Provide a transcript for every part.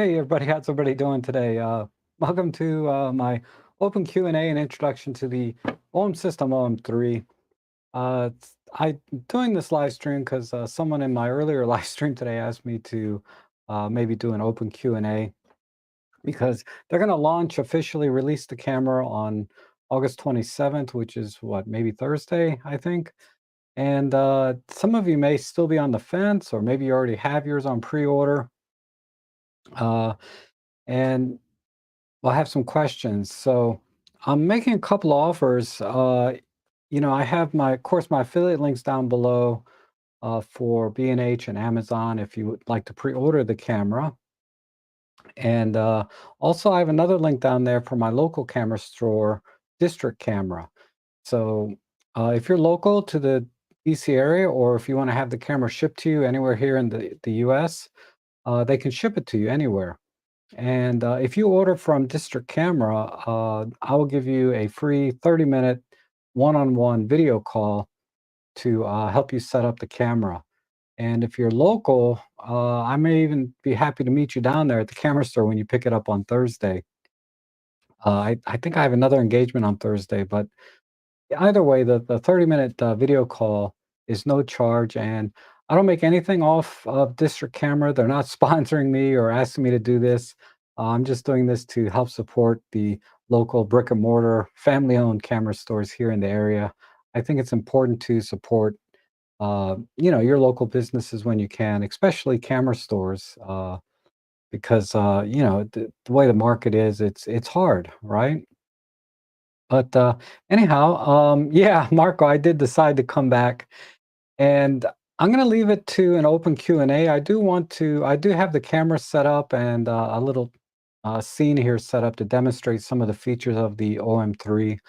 Hey everybody, how's everybody doing today? Welcome to my open Q&A and introduction to the OM system OM-3. I'm doing this live stream because someone in my earlier live stream today asked me to maybe do an open Q&A because they're going to launch, officially release the camera on August 27th, which is what, maybe Thursday, I think. And some of you may still be on the fence, or maybe you already have yours on pre-order. Uh, and Well, I have some questions. So I'm making a couple of offers. I have of course, my affiliate links down below for B&H and Amazon if you would like to pre-order the camera. And also, I have another link down there for my local camera store, District Camera. So if you're local to the DC area, or if you want to have the camera shipped to you anywhere here in the US, they can ship it to you anywhere. And if you order from District Camera, I will give you a free 30-minute one-on-one video call to help you set up the camera. And if you're local, I may even be happy to meet you down there at the camera store when you pick it up on Thursday. I think I have another engagement on Thursday, but either way, the 30-minute video call is no charge, and I don't make anything off of District Camera. They're not sponsoring me or asking me to do this. I'm just doing this to help support the local brick and mortar family-owned camera stores here in the area. I think it's important to support, your local businesses when you can, especially camera stores, because the way the market is, it's hard, right? But, anyhow, yeah, Marco, I did decide to come back, and I'm gonna leave it to an open Q&A. I do have the camera set up and, a little, scene here set up to demonstrate some of the features of the OM-3.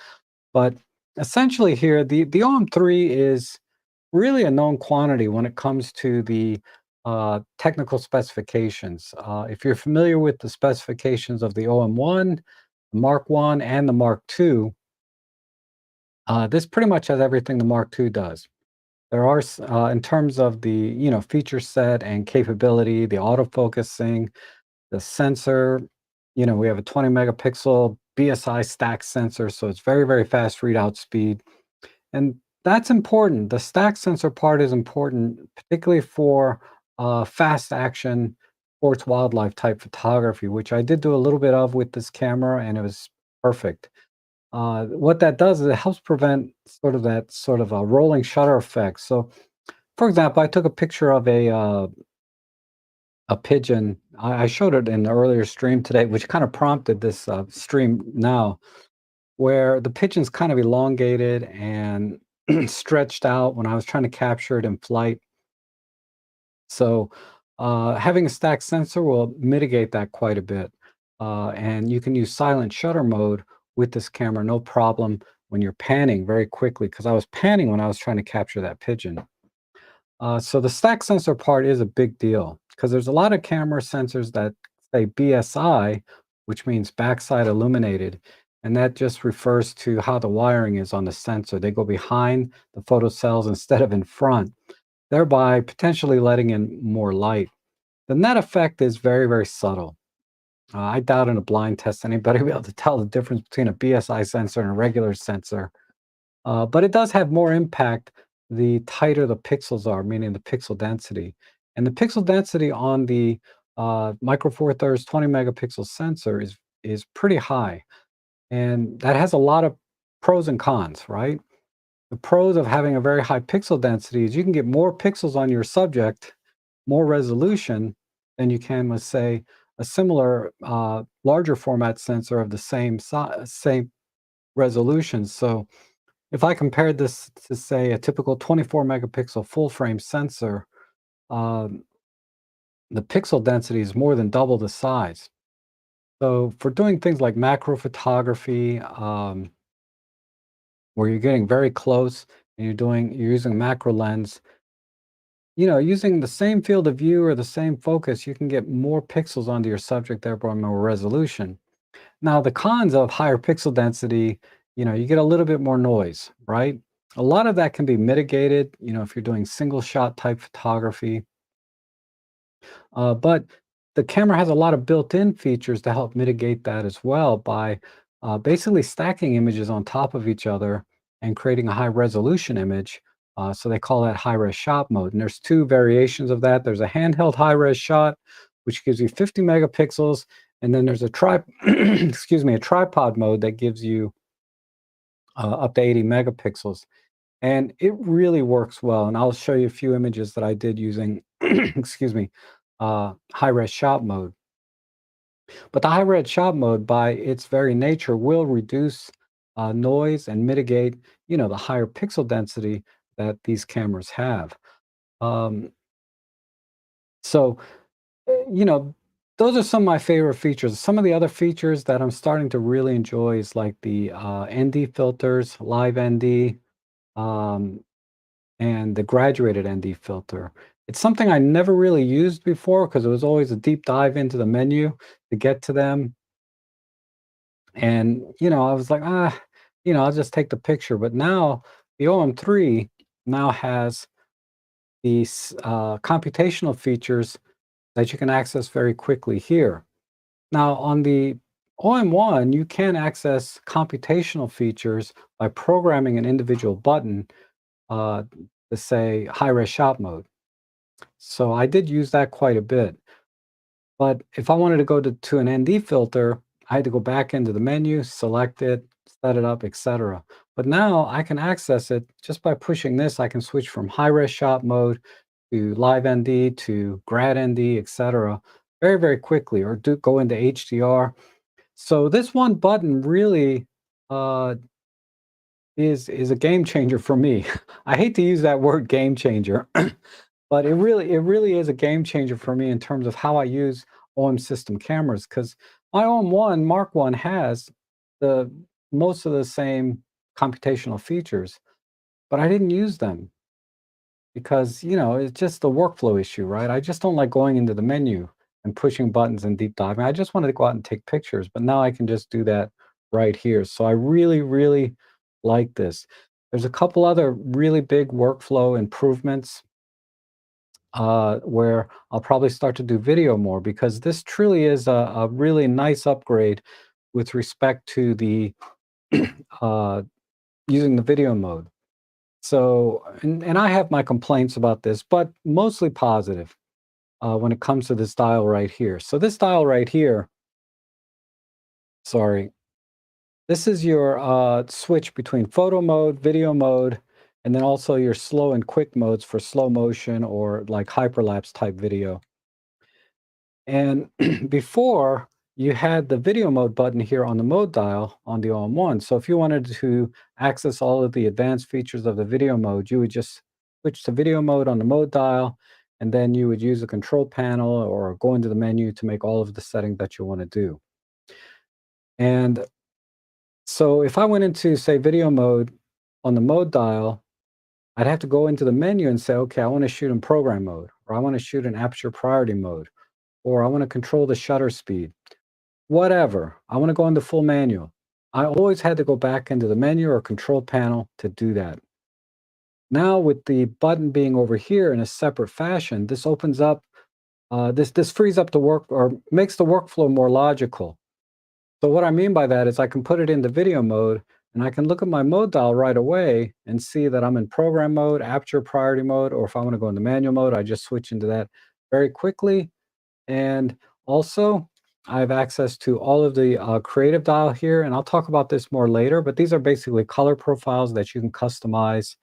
But essentially here, the OM-3 is really a known quantity when it comes to the, technical specifications. If you're familiar with the specifications of the OM-1, the Mark 1, and the Mark 2, this pretty much has everything the Mark II does. There are, in terms of the feature set and capability, the autofocusing, the sensor. We have a 20 megapixel BSI stack sensor, so it's very very fast readout speed, and that's important. The stack sensor part is important, particularly for fast action sports wildlife type photography, which I did do a little bit of with this camera, and it was perfect. What that does is it helps prevent sort of a rolling shutter effect. So, for example, I took a picture of a pigeon. I showed it in the earlier stream today, which kind of prompted this stream now, where the pigeon's kind of elongated and stretched out when I was trying to capture it in flight. So, having a stack sensor will mitigate that quite a bit. And you can use silent shutter mode with this camera, no problem, when you're panning very quickly, because I was panning when I was trying to capture that pigeon. So the stack sensor part is a big deal because there's a lot of camera sensors that say BSI, which means backside illuminated. And that just refers to how the wiring is on the sensor. They go behind the photocells instead of in front, thereby potentially letting in more light. The net effect is very, very subtle. I doubt in a blind test anybody will be able to tell the difference between a BSI sensor and a regular sensor. But it does have more impact the tighter the pixels are, meaning the pixel density. And the pixel density on the Micro Four Thirds 20 megapixel sensor is pretty high. And that has a lot of pros and cons, right? The pros of having a very high pixel density is you can get more pixels on your subject, more resolution than you can with, say, a similar larger format sensor of the same resolution. So if I compared this to, say, a typical 24 megapixel full frame sensor, um, the pixel density is more than double the size. So for doing things like macro photography, where you're getting very close and you're using a macro lens, using the same field of view or the same focus, you can get more pixels onto your subject, therefore more resolution. Now, the cons of higher pixel density, you get a little bit more noise, right? A lot of that can be mitigated, if you're doing single shot type photography. But the camera has a lot of built-in features to help mitigate that as well by basically stacking images on top of each other and creating a high resolution image. So they call that high-res shot mode. And there's two variations of that. There's a handheld high-res shot, which gives you 50 megapixels, and then there's a excuse me, a tripod mode that gives you up to 80 megapixels. And it really works well. And I'll show you a few images that I did using, excuse me, high-res shot mode. But the high-res shot mode, by its very nature, will reduce noise and mitigate, the higher pixel density that these cameras have. Um, so, those are some of my favorite features. Some of the other features that I'm starting to really enjoy is like the ND filters, live ND. Um, and the graduated ND filter. It's something I never really used before because it was always a deep dive into the menu to get to them. And, I was like, I'll just take the picture. But now the OM-3 now has these computational features that you can access very quickly here. Now on the OM-1, you can access computational features by programming an individual button uh, to say high-res shot mode. So I did use that quite a bit. But if I wanted to go to an ND filter, I had to go back into the menu, select it, set it up, etc. But now I can access it just by pushing this. I can switch from high-res shot mode to live ND to grad ND, etc. very, very quickly, or go into HDR. So this one button really uh, is a game changer for me. I hate to use that word game changer, but it really is a game changer for me in terms of how I use OM system cameras, because my OM-1 Mark 1 has the most of the same computational features, but I didn't use them because, it's just a workflow issue, right? I just don't like going into the menu and pushing buttons and deep diving. I just wanted to go out and take pictures, but now I can just do that right here. So I really, really like this. There's a couple other really big workflow improvements where I'll probably start to do video more, because this truly is a really nice upgrade with respect to the uh, using the video mode. So, and I have my complaints about this, but mostly positive when it comes to this dial right here. So this dial right here, sorry, this is your switch between photo mode, video mode, and then also your slow and quick modes for slow motion or like hyperlapse type video. And before, you had the video mode button here on the mode dial on the OM-1. So if you wanted to access all of the advanced features of the video mode, you would just switch to video mode on the mode dial, and then you would use the control panel or go into the menu to make all of the settings that you want to do. And so if I went into, say, video mode on the mode dial, I'd have to go into the menu and say, okay, I want to shoot in program mode, or I want to shoot in aperture priority mode, or I want to control the shutter speed. Whatever. I want to go into full manual. I always had to go back into the menu or control panel to do that. Now with the button being over here in a separate fashion, this opens up, this frees up the work or makes the workflow more logical. So what I mean by that is I can put it into video mode and I can look at my mode dial right away and see that I'm in program mode, aperture priority mode, or if I want to go into manual mode, I just switch into that very quickly. And also, I have access to all of the creative dial here, and I'll talk about this more later, but these are basically color profiles that you can customize.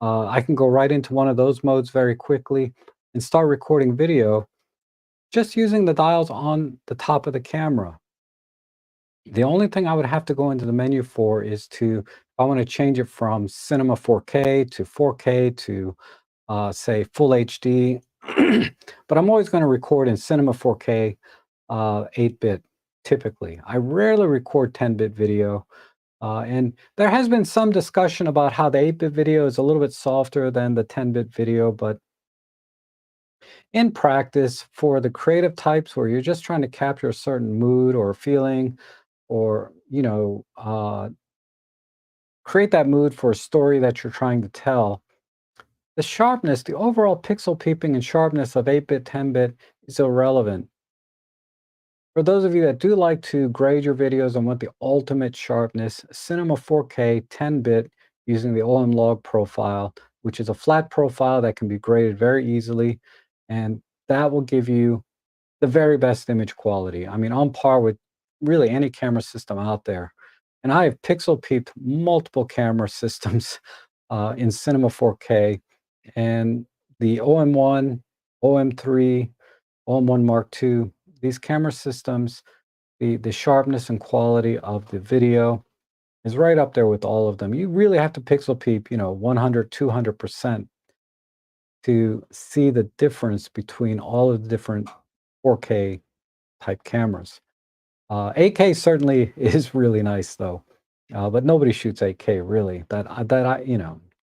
I can go right into one of those modes very quickly and start recording video just using the dials on the top of the camera. The only thing I would have to go into the menu for is if I want to change it from Cinema 4K to 4K to say full HD, but I'm always going to record in Cinema 4K 8-bit typically. I rarely record 10-bit video. And there has been some discussion about how the 8-bit video is a little bit softer than the 10-bit video, but in practice, for the creative types where you're just trying to capture a certain mood or feeling, or create that mood for a story that you're trying to tell, the sharpness, the overall pixel peeping and sharpness of 8-bit, 10-bit is irrelevant. For those of you that do like to grade your videos and want the ultimate sharpness, Cinema 4K 10-bit using the OM log profile, which is a flat profile that can be graded very easily, and that will give you the very best image quality. I mean, on par with really any camera system out there. And I have pixel peeped multiple camera systems in Cinema 4K, and the OM-1, OM-3, OM-1 Mark II, these camera systems, the sharpness and quality of the video is right up there with all of them. You really have to pixel peep, 100, 200% to see the difference between all of the different 4K type cameras. 8K certainly is really nice though, but nobody shoots 8K really.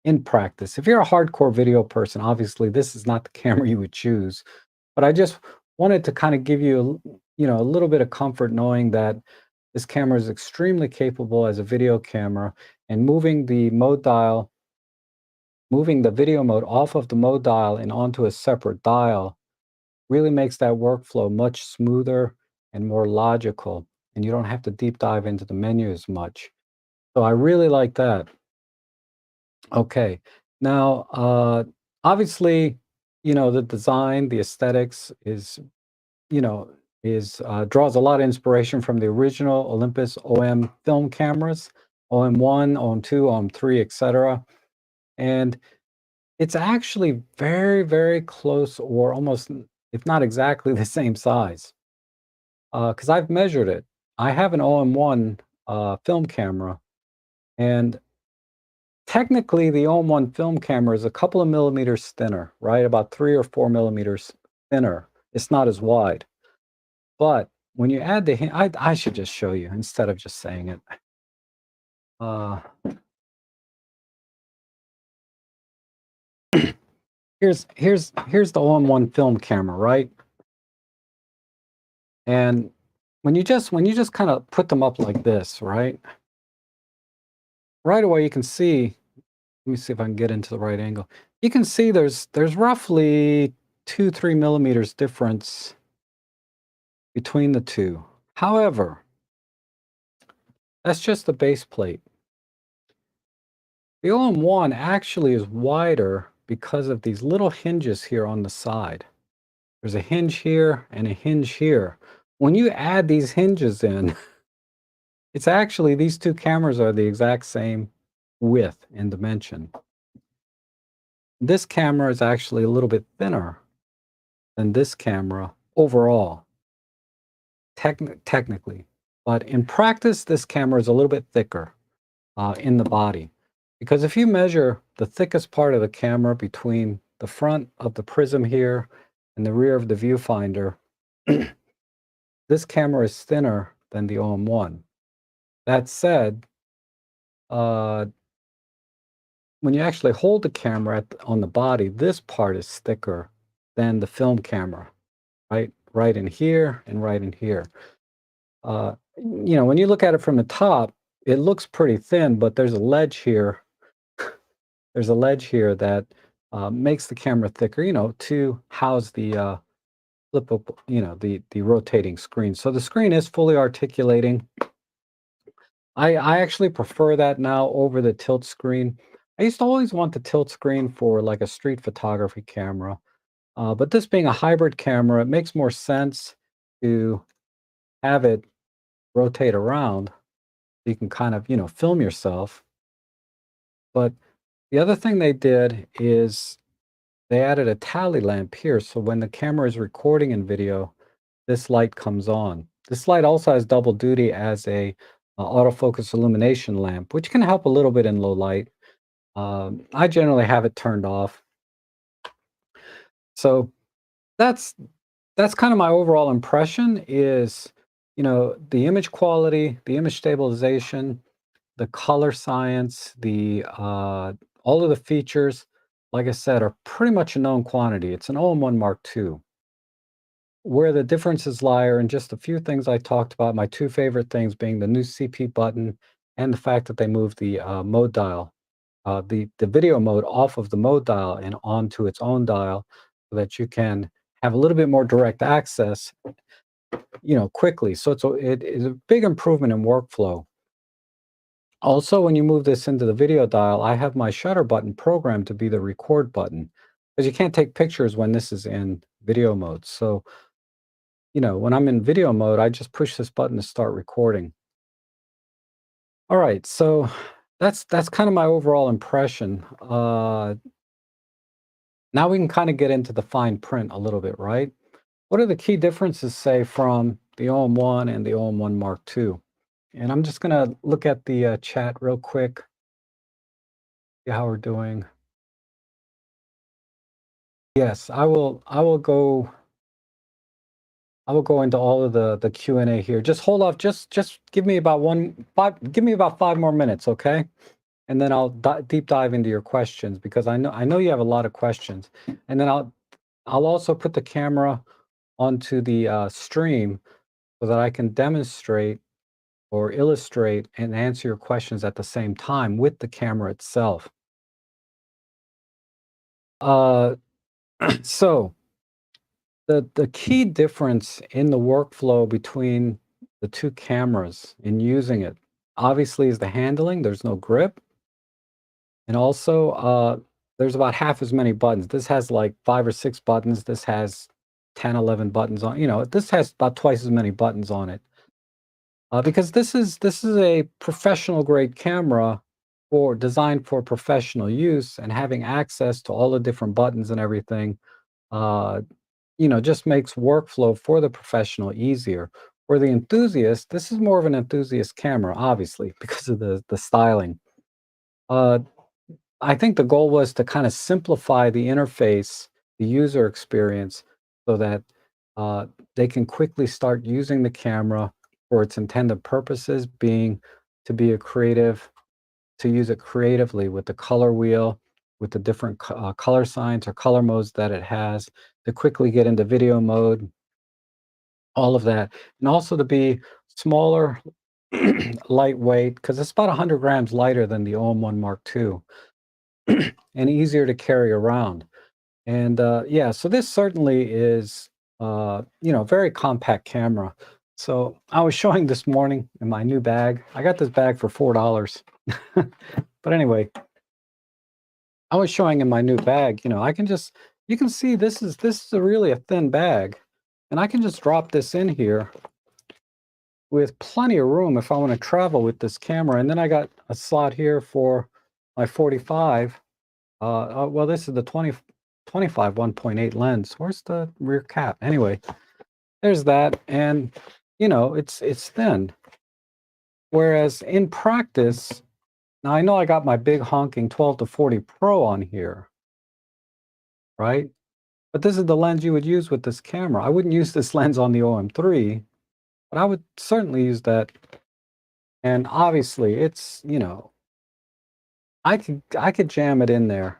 In practice, if you're a hardcore video person, obviously this is not the camera you would choose. But I just wanted to kind of give you, a little bit of comfort knowing that this camera is extremely capable as a video camera, and moving the video mode off of the mode dial and onto a separate dial really makes that workflow much smoother and more logical, and you don't have to deep dive into the menu as much. So I really like that. Okay. Now, obviously, the design, the aesthetics you know, draws a lot of inspiration from the original Olympus OM film cameras, OM-1, OM-2, OM-3, etc. And it's actually very, very close or almost, if not exactly the same size. Because I've measured it. I have an OM-1 film camera, and technically the OM-1 film camera is a couple of millimeters thinner, right? About 3 or 4 millimeters thinner. It's not as wide. But when you add the I should just show you instead of just saying it. Uh, here's the OM-1 film camera, right? And when you just kind of put them up like this, right? Right away you can see, let me see if I can get into the right angle. You can see there's roughly 2-3 millimeters difference between the two. However, that's just the base plate. The OM-1 actually is wider because of these little hinges here on the side. There's a hinge here and a hinge here. When you add these hinges in, it's actually, these two cameras are the exact same width and dimension. This camera is actually a little bit thinner than this camera overall, technically. But in practice, this camera is a little bit thicker in the body. Because if you measure the thickest part of the camera between the front of the prism here and the rear of the viewfinder, this camera is thinner than the OM-1. That said, when you actually hold the camera on the body, this part is thicker than the film camera, right? Right in here and right in here. When you look at it from the top, it looks pretty thin, but there's a ledge here. There's a ledge here that makes the camera thicker, to house the flip up, the rotating screen. So the screen is fully articulating. I actually prefer that now over the tilt screen. I used to always want the tilt screen for like a street photography camera, but this being a hybrid camera, it makes more sense to have it rotate around. You can kind of, film yourself. But the other thing they did is they added a tally lamp here, so when the camera is recording in video, this light comes on. This light also has double duty as a autofocus illumination lamp, which can help a little bit in low light. I generally have it turned off. So that's kind of my overall impression is, the image quality, the image stabilization, the color science, the all of the features, like I said, are pretty much a known quantity. It's an OM-1 Mark II. Where the differences lie are in just a few things I talked about, my two favorite things being the new CP button and the fact that they moved the mode dial, the video mode off of the mode dial and onto its own dial so that you can have a little bit more direct access. quickly. So it is a big improvement in workflow. Also, when you move this into the video dial, I have my shutter button programmed to be the record button because you can't take pictures when this is in video mode. So, when I'm in video mode, I just push this button to start recording. All right, so that's kind of my overall impression. Now we can kind of get into the fine print a little bit, right? What are the key differences, say, from the OM-1 and the OM-1 Mark II? And I'm just going to look at the chat real quick, see how we're doing. Yes, I will go into all of the Q&A here. Just hold off. Just give me about give me about 5 more minutes, okay? And then I'll deep dive into your questions because I know you have a lot of questions. And then I'll also put the camera onto the stream so that I can demonstrate or illustrate and answer your questions at the same time with the camera itself. Uh, so the key difference in the workflow between the two cameras in using it, obviously, is the handling. There's no grip. And also, there's about half as many buttons. This has like 5 or 6 buttons. This has 10, 11 buttons on. This has about twice as many buttons on it. Because this is a professional grade camera for designed for professional use, and having access to all the different buttons and everything, uh, just makes workflow for the professional easier. For the enthusiast, this is more of an enthusiast camera, obviously, because of the styling. Uh, I think the goal was to kind of simplify the interface, the user experience, so that uh, they can quickly start using the camera for its intended purposes, being to be a creative, to use it creatively with the color wheel, with the different color signs or color modes that it has, to quickly get into video mode, all of that. And also to be smaller, lightweight, because it's about 100 grams lighter than the OM-1 Mark II, and easier to carry around. And yeah, so this certainly is, very compact camera. So I was showing this morning in my new bag. I got this bag for $4. But anyway, I was showing in my new bag, you can see this is really a thin bag. And I can just drop this in here with plenty of room if I want to travel with this camera. And then I got a slot here for my 45. Well, this is the 25 1.8 lens. Where's the rear cap? Anyway, there's that. And, it's thin. Whereas in practice, now I know I got my big honking 12 to 40 Pro on here, right? But this is the lens you would use with this camera. I wouldn't use this lens on the OM-3, but I would certainly use that. And obviously, it's, I could jam it in there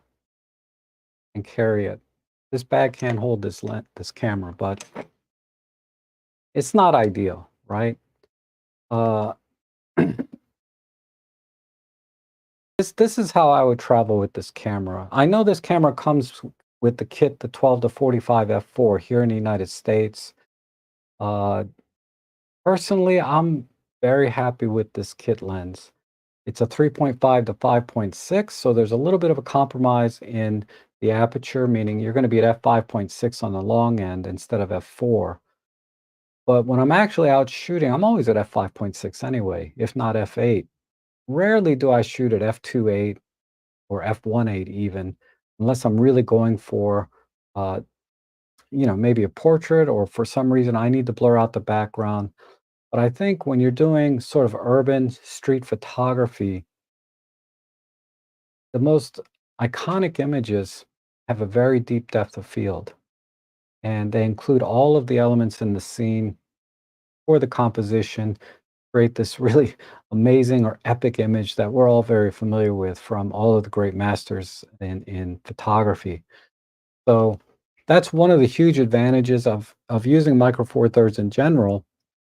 and carry it. This bag can't hold this camera, but it's not ideal, right? Uh, this is how I would travel with this camera. I know this camera comes with the kit, the 12 to 45 f4 here in the United States. Uh, Personally, I'm very happy with this kit lens. It's a 3.5 to 5.6, so there's a little bit of a compromise in the aperture, meaning you're going to be at f5.6 on the long end instead of f4. But when I'm actually out shooting, I'm always at f5.6 anyway, if not f8. Rarely do I shoot at f2.8 or f1.8 even, unless I'm really going for, uh, maybe a portrait, or for some reason I need to blur out the background. But I think when you're doing sort of urban street photography, the most iconic images have a very deep depth of field, and they include all of the elements in the scene for the composition, create this really amazing or epic image that we're all very familiar with from all of the great masters in photography. So that's one of the huge advantages of using Micro Four Thirds in general,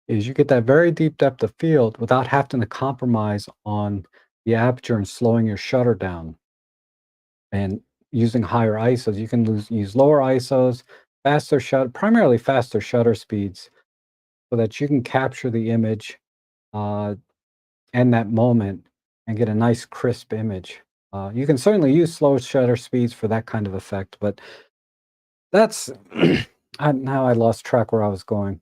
is you get that very deep depth of field without having to compromise on the aperture and slowing your shutter down. And using higher ISOs, you can use lower ISOs, primarily faster shutter speeds, so that you can capture the image uh, and that moment and get a nice crisp image. You can certainly use slow shutter speeds for that kind of effect, but that's now I lost track where I was going.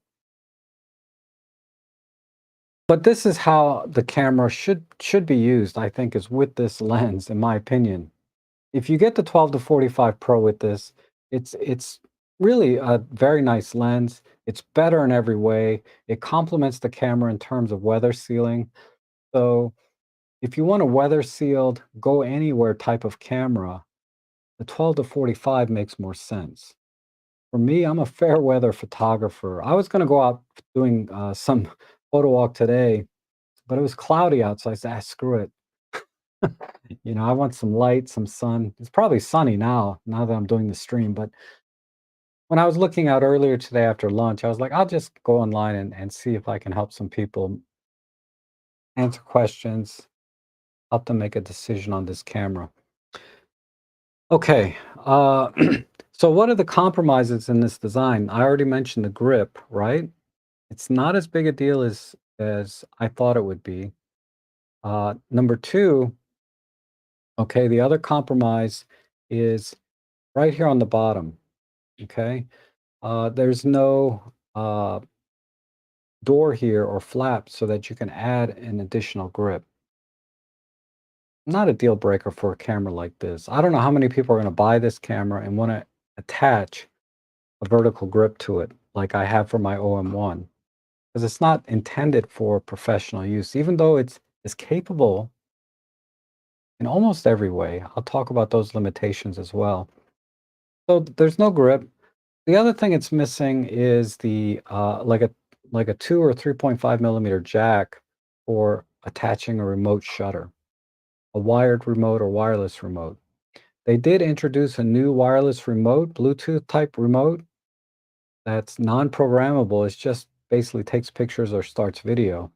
But this is how the camera should be used, I think, is with this lens, in my opinion. If you get the 12 to 45 Pro with this, it's really a very nice lens. It's better in every way. It complements the camera in terms of weather sealing. So if you want a weather sealed, go anywhere type of camera, the 12 to 45 makes more sense. For me, I'm a fair weather photographer. I was going to go out doing some photo walk today, but it was cloudy out, so I said, screw it. I want some light, some sun. It's probably sunny now that I'm doing the stream. But when I was looking out earlier today after lunch, I was like, I'll just go online and see if I can help some people answer questions, help them make a decision on this camera. Okay, so what are the compromises in this design? I already mentioned the grip, right? It's not as big a deal as I thought it would be. Number two, okay, the other compromise is right here on the bottom. Okay, there's no door here or flap so that you can add an additional grip. Not a deal breaker for a camera like this. I don't know how many people are going to buy this camera and want to attach a vertical grip to it like I have for my OM-1, because it's not intended for professional use, even though it's capable in almost every way. I'll talk about those limitations as well. So there's no grip. The other thing it's missing is the like a 2 or 3.5 millimeter jack for attaching a remote shutter, a wired remote or wireless remote. They did introduce a new wireless remote, Bluetooth type remote that's non-programmable. It just basically takes pictures or starts video.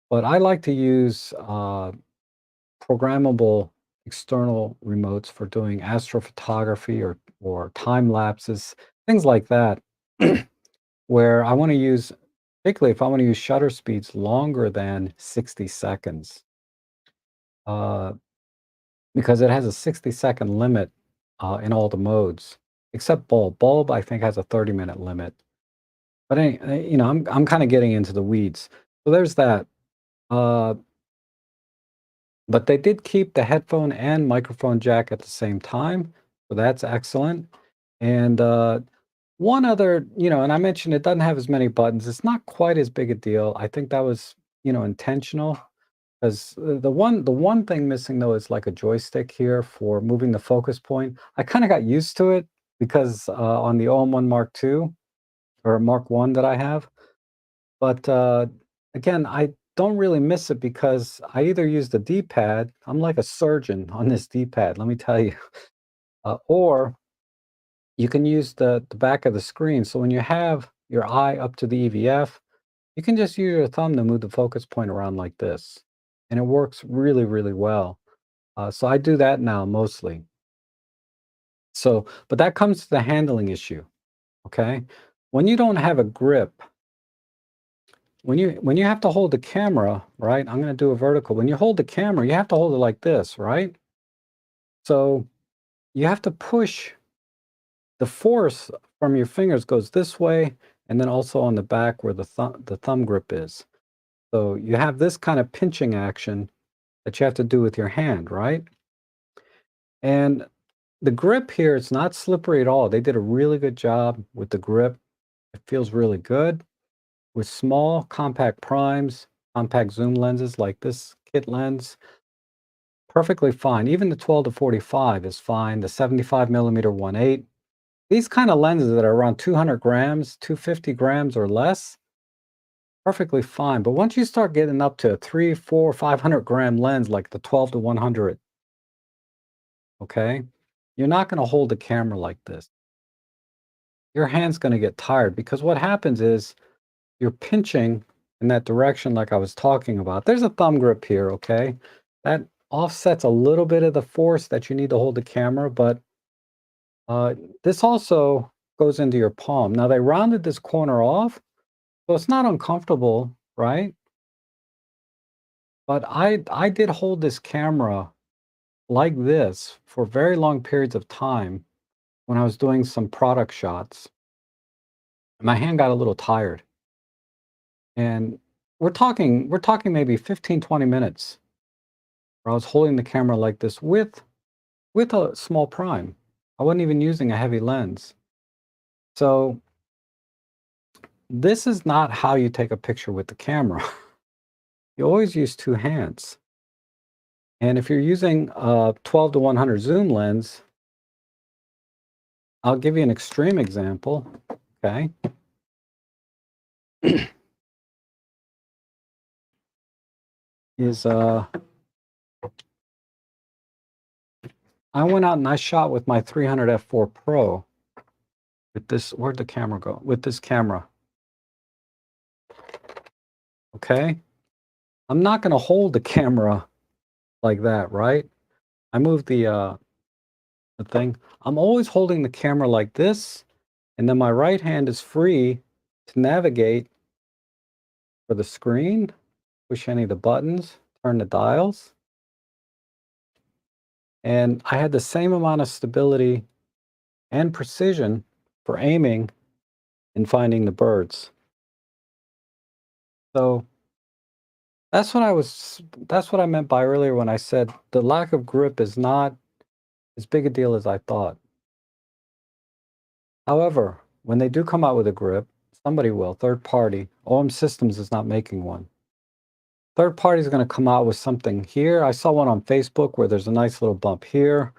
But I like to use programmable external remotes for doing astrophotography or time lapses, things like that, where I want to use, particularly if I want to use shutter speeds longer than 60 seconds, uh, because it has a 60-second limit in all the modes, except bulb. Bulb, I think, has a 30-minute limit. But I'm kind of getting into the weeds. So there's that. Uh, but they did keep the headphone and microphone jack at the same time, so that's excellent. And one other, and I mentioned it doesn't have as many buttons. It's not quite as big a deal. I think that was, intentional, because the one thing missing though is like a joystick here for moving the focus point. I kind of got used to it because on the OM-1 Mark II or Mark 1 that I have, but again, I don't really miss it because I either use the D-pad. I'm like a surgeon on this D-pad, let me tell you, or you can use the back of the screen. So when you have your eye up to the EVF, you can just use your thumb to move the focus point around like this. And it works really, really well. So I do that now mostly. So, but that comes to the handling issue, okay? When you don't have a grip, when you have to hold the camera, right? I'm going to do a vertical. When you hold the camera, you have to hold it like this, right? So you have to push. The force from your fingers goes this way, and then also on the back where the thumb grip is. So you have this kind of pinching action that you have to do with your hand, right? And the grip here, it's not slippery at all. They did a really good job with the grip. It feels really good. With small compact primes, compact zoom lenses like this kit lens, perfectly fine. Even the 12 to 45 is fine. The 75 millimeter 1.8. These kind of lenses that are around 200 grams, 250 grams or less, perfectly fine. But once you start getting up to a 3, 4, 500-gram lens like the 12 to 100, okay, you're not going to hold the camera like this. Your hand's going to get tired because what happens is you're pinching in that direction like I was talking about. There's a thumb grip here, okay? That offsets a little bit of the force that you need to hold the camera, but this also goes into your palm. Now they rounded this corner off So it's not uncomfortable, right? But I did hold this camera like this for very long periods of time when I was doing some product shots. My hand got a little tired. And we're talking maybe 15, 20 minutes where I was holding the camera like this with a small prime. I wasn't even using a heavy lens. So this is not how you take a picture with the camera. You always use two hands. And if you're using a 12 to 100 zoom lens, I'll give you an extreme example, okay? Is I went out and I shot with my 300 f4 Pro with this, where'd the camera go? With this camera, okay? I'm not gonna hold the camera like that, right? I moved the thing. I'm always holding the camera like this, and then my right hand is free to navigate for the screen, push any of the buttons, turn the dials. And I had the same amount of stability and precision for aiming and finding the birds. So that's what I meant by earlier when I said the lack of grip is not as big a deal as I thought. However, when they do come out with a grip, somebody will, third party. OM Systems is not making one. Third party is going to come out with something here. I saw one on Facebook where there's a nice little bump here.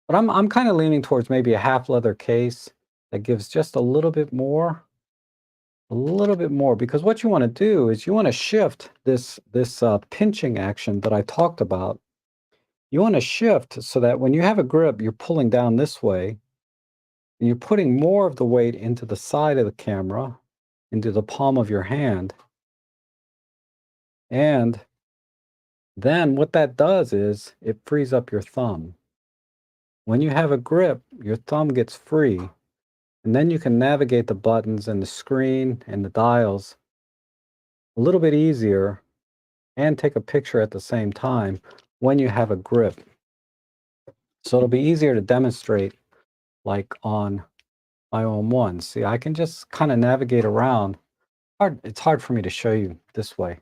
But I'm kind of leaning towards maybe a half leather case that gives just a little bit more, because what you want to do is you want to shift this pinching action that I talked about. You want to shift so that when you have a grip, you're pulling down this way, and you're putting more of the weight into the side of the camera, into the palm of your hand. And then what that does is it frees up your thumb. When you have a grip, your thumb gets free, and then you can navigate the buttons and the screen and the dials a little bit easier and take a picture at the same time when you have a grip. So it'll be easier to demonstrate like on my OM-1. See, I can just kind of navigate around. It's hard for me to show you this way.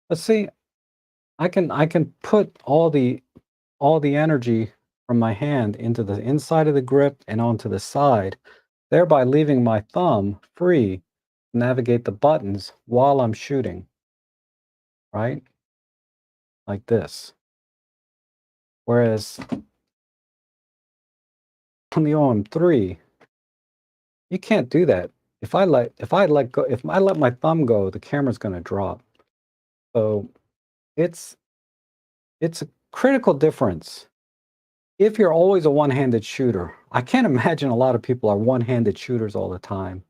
But see, I can put all the energy from my hand into the inside of the grip and onto the side, thereby leaving my thumb free to navigate the buttons while I'm shooting, right? Like this. Whereas on the OM-3, you can't do that. If I let my thumb go, the camera's going to drop. So it's a critical difference. If you're always a one-handed shooter, I can't imagine a lot of people are one-handed shooters all the time.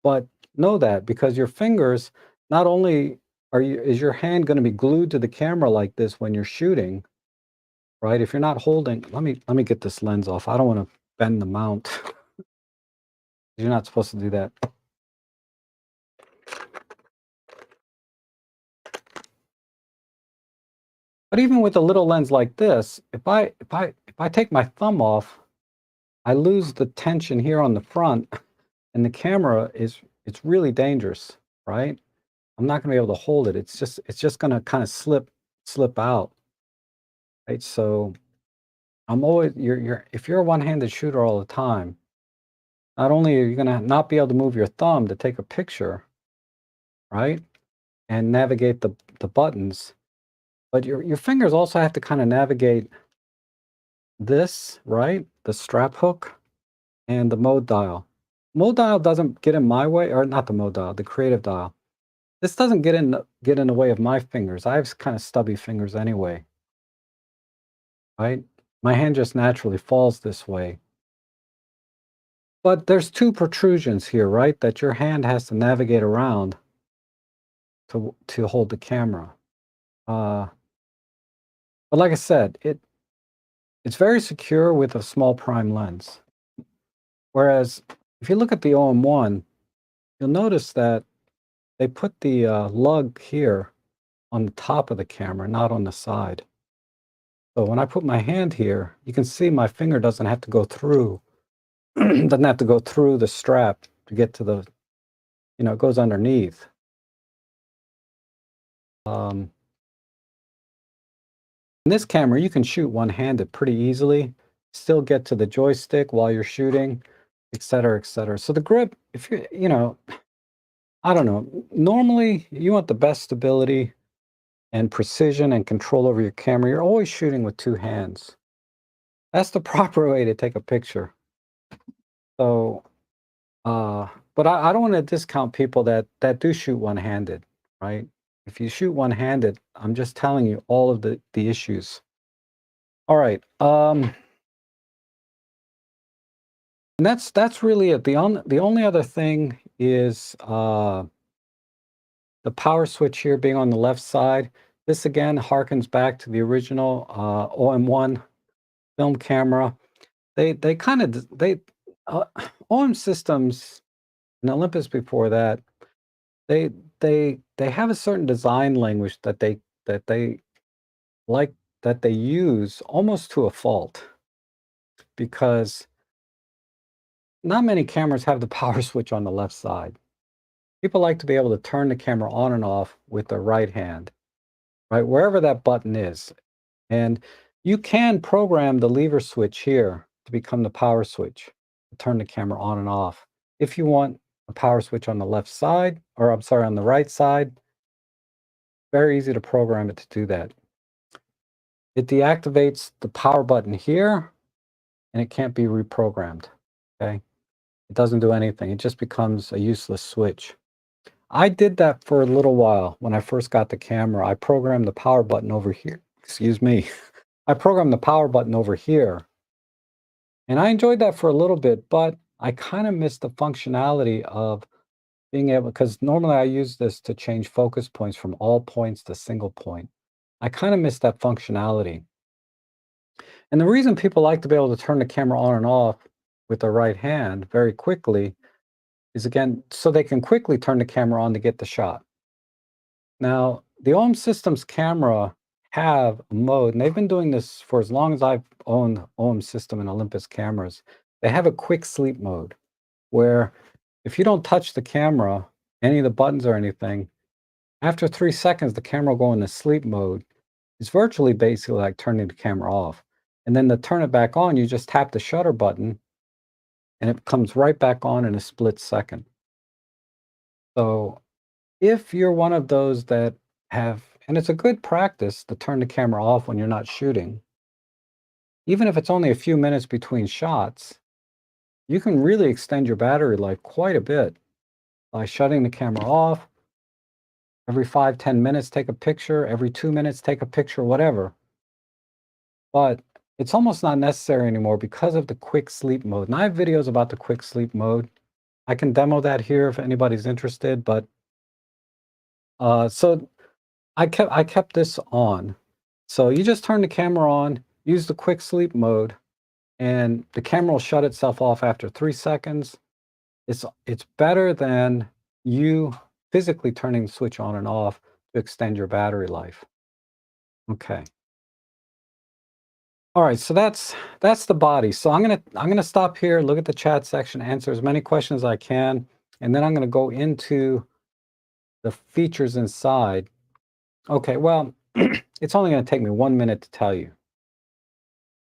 But know that, because your fingers, not only is your hand going to be glued to the camera like this when you're shooting, right? If you're not holding, let me get this lens off. I don't want to bend the mount. You're not supposed to do that. But even with a little lens like this, if I take my thumb off, I lose the tension here on the front, and the camera it's really dangerous, right? I'm not going to be able to hold it. It's just going to kind of slip out, right? So I'm always you're if you're a one-handed shooter all the time, not only are you going to not be able to move your thumb to take a picture, right, and navigate the buttons, but your fingers also have to kind of navigate this, right, the strap hook and the mode dial. Mode dial doesn't get in my way, or not the mode dial, the creative dial. This doesn't get in the way of my fingers. I have kind of stubby fingers anyway, right? My hand just naturally falls this way. But there's two protrusions here, right? That your hand has to navigate around to hold the camera. But like I said, it's very secure with a small prime lens. Whereas if you look at the OM-1, you'll notice that they put the lug here on the top of the camera, not on the side. So when I put my hand here, you can see my finger doesn't have to go through, doesn't have to go through the strap to get to the, it goes underneath. In this camera, you can shoot one-handed pretty easily, still get to the joystick while you're shooting, et cetera, et cetera. So the grip, if I don't know, normally you want the best stability and precision and control over your camera. You're always shooting with two hands. That's the proper way to take a picture. So, but I don't want to discount people that do shoot one-handed, right? If you shoot one-handed, I'm just telling you all of the issues. All right. And that's really it. The only other thing is the power switch here being on the left side. This again harkens back to the original OM-1 film camera. They kind of OM systems and Olympus before that, they they have a certain design language that they like, that they use almost to a fault, because not many cameras have the power switch on the left side. People like to be able to turn the camera on and off with their right hand, right? Wherever that button is. And you can program the lever switch here to become the power switch, to turn the camera on and off. If you want a power switch on the left side, or I'm sorry, on the right side, very easy to program it to do that. It deactivates the power button here, and it can't be reprogrammed, okay? It doesn't do anything. It just becomes a useless switch. I did that for a little while when I first got the camera. I programmed the power button over here. Excuse me. I programmed the power button over here, and I enjoyed that for a little bit, but I kind of missed the functionality of being able, because normally I use this to change focus points from all points to single point. I kind of missed that functionality. And the reason people like to be able to turn the camera on and off with the right hand very quickly is, again, so they can quickly turn the camera on to get the shot. Now, the OM Systems camera have a mode, and they've been doing this for as long as I've owned OM System and Olympus cameras. They have a quick sleep mode where if you don't touch the camera, any of the buttons or anything, after 3 seconds, the camera will go into sleep mode. It's virtually basically like turning the camera off. And then to turn it back on, you just tap the shutter button and it comes right back on in a split second. So if you're one of those that have, and it's a good practice to turn the camera off when you're not shooting, even if it's only a few minutes between shots, you can really extend your battery life quite a bit by shutting the camera off. Every 5-10 minutes, take a picture. Every 2 minutes, take a picture, whatever. But it's almost not necessary anymore because of the quick sleep mode. And I have videos about the quick sleep mode. I can demo that here if anybody's interested. But so I kept this on. So you just turn the camera on, use the quick sleep mode, and the camera will shut itself off after 3 seconds. It's better than you physically turning the switch on and off to extend your battery life. Okay. All right, so that's the body. So I'm gonna stop here, look at the chat section, answer as many questions as I can, and then I'm gonna go into the features inside. Okay, well, it's only gonna take me 1 minute to tell you.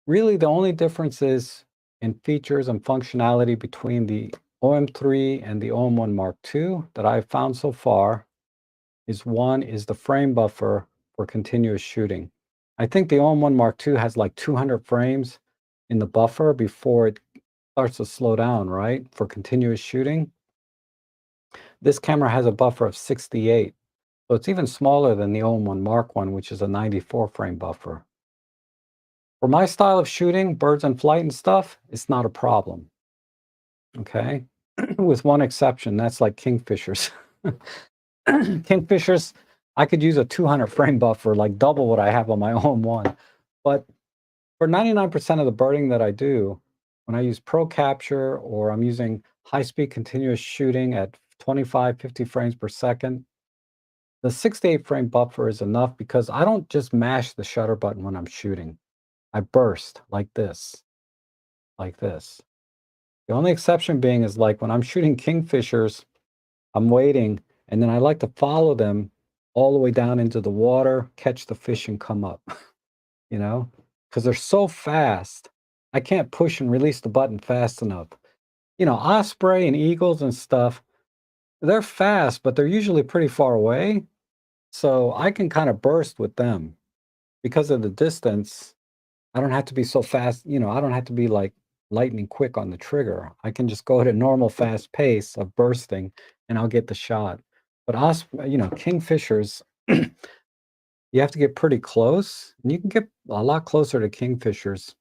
Really, the only differences in features and functionality between the OM-3 and the OM-1 Mark II that I've found so far is, one is the frame buffer for continuous shooting. I think the OM-1 Mark II has like 200 frames in the buffer before it starts to slow down, right? For continuous shooting. This camera has a buffer of 68. So it's even smaller than the OM-1 Mark I, which is a 94 frame buffer. For my style of shooting, birds in flight and stuff, it's not a problem. Okay? With one exception, that's like kingfishers. Kingfishers, I could use a 200 frame buffer, like double what I have on my OM-1. But for 99% of the birding that I do, when I use Pro Capture or I'm using high-speed continuous shooting at 25, 50 frames per second. The 68 frame buffer is enough because I don't just mash the shutter button when I'm shooting. I burst like this, like this. The only exception being is like when I'm shooting kingfishers, I'm waiting, and then I like to follow them all the way down into the water, catch the fish and come up, you know, because they're so fast. I can't push and release the button fast enough. You know, osprey and eagles and stuff, they're fast, but they're usually pretty far away. So I can kind of burst with them because of the distance. I don't have to be so fast, you know, I don't have to be like lightning quick on the trigger. I can just go at a normal fast pace of bursting and I'll get the shot. But you know, kingfishers, you have to get pretty close, and you can get a lot closer to kingfishers.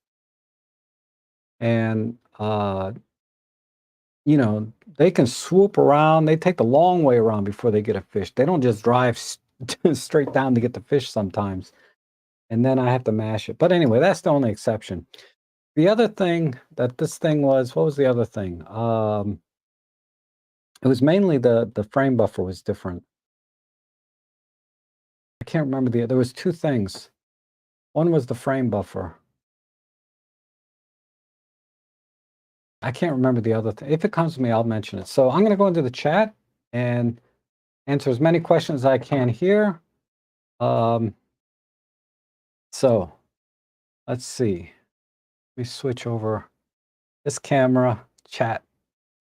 And you know, they can swoop around. They take the long way around before they get a fish. They don't just drive straight down to get the fish sometimes. And then I have to mash it. But anyway, that's the only exception. The other thing that this thing was, what was the other thing? It was mainly the frame buffer was different. I can't remember there was two things. One was the frame buffer. I can't remember the other thing. If it comes to me, I'll mention it. So I'm going to go into the chat and answer as many questions as I can here. So let's see. Let me switch over this camera, chat.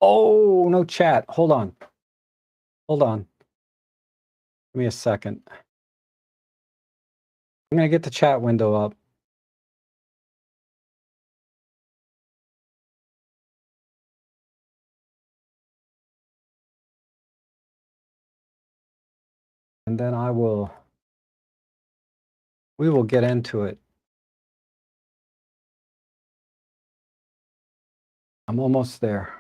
Oh, no chat. Hold on. Hold on. Give me a second. I'm going to get the chat window up. And then we will get into it. I'm almost there.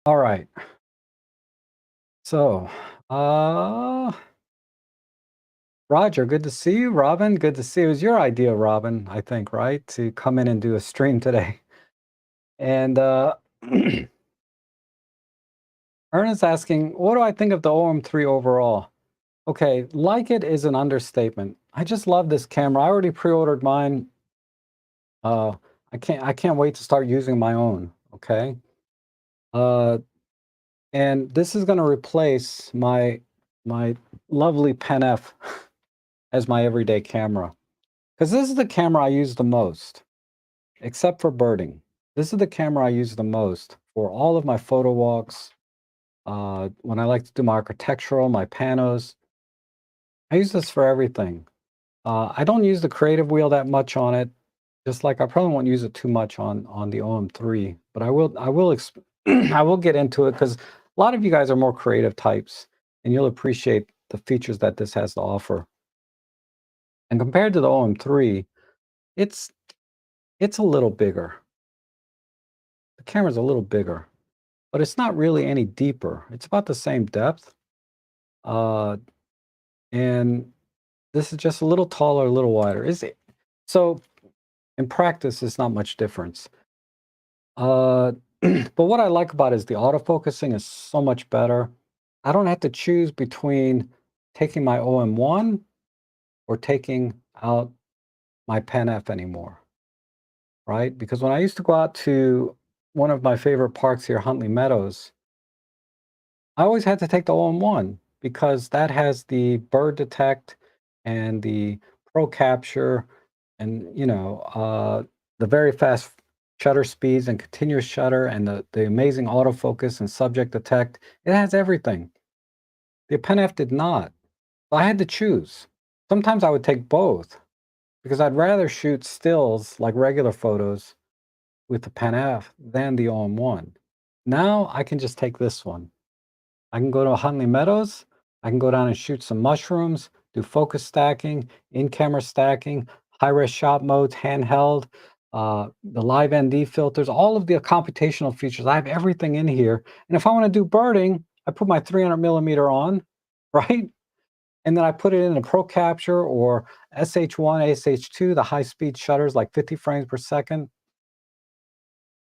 All right. So, Roger, good to see you. Robin, good to see you. It was your idea, Robin, I think, right? To come in and do a stream today. And Ernest asking, what do I think of the OM-3 overall? Okay, like it is an understatement. I just love this camera. I already pre-ordered mine. I can't wait to start using my own, okay? And this is going to replace my lovely Pen F as my everyday camera. Because this is the camera I use the most, except for birding. This is the camera I use the most for all of my photo walks. When I like to do my architectural, my panos, I use this for everything. I don't use the creative wheel that much on it, just like I probably won't use it too much on the OM-3, but I will I will get into it because a lot of you guys are more creative types, and you'll appreciate the features that this has to offer. And compared to the OM-3, it's a little bigger. The camera's a little bigger, but it's not really any deeper. It's about the same depth. And this is just a little taller, a little wider. Is it? So in practice, it's not much difference. But what I like about it is the autofocusing is so much better. I don't have to choose between taking my OM1 or taking out my Pen F anymore, right? Because when I used to go out to one of my favorite parks here, Huntley Meadows, I always had to take the OM1 because that has the bird detect and the pro capture and, you know, the very fast shutter speeds and continuous shutter and the amazing autofocus and subject detect. It has everything. The Pen F did not. I had to choose. Sometimes I would take both because I'd rather shoot stills like regular photos with the Pen F than the OM1. Now I can just take this one. I can go to Huntley Meadows. I can go down and shoot some mushrooms, do focus stacking, in-camera stacking, high-res shot modes, handheld, the live ND filters, all of the computational features. I have everything in here. And if I want to do birding, I put my 300 millimeter on, right? and then I put it in a Pro Capture or SH1, SH2, the high-speed shutters, like 50 frames per second,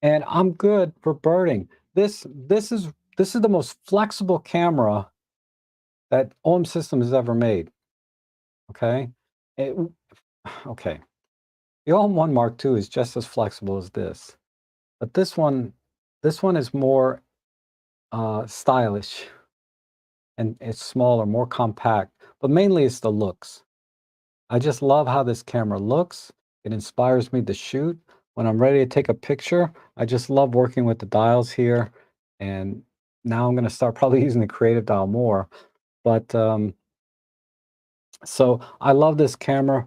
and I'm good for birding. This is the most flexible camera that OM System has ever made. Okay, it, okay. The OM-1 Mark II is just as flexible as this, but this one is more stylish, and it's smaller, more compact. But mainly, it's the looks. I just love how this camera looks. It inspires me to shoot. When I'm ready to take a picture, I just love working with the dials here. And now I'm going to start probably using the creative dial more. But so I love this camera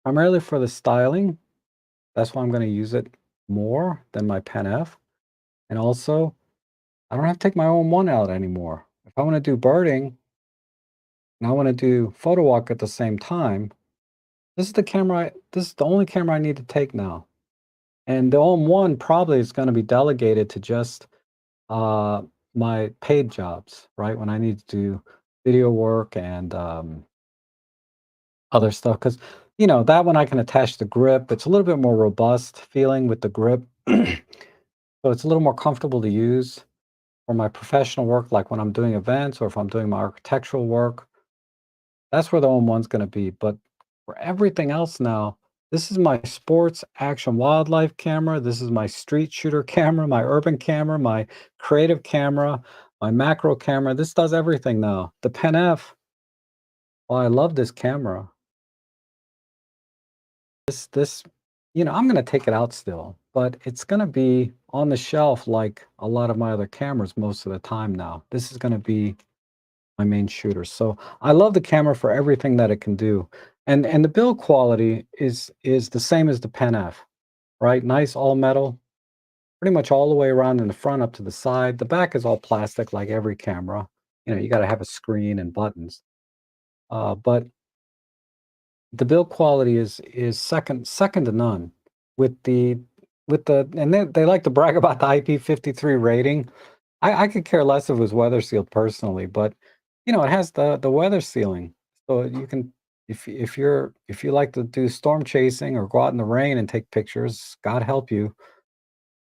primarily for the styling. That's why I'm going to use it more than my Pen F. And also, I don't have to take my own one out anymore. If I want to do birding and I want to do photo walk at the same time, this is the only camera I need to take now. And the OM-1 probably is going to be delegated to just uh, my paid jobs, right? When I need to do video work and other stuff. Because, that one I can attach the grip. It's a little bit more robust feeling with the grip. So it's a little more comfortable to use for my professional work, like when I'm doing events or if I'm doing my architectural work. That's where the OM-1's gonna be, but for everything else now, this is my sports action wildlife camera, this is my street shooter camera, my urban camera, my creative camera, my macro camera, this does everything now. The Pen F, well, I love this camera. This I'm gonna take it out still, but it's gonna be on the shelf like a lot of my other cameras most of the time now. This is gonna be my main shooter. So I love the camera for everything that it can do. And the build quality is the same as the Pen F, right? Nice all metal, pretty much all the way around in the front up to the side. The back is all plastic like every camera. You got to have a screen and buttons. But the build quality is second to none with the and they like to brag about the IP53 rating. I could care less if it was weather sealed personally, but it has the weather sealing. So you can if you like to do storm chasing or go out in the rain and take pictures, God help you,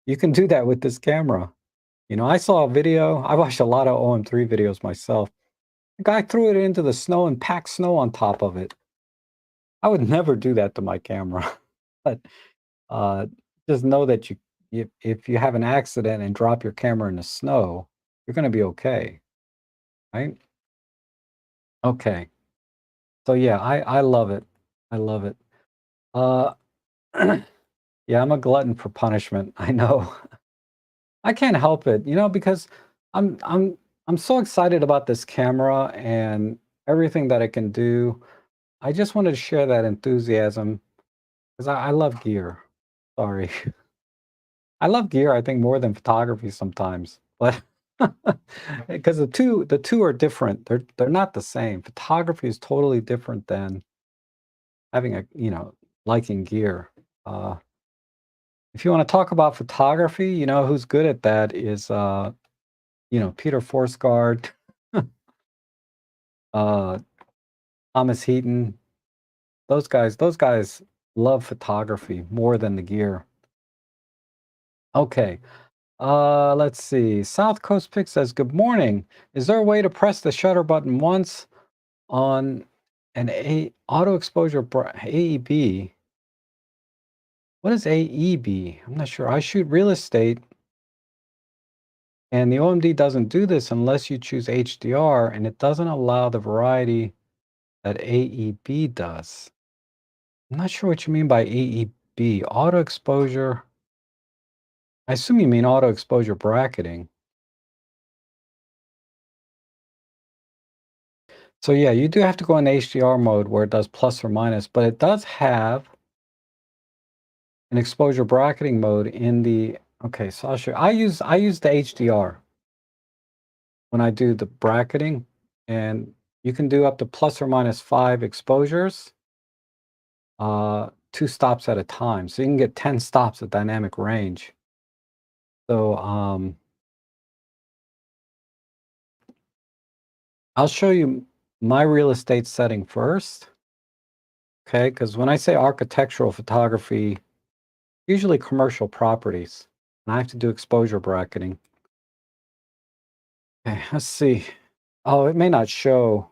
you can do that with this camera. I saw a video, I watched a lot of OM3 videos myself. The guy threw it into the snow and packed snow on top of it. I would never do that to my camera. But uh just know that if you have an accident and drop your camera in the snow, you're gonna be okay. Right? Okay. So yeah, I love it. I love it. Uh, yeah, I'm a glutton for punishment. I know. I can't help it, because I'm I'm I'm so excited about this camera and everything that it can do. I just wanted to share that enthusiasm because I love gear. Sorry. I love gear, I think, more than photography sometimes. But because the two are different. They're not the same. Photography is totally different than having liking gear. Uh, if you want to talk about photography, who's good at that is Peter Forsgard, uh, Thomas Heaton. Those guys love photography more than the gear. Okay. Let's see. South Coast Pick says, "Good morning. Is there a way to press the shutter button once on an auto exposure AEB? What is AEB? I'm not sure. I shoot real estate, and the OMD doesn't do this unless you choose HDR, and it doesn't allow the variety that AEB does." I'm not sure what you mean by AEB. Auto exposure. I assume you mean auto exposure bracketing. So yeah, you do have to go in HDR mode where it does plus or minus, but it does have an exposure bracketing mode in the. Okay, so I'll show you. I use the HDR when I do the bracketing, and you can do up to plus or minus 5 exposures, 2 stops at a time. So you can get 10 stops at dynamic range. So I'll show you my real estate setting first. Okay, because when I say architectural photography, usually commercial properties, and I have to do exposure bracketing. Okay, let's see. Oh, it may not show.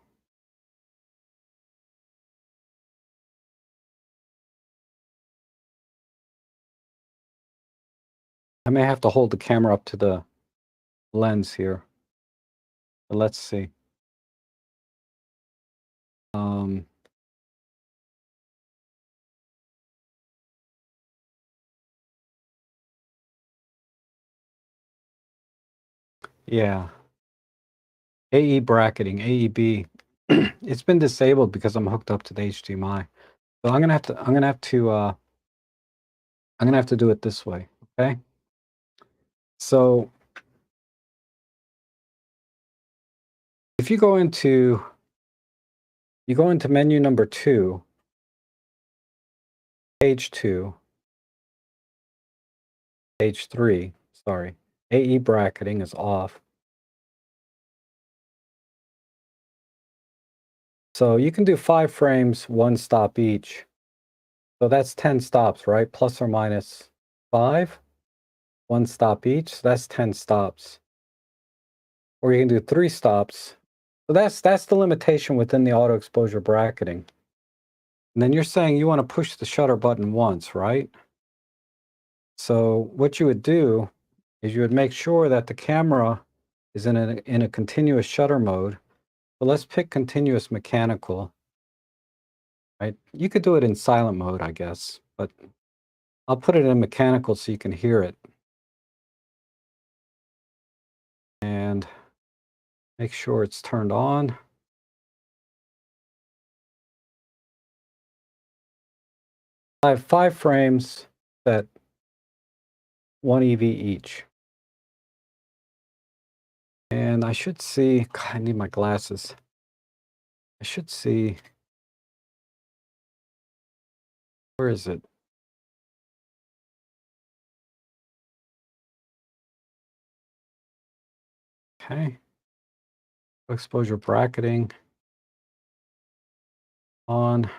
I may have to hold the camera up to the lens here. But let's see. Um, yeah, AE bracketing, AEB. It's been disabled because I'm hooked up to the HDMI. So I'm gonna have to do it this way. Okay. So if you go into menu number 2, page 2, page 3, sorry, AE bracketing is off. So you can do 5 frames, 1 stop each. So that's 10 stops, right? Plus or minus 5, 1 stop each. So that's 10 stops. Or you can do 3 stops. So that's the limitation within the auto exposure bracketing. And then you're saying you want to push the shutter button once, right? So what you would do is you would make sure that the camera is in a continuous shutter mode. So let's pick continuous mechanical, right? You could do it in silent mode, I guess, but I'll put it in mechanical so you can hear it. And make sure it's turned on. I have 5 frames at 1 EV each. And I should see, God, I need my glasses. I should see, where is it? Okay. Exposure bracketing on.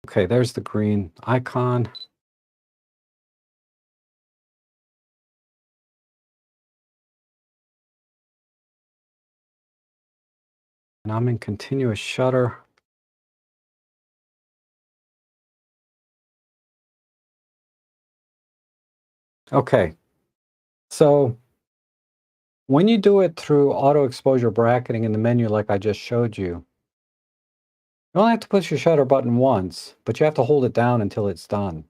Okay, there's the green icon. And I'm in continuous shutter. Okay, so when you do it through auto exposure bracketing in the menu like I just showed you, you only have to push your shutter button once, but you have to hold it down until it's done.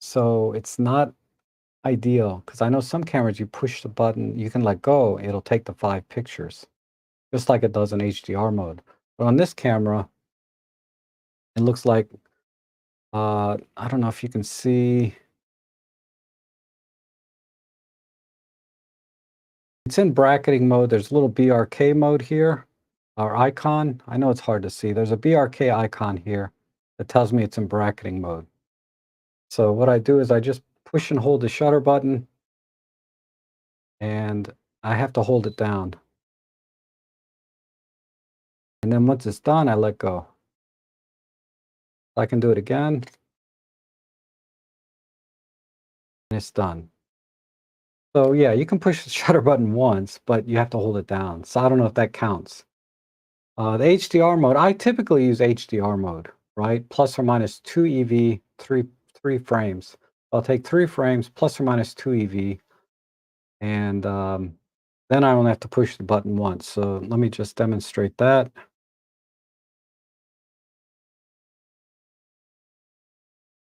So it's not ideal because I know some cameras you push the button, you can let go, it'll take the 5 pictures, just like it does in HDR mode. But on this camera, it looks like, I don't know if you can see, it's in bracketing mode. There's a little BRK mode here, or icon. I know it's hard to see. There's a BRK icon here that tells me it's in bracketing mode. So what I do is I just push and hold the shutter button, and I have to hold it down. And then once it's done, I let go. I can do it again, and it's done. So yeah, you can push the shutter button once, but you have to hold it down. So I don't know if that counts. The HDR mode, I typically use HDR mode, right? Plus or minus 2 EV, three frames. I'll take 3 frames plus or minus 2 EV, and then I only have to push the button once. So let me just demonstrate that.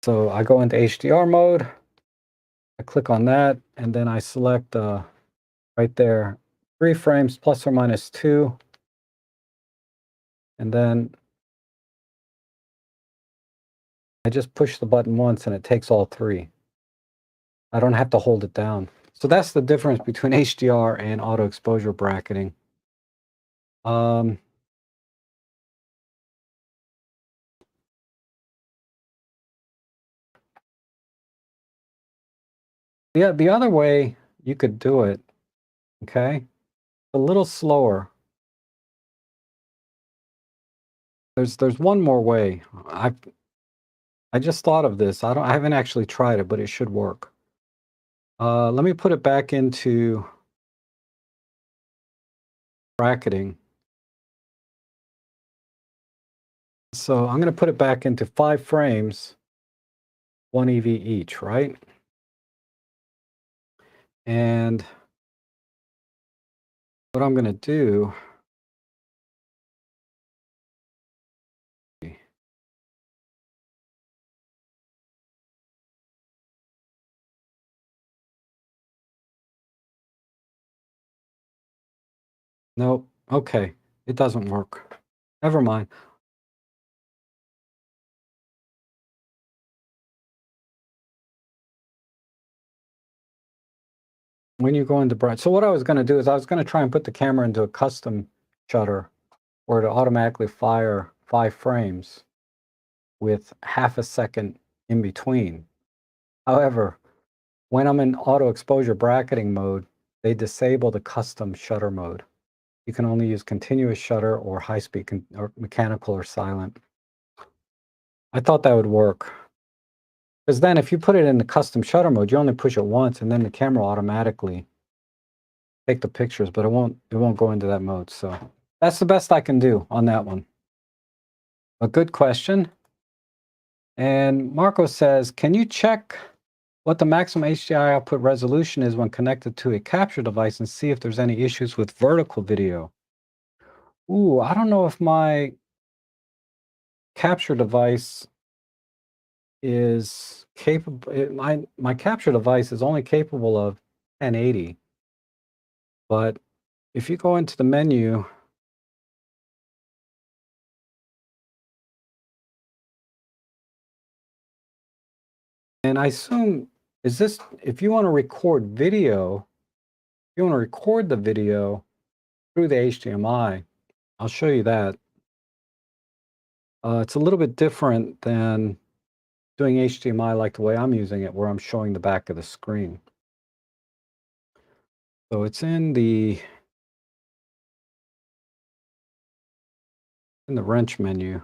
So I go into HDR mode, I click on that, and then I select right there, 3 frames plus or minus 2, and then I just push the button once and it takes all 3. I don't have to hold it down. So that's the difference between HDR and auto exposure bracketing. Um, yeah, the other way you could do it Okay, a little slower. There's one more way. I just thought of this. I haven't actually tried it, but it should work. Let me put it back into bracketing. So I'm going to put it back into 5 frames, 1 EV each, right? And what I'm going to do, nope, okay, it doesn't work. Never mind. When you go into bright, so what I was going to do is I was going to try and put the camera into a custom shutter where to automatically fire 5 frames with half a second in between. However, when I'm in auto exposure bracketing mode, they disable the custom shutter mode. You can only use continuous shutter or high speed or mechanical or silent. I thought that would work. Because then if you put it in the custom shutter mode, you only push it once and then the camera will automatically take the pictures, but it won't go into that mode. So that's the best I can do on that one. A good question. And Marco says, can you check what the maximum HDMI output resolution is when connected to a capture device and see if there's any issues with vertical video? Ooh, I don't know if my capture device is capable. My capture device is only capable of 1080. But if you go into the menu, and I assume, is this, if you want to record video, if you want to record the video through the HDMI, I'll show you that. It's a little bit different than doing HDMI like the way I'm using it, where I'm showing the back of the screen. So it's in the wrench menu.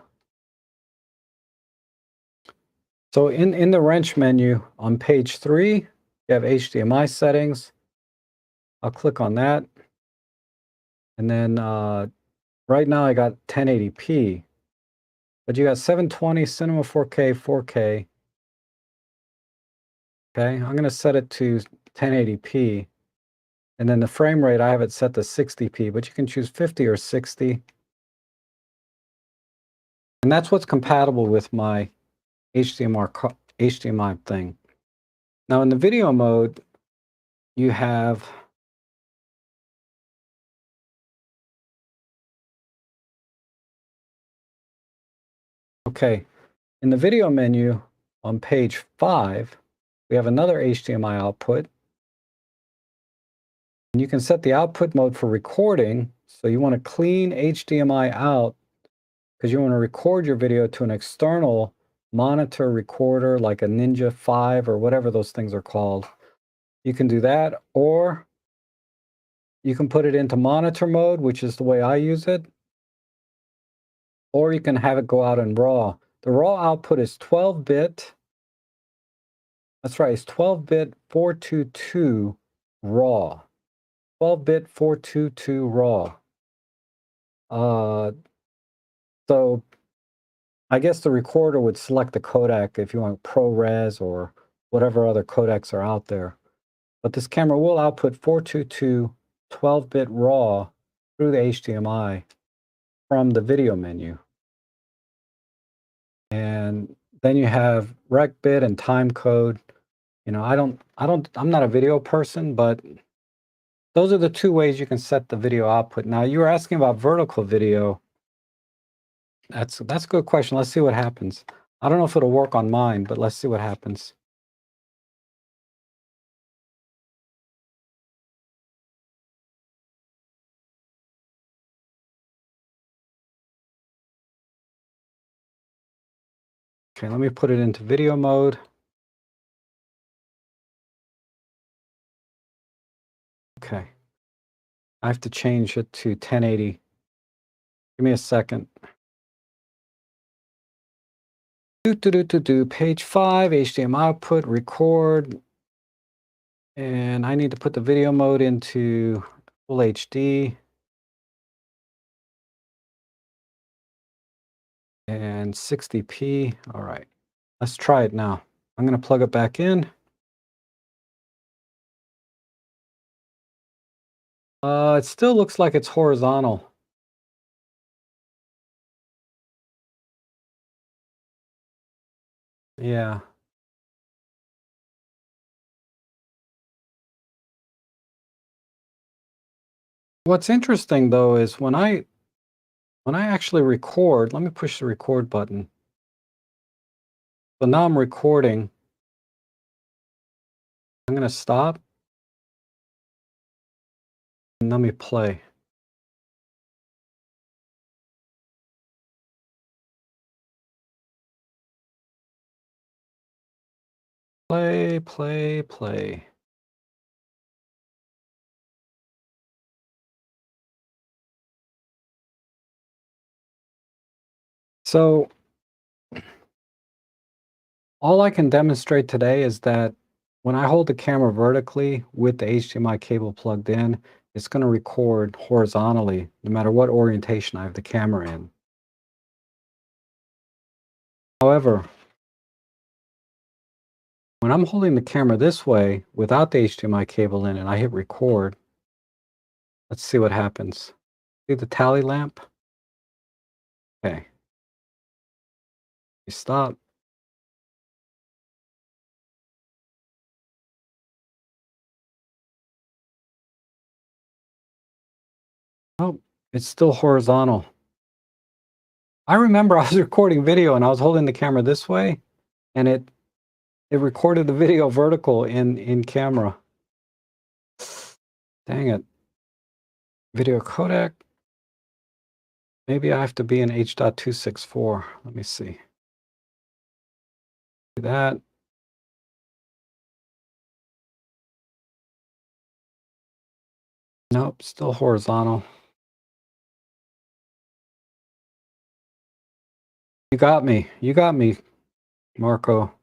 So in the wrench menu on page 3, you have HDMI settings. I'll click on that. And then right now I got 1080p, but you got 720, Cinema 4K, 4K. Okay, I'm going to set it to 1080p. And then the frame rate, I have it set to 60p, but you can choose 50 or 60. And that's what's compatible with my HDMI thing. Now in the video mode, you have okay, in the video menu on page 5, we have another HDMI output. And you can set the output mode for recording. So you want to clean HDMI out because you want to record your video to an external monitor recorder like a Ninja 5 or whatever those things are called. You can do that, or you can put it into monitor mode, which is the way I use it, or you can have it go out in RAW. The RAW output is 12-bit. That's right, it's 12-bit 422 RAW. 12-bit 422 RAW. So I guess the recorder would select the codec if you want ProRes or whatever other codecs are out there. But this camera will output 422 12-bit RAW through the HDMI from the video menu. And then you have rec bit and time code. You know, I'm not a video person, but those are the 2 ways you can set the video output. Now, you were asking about vertical video. That's a good question. Let's see what happens. I don't know if it'll work on mine, but let's see what happens. Okay, let me put it into video mode. Okay. I have to change it to 1080. Give me a second. Page 5, HDMI output, record. And I need to put the video mode into full HD. And 60p. All right, let's try it now. I'm going to plug it back in. It still looks like it's horizontal. Yeah. What's interesting though is when I actually record, let me push the record button. So now I'm recording. I'm going to stop and let me play. Play. So all I can demonstrate today is that when I hold the camera vertically with the HDMI cable plugged in, it's going to record horizontally, no matter what orientation I have the camera in. However, when I'm holding the camera this way without the HDMI cable in and I hit record, let's see what happens. See the tally lamp? Okay. You stop. Oh, it's still horizontal. I remember I was recording video and I was holding the camera this way and it recorded the video vertical in camera. Dang it. Video codec. Maybe I have to be in H.264. Let me see. Do that. Nope, still horizontal. You got me. You got me, Marco.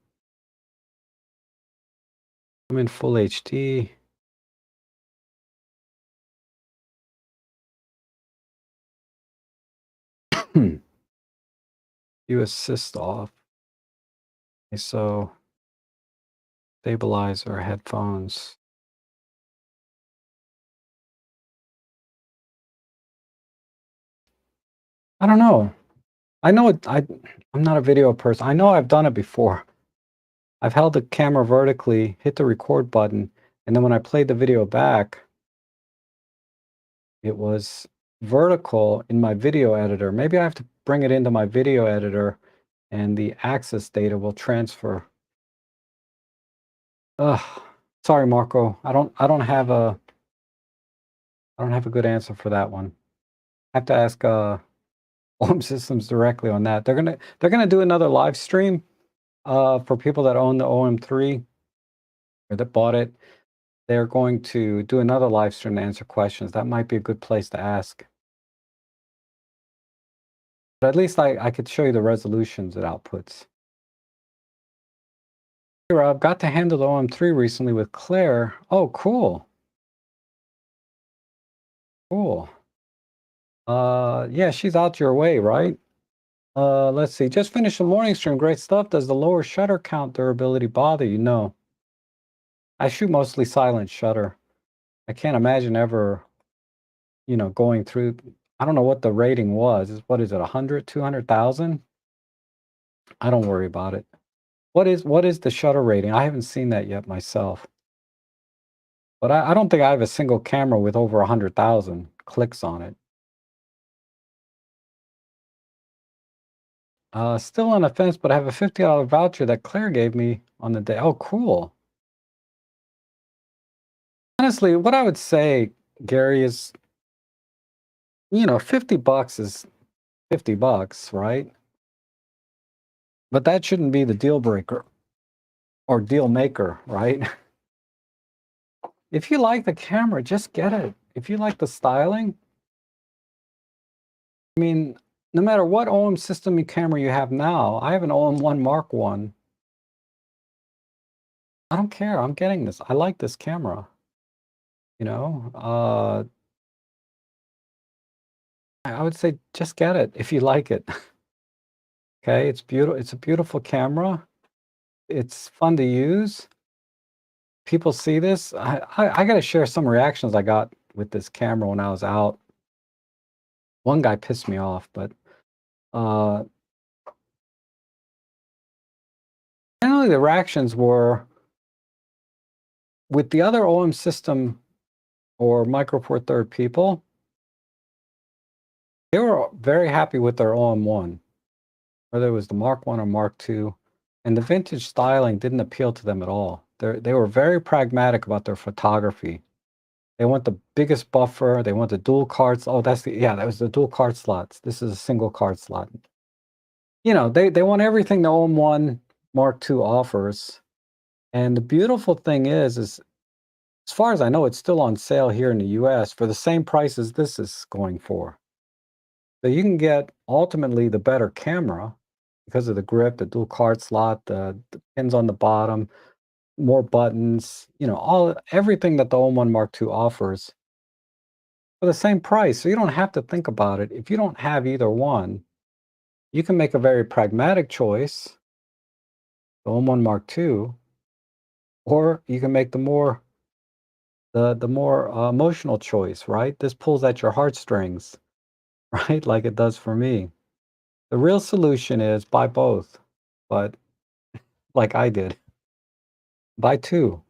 I'm in full HD. View assist off. Okay, so stabilizer, headphones. I don't know. I know it. I'm not a video person. I know I've done it before. I've held the camera vertically, hit the record button, and then when I played the video back, it was vertical in my video editor. Maybe I have to bring it into my video editor and the access data will transfer. Ugh. Sorry, Marco. I don't have a good answer for that one. I have to ask OM Systems directly on that. They're gonna do another live stream for people that own the OM-3 or that bought it. They're going to do another live stream to answer questions. That might be a good place to ask. But at least I could show you the resolutions it outputs. Here, I've got to handle the OM-3 recently with Claire. Oh, cool. Cool. Yeah, she's out your way, right? Let's see. Just finished the morning stream. Great stuff. Does the lower shutter count durability bother you? No. I shoot mostly silent shutter. I can't imagine ever, going through. I don't know what the rating was. What is it, 100, 200,000? I don't worry about it. What is the shutter rating? I haven't seen that yet myself. But I don't think I have a single camera with over 100,000 clicks on it. Still on the fence, but I have a $50 voucher that Claire gave me on the day. Oh, cool. Honestly, what I would say, Gary, is, $50 is $50, right? But that shouldn't be the deal breaker or deal maker, right? If you like the camera, just get it. if you like the styling, I mean, no matter what OM system camera you have now, I have an OM-1 Mark 1. I don't care. I'm getting this. I like this camera. You know, I would say just get it if you like it. Okay, it's beautiful. It's a beautiful camera. It's fun to use. People see this. I got to share some reactions I got with this camera when I was out. One guy pissed me off, but uh, generally the reactions were with the other OM system or Micro Four Third people. They were very happy with their OM-1, whether it was the Mark 1 or Mark 2, and the vintage styling didn't appeal to them at all. They were very pragmatic about their photography. They want the biggest buffer, they want the dual cards. Oh, that was the dual card slots. This is a single card slot. You know, they want everything the OM-1 Mark 2 offers. And the beautiful thing is as far as I know, it's still on sale here in the US for the same price as this is going for. So you can get ultimately the better camera because of the grip, the dual card slot, the pins on the bottom, more buttons, you know, everything that the OM-1 Mark II offers for the same price. So you don't have to think about it. If you don't have either one, you can make a very pragmatic choice, the OM-1 Mark II, or you can make the more emotional choice, right? This pulls at your heartstrings, right? Like it does for me. The real solution is buy both, but like I did, buy two.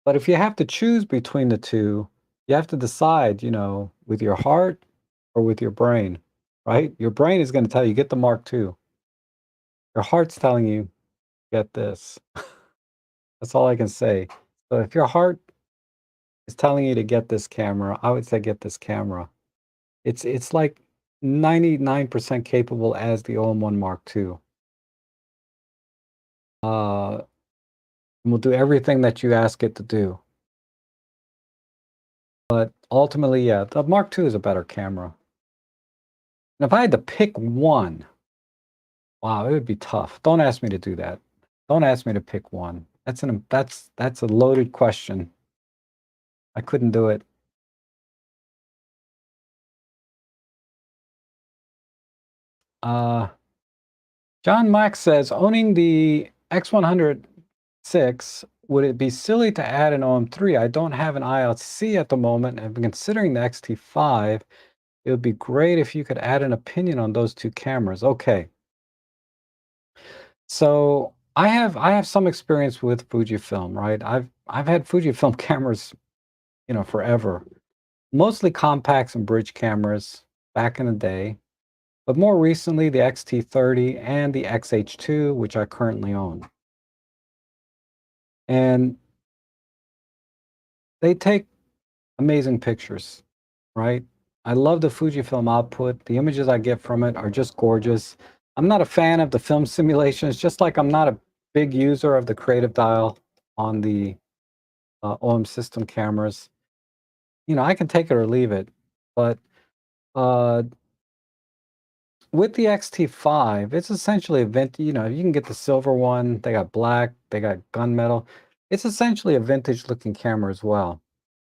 But if you have to choose between the two, you have to decide, you know, with your heart or with your brain, right? Your brain is going to tell you, get the Mark II. Your heart's telling you, get this. That's all I can say. So if your heart is telling you to get this camera, I would say get this camera. It's like 99% capable as the OM-1 Mark II. Uh, and will do everything that you ask it to do. But ultimately, yeah, the Mark II is a better camera. And if I had to pick one, wow, it would be tough. Don't ask me to do that. Don't ask me to pick one. That's a loaded question. I couldn't do it. Uh, John Max says, owning the X106, would it be silly to add an OM3? I don't have an ILC at the moment. I've been considering the XT5. It would be great if you could add an opinion on those two cameras. Okay. So I have some experience with Fujifilm, right? I've had Fujifilm cameras, you know, forever. Mostly compacts and bridge cameras back in the day, but more recently the XT30 and the XH2, which I currently own. And they take amazing pictures, right? I love the Fujifilm output. The images I get from it are just gorgeous. I'm not a fan of the film simulations, just like I'm not a big user of the creative dial on the OM system cameras. You know, I can take it or leave it, but uh, with the XT5, it's essentially a vintage. You know, you can get the silver one. They got black. They got gunmetal. It's essentially a vintage-looking camera as well.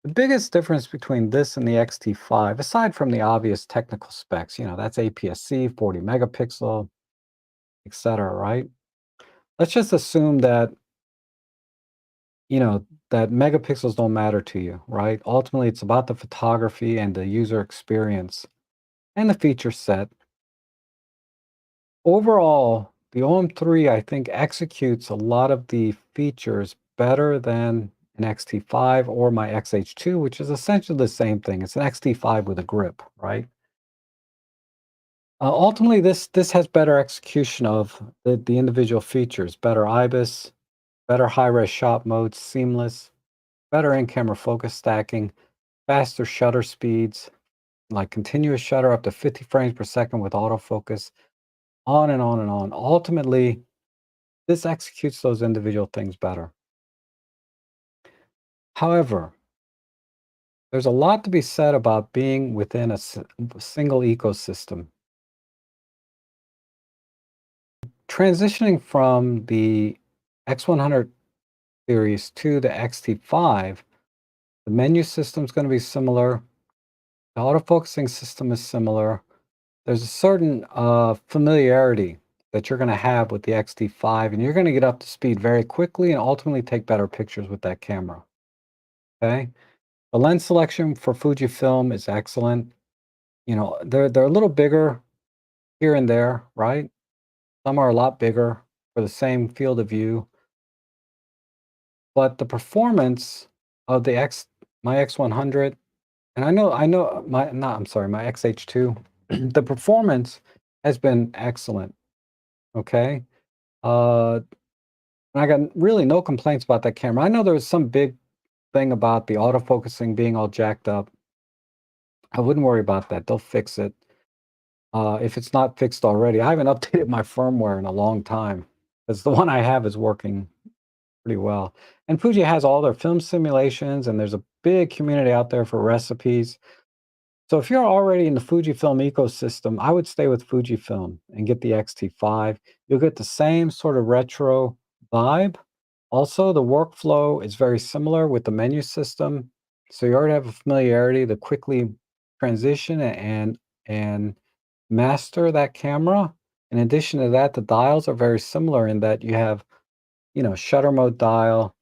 The biggest difference between this and the XT5, aside from the obvious technical specs, you know, that's APS-C, 40 megapixel, etc., right? Let's just assume that, you know, that megapixels don't matter to you, right? Ultimately, it's about the photography and the user experience and the feature set. Overall, the OM-3, I think, executes a lot of the features better than an XT5 or my XH2, which is essentially the same thing. It's an XT5 with a grip, right? Ultimately, this has better execution of the individual features, better IBIS, better high-res shot modes, seamless, better in-camera focus stacking, faster shutter speeds, like continuous shutter up to 50 frames per second with autofocus, on and on and on. Ultimately, this executes those individual things better. However, There's a lot to be said about being within a single ecosystem. Transitioning from the X100 series to the XT5, the menu system is going to be similar. The autofocusing system is similar. There's a certain familiarity that you're going to have with the XT5, and you're going to get up to speed very quickly and ultimately take better pictures with that camera. Okay. The lens selection for Fujifilm is excellent. You know, they're a little bigger here and there, right? Some are a lot bigger for the same field of view, but the performance of the my X100, and I know my not I'm sorry, my XH2, the performance has been excellent. Okay, uh, and I got really no complaints about that camera. I know there was some big thing about the autofocusing being all jacked up. I wouldn't worry about that. They'll fix it. If it's not fixed already, I haven't updated my firmware in a long time because the one I have is working pretty well. And Fuji has all their film simulations, and there's a big community out there for recipes. So if you're already in the Fujifilm ecosystem, I would stay with Fujifilm and get the X-T5. You'll get the same sort of retro vibe. Also, the workflow is very similar with the menu system. So you already have a familiarity to quickly transition and master that camera. In addition to that, the dials are very similar in that you have, shutter mode dial,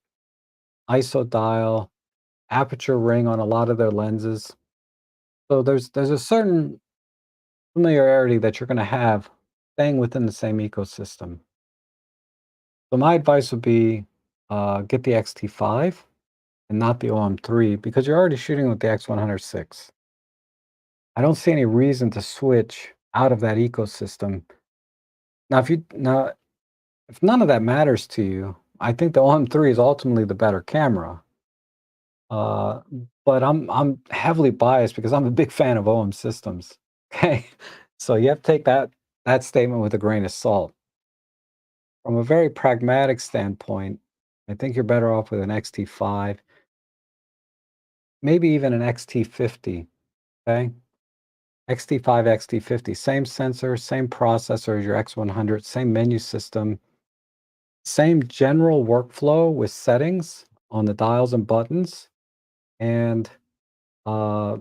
ISO dial, aperture ring on a lot of their lenses. So there's a certain familiarity that you're going to have staying within the same ecosystem. So my advice would be get the XT5 and not the OM-3 because you're already shooting with the X106. I don't see any reason to switch out of that ecosystem. Now if none of that matters to you, I think the OM-3 is ultimately the better camera. Uh, but I'm heavily biased because I'm a big fan of OM systems. Okay, so you have to take that statement with a grain of salt. From a very pragmatic standpoint, I think you're better off with an XT5, maybe even an XT50. Okay, XT5, XT50, same sensor, same processor as your X100, same menu system, same general workflow with settings on the dials and buttons, and uh,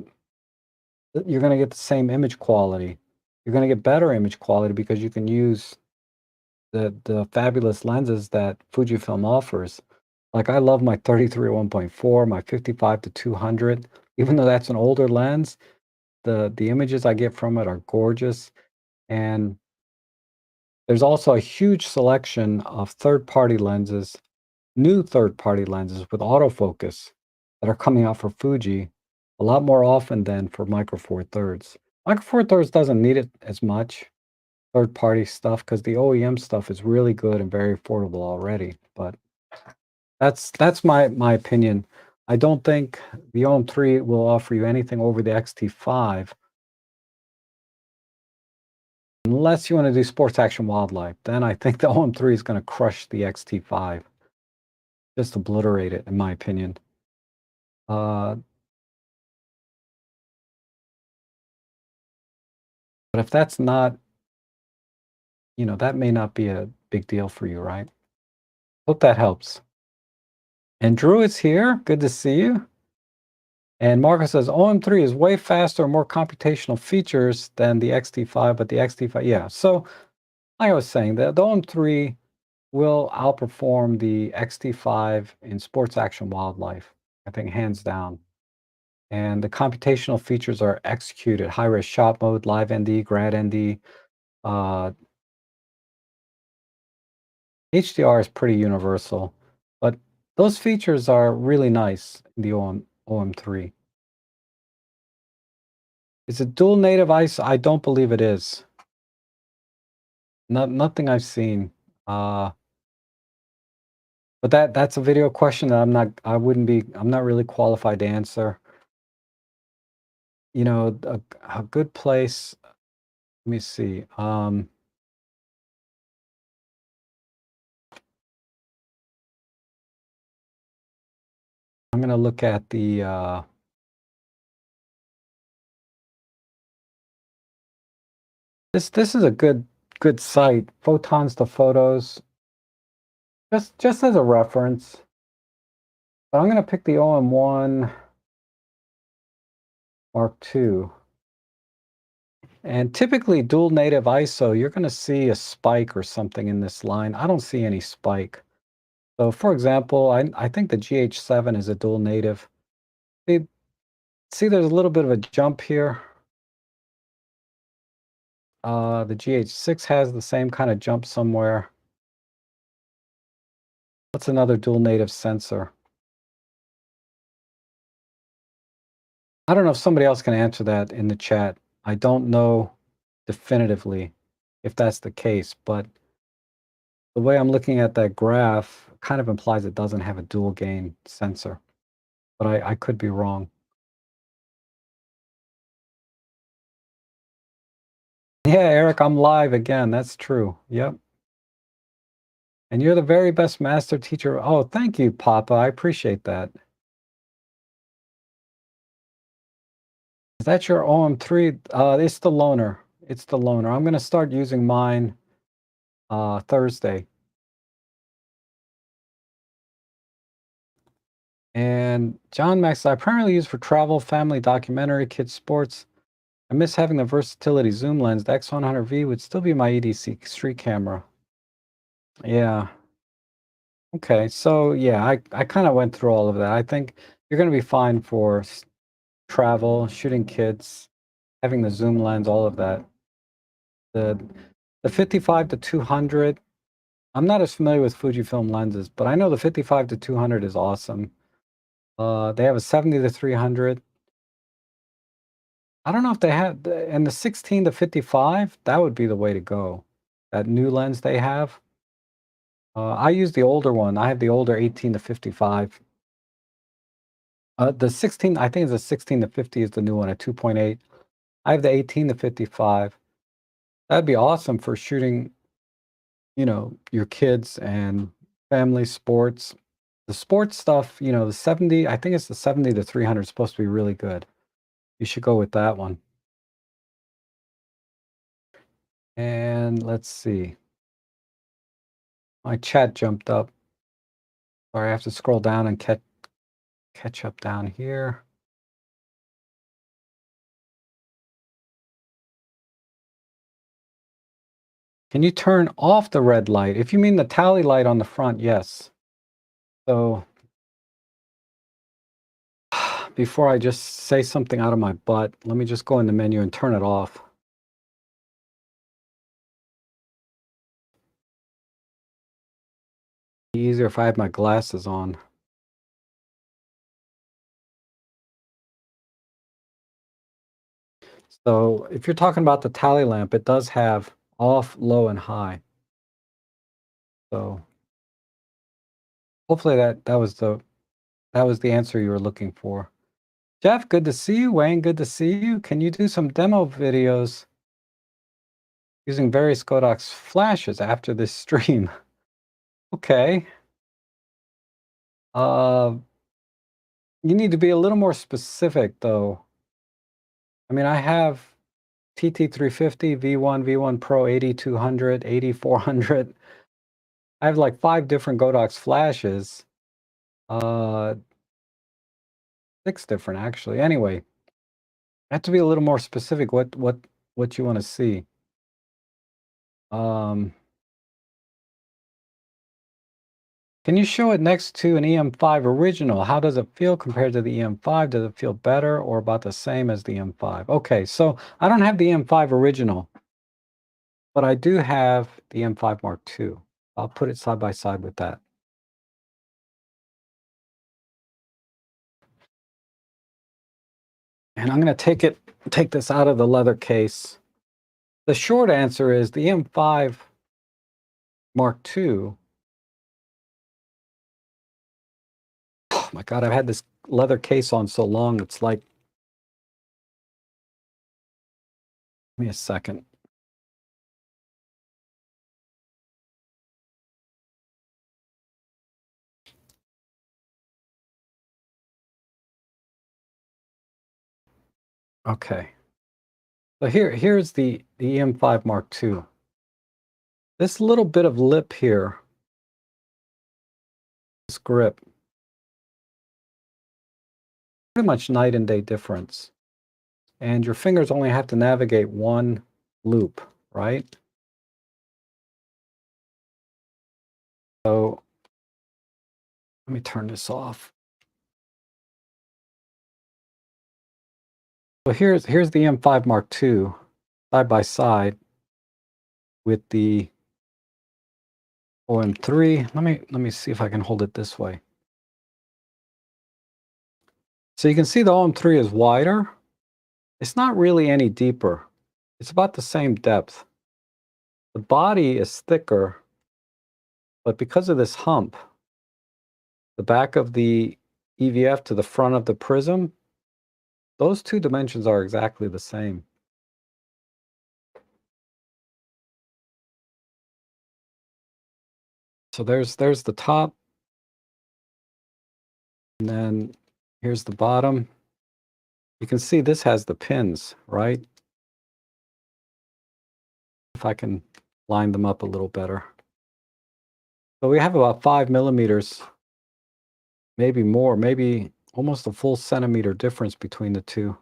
you're going to get the same image quality. You're going to get better image quality because you can use the fabulous lenses that Fujifilm offers. Like I love my 33 1.4, my 55 to 200. Even though that's an older lens, the images I get from it are gorgeous. And there's also a huge selection of third-party lenses, new third-party lenses with autofocus that are coming out for Fuji a lot more often than for Micro Four Thirds. Micro Four Thirds doesn't need it as much, third-party stuff, because the OEM stuff is really good and very affordable already. But that's my opinion. I don't think the OM-3 will offer you anything over the XT5 unless you want to do sports action wildlife. Then I think the OM-3 is going to crush the XT5, just obliterate it, in my opinion. Uh, but if that's not, that may not be a big deal for you, right? Hope that helps. And Drew is here. Good to see you. And Marcus says OM3 is way faster and more computational features than the XT5, but the XT5, yeah. So like I was saying, the OM3 will outperform the XT5 in sports action wildlife, I think hands down. And the computational features are executed, high-res shot mode, live ND, grad ND. Uh, HDR is pretty universal, but those features are really nice in the OM3. Is it dual native ISO? I don't believe it is. Nothing I've seen. Uh, but that's a video question that I'm not really qualified to answer. A good place, let me see. I'm gonna look at the This is a good site. Photons to photos. Just as a reference. But I'm gonna pick the OM-1 Mark II. And typically dual native ISO, you're gonna see a spike or something in this line. I don't see any spike. So for example, I think the GH7 is a dual native. See, see there's a little bit of a jump here. The GH6 has the same kind of jump somewhere. What's another dual native sensor? I don't know if somebody else can answer that in the chat. I don't know definitively if that's the case, but the way I'm looking at that graph kind of implies it doesn't have a dual gain sensor, but I could be wrong. Yeah, Eric, I'm live again. That's true. Yep. And you're the very best master teacher. Oh, thank you, Papa. I appreciate that. Is that your OM-3? It's the loaner. It's the loaner. I'm going to start using mine Thursday. And John Max, I primarily use for travel, family, documentary, kids, sports. I miss having the versatility zoom lens. The X100V would still be my EDC street camera. Yeah. Okay. So yeah, I kind of went through all of that. I think you're going to be fine for travel, shooting kids, having the zoom lens, all of that. The the 55 to 200. I'm not as familiar with Fujifilm lenses, but I know the 55 to 200 is awesome. They have a 70 to 300. I don't know if they have, and the 16 to 55, that would be the way to go. That new lens they have. I use the older one. I have the older 18 to 55. The 16, I think it's the 16 to 50 is the new one at 2.8. I have the 18 to 55. That'd be awesome for shooting, your kids and family sports. The sports stuff, the 70, I think it's the 70 to 300 is supposed to be really good. You should go with that one. And let's see. My chat jumped up. Sorry, I have to scroll down and catch up down here. Can you turn off the red light? If you mean the tally light on the front, yes. So before I just say something out of my butt, let me just go in the menu and turn it off. Be easier if I had my glasses on. So if you're talking about the tally lamp, it does have off, low, and high. So hopefully that was the answer you were looking for. Jeff, good to see you. Wayne, good to see you. Can you do some demo videos using various Godox flashes after this stream? Okay. You need to be a little more specific, though. I mean, I have TT350, V1, V1 Pro 8200, 8400. I have like 5 different Godox flashes. 6 different, actually. Anyway, I have to be a little more specific what you want to see. Can you show it next to an EM5 original? How does it feel compared to the EM5? Does it feel better or about the same as the EM5? Okay, so I don't have the EM5 original, but I do have the EM5 Mark II. I'll put it side by side with that. And I'm going to take this out of the leather case. The short answer is the EM5 Mark II. Oh my God, I've had this leather case on so long, it's like, give me a second. Okay. So here's the EM-5 Mark II. This little bit of lip here, this grip, pretty much night and day difference. And your fingers only have to navigate one loop, right? So let me turn this off. So here's the EM-5 Mark II side by side with the OM-3. Let me see if I can hold it this way. So you can see the OM-3 is wider. It's not really any deeper. It's about the same depth. The body is thicker, but because of this hump, the back of the EVF to the front of the prism, those two dimensions are exactly the same. So there's the top, and then here's the bottom. You can see this has the pins, right? If I can line them up a little better. So we have about 5 millimeters, maybe more, maybe almost a full centimeter difference between the two.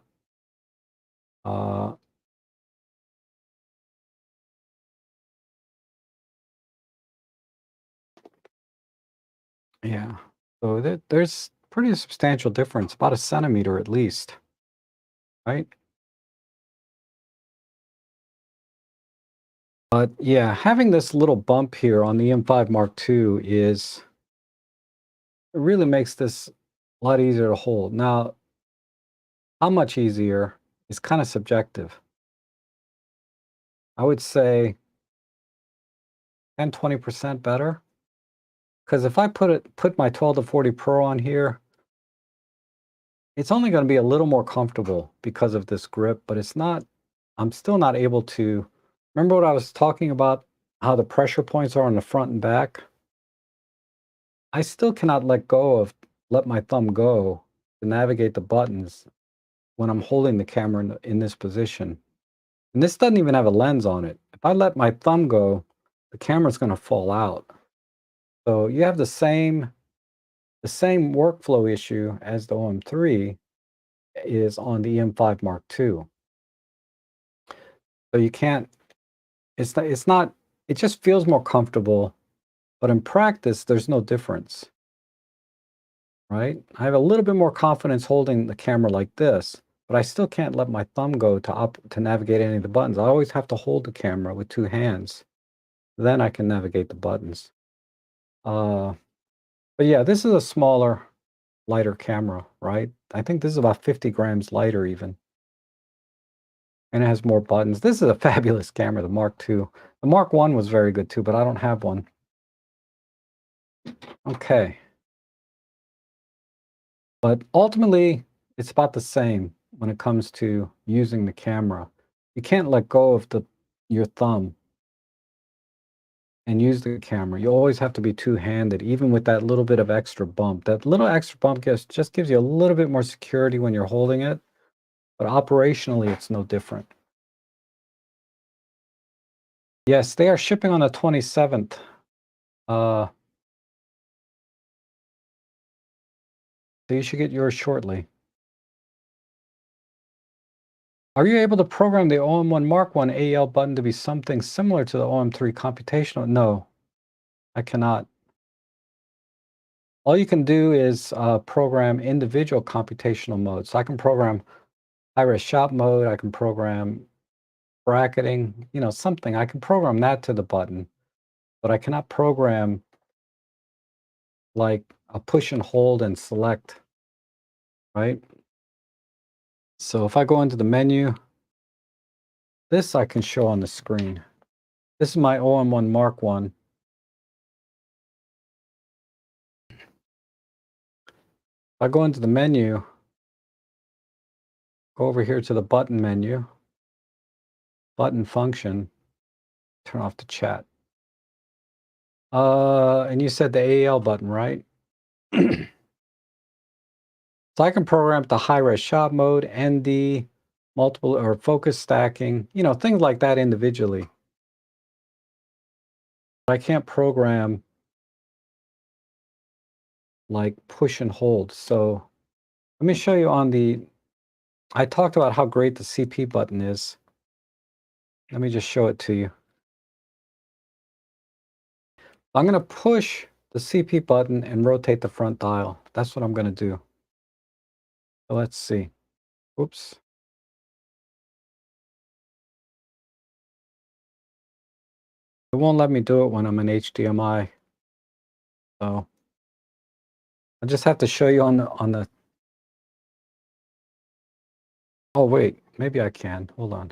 Yeah, so there's pretty substantial difference, about a centimeter at least, right? But yeah, having this little bump here on the M5 Mark II it really makes this a lot easier to hold. Now, how much easier is kind of subjective. I would say 10-20% better. Because if I put my 12 to 40 Pro on here, it's only going to be a little more comfortable because of this grip, but I'm still not able to. Remember what I was talking about, how the pressure points are on the front and back? I still cannot let my thumb go to navigate the buttons when I'm holding the camera in this position. And this doesn't even have a lens on it. If I let my thumb go, the camera's going to fall out. So you have the same workflow issue as the OM-3 is on the EM-5 Mark II. So you can't, it's not, it just feels more comfortable, but in practice, there's no difference, right? I have a little bit more confidence holding the camera like this, but I still can't let my thumb go to navigate any of the buttons. I always have to hold the camera with two hands. Then I can navigate the buttons. But yeah, this is a smaller, lighter camera, right? I think this is about 50 grams lighter even. And it has more buttons. This is a fabulous camera, the Mark II. The Mark I was very good too, but I don't have one. Okay. But ultimately, it's about the same when it comes to using the camera. You can't let go of your thumb and use the camera. You always have to be two-handed, even with that little bit of extra bump. That little extra bump just gives you a little bit more security when you're holding it, but operationally, it's no different. Yes, they are shipping on the 27th. So you should get yours shortly. Are you able to program the OM1 Mark I AEL button to be something similar to the OM3 computational? No, I cannot. All you can do is program individual computational modes. So I can program high-res shot mode, I can program bracketing, something. I can program that to the button, but I cannot program like a push and hold and select, right? So if I go into the menu, this I can show on the screen. This is my OM1 Mark I. If I go into the menu, go over here to the button menu, button function, turn off the chat. And you said the AEL button, right? So I can program the high-res shot mode, ND, multiple or focus stacking, you know, things like that individually. I can't program like push and hold. So let me show you on the, I talked about how great the CP button is. Let me just show it to you. I'm going to push the CP button and rotate the front dial. That's what I'm going to do. So let's see. Oops. It won't let me do it when I'm in HDMI. So I just have to show you on the, oh wait, maybe I can. Hold on.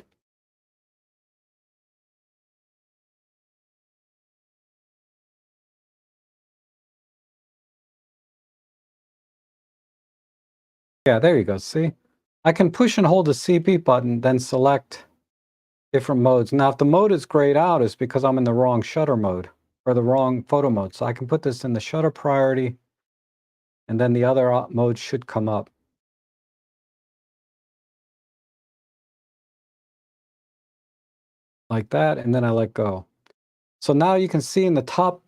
Yeah, there you go. See? I can push and hold the CP button, then select different modes. Now, if the mode is grayed out, it's because I'm in the wrong shutter mode or the wrong photo mode. So I can put this in the shutter priority, and then the other mode should come up. Like that, and then I let go. So now you can see in the top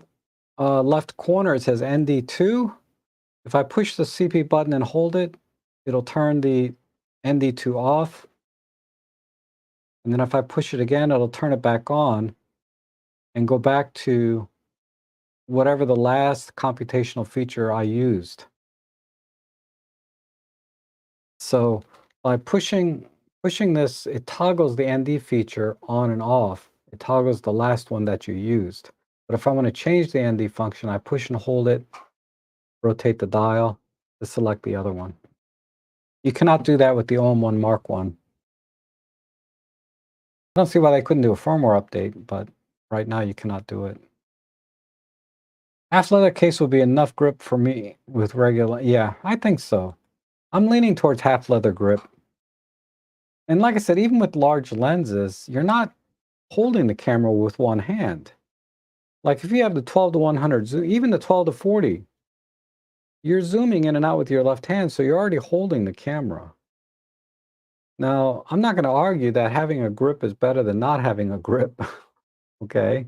left corner, it says ND2. If I push the CP button and hold it, it'll turn the ND2 off. And then if I push it again, it'll turn it back on and go back to whatever the last computational feature I used. So by pushing this, it toggles the ND feature on and off. It toggles the last one that you used. But if I want to change the ND function, I push and hold it, rotate the dial to select the other one. You cannot do that with the OM-1 Mark 1. I don't see why they couldn't do a firmware update, but right now you cannot do it. Half leather case will be enough grip for me with regular, yeah, I think so. I'm leaning towards half leather grip. And like I said, even with large lenses, you're not holding the camera with one hand. Like if you have the 12 to 100, even the 12 to 40, you're zooming in and out with your left hand, so you're already holding the camera. Now, I'm not going to argue that having a grip is better than not having a grip, okay?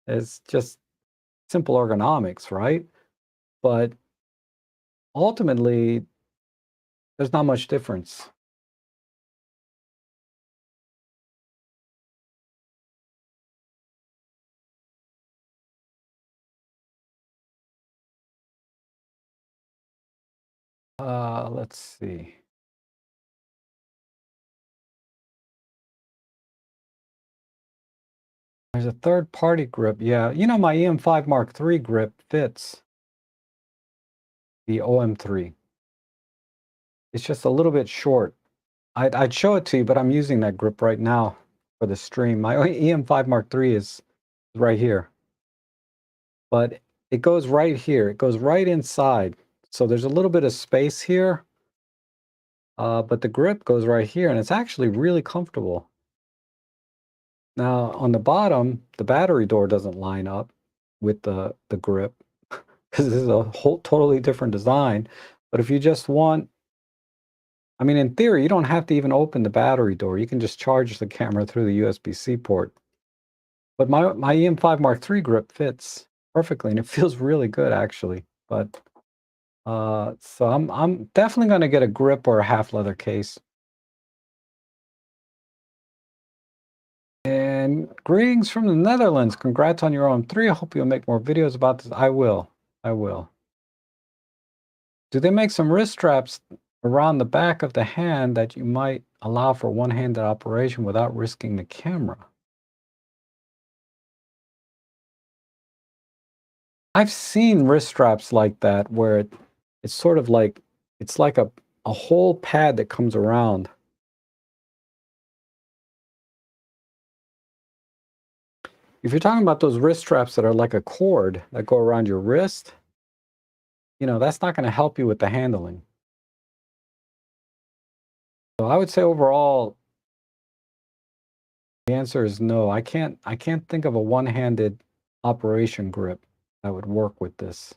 It's just simple ergonomics, right? But ultimately, there's not much difference. Let's see. There's a third-party grip. Yeah, you know, my EM-5 Mark III grip fits the OM-3. It's just a little bit short. I'd show it to you, but I'm using that grip right now for the stream. My EM-5 Mark III is right here. But it goes right here. It goes right inside. So there's a little bit of space here. But the grip goes right here, and it's actually really comfortable. Now, on the bottom, the battery door doesn't line up with the grip because this is a whole totally different design. But if you just want, I mean, in theory, you don't have to even open the battery door. You can just charge the camera through the USB-C port. But my EM-5 Mark III grip fits perfectly, and it feels really good, actually. But so I'm definitely going to get a grip or a half leather case. And greetings from the Netherlands. Congrats on your OM-3. I hope you'll make more videos about this. I will. I will. Do they make some wrist straps around the back of the hand that you might allow for one-handed operation without risking the camera? I've seen wrist straps like that where it's sort of like, it's like a whole pad that comes around. If you're talking about those wrist straps that are like a cord that go around your wrist, you know, that's not going to help you with the handling. So I would say overall, the answer is no. I can't think of a one-handed operation grip that would work with this.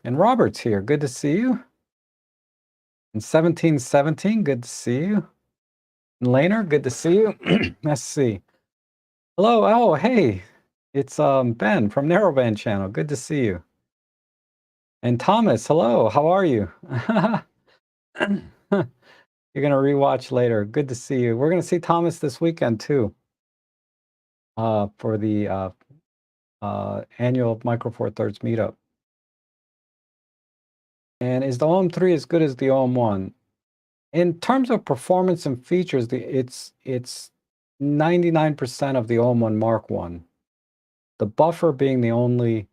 And Robert's here. Good to see you. And 1717, good to see you. And Laner, good to see you. Let's see. Hello, oh, hey. It's Ben from Narrowband Channel. Good to see you. And Thomas, hello, how are you? You're gonna rewatch later. Good to see you. We're gonna see Thomas this weekend too. For the annual Micro Four Thirds meetup. And is the OM-3 as good as the OM-1? In terms of performance and features, it's 99% of the OM-1 Mark I. The buffer being the only,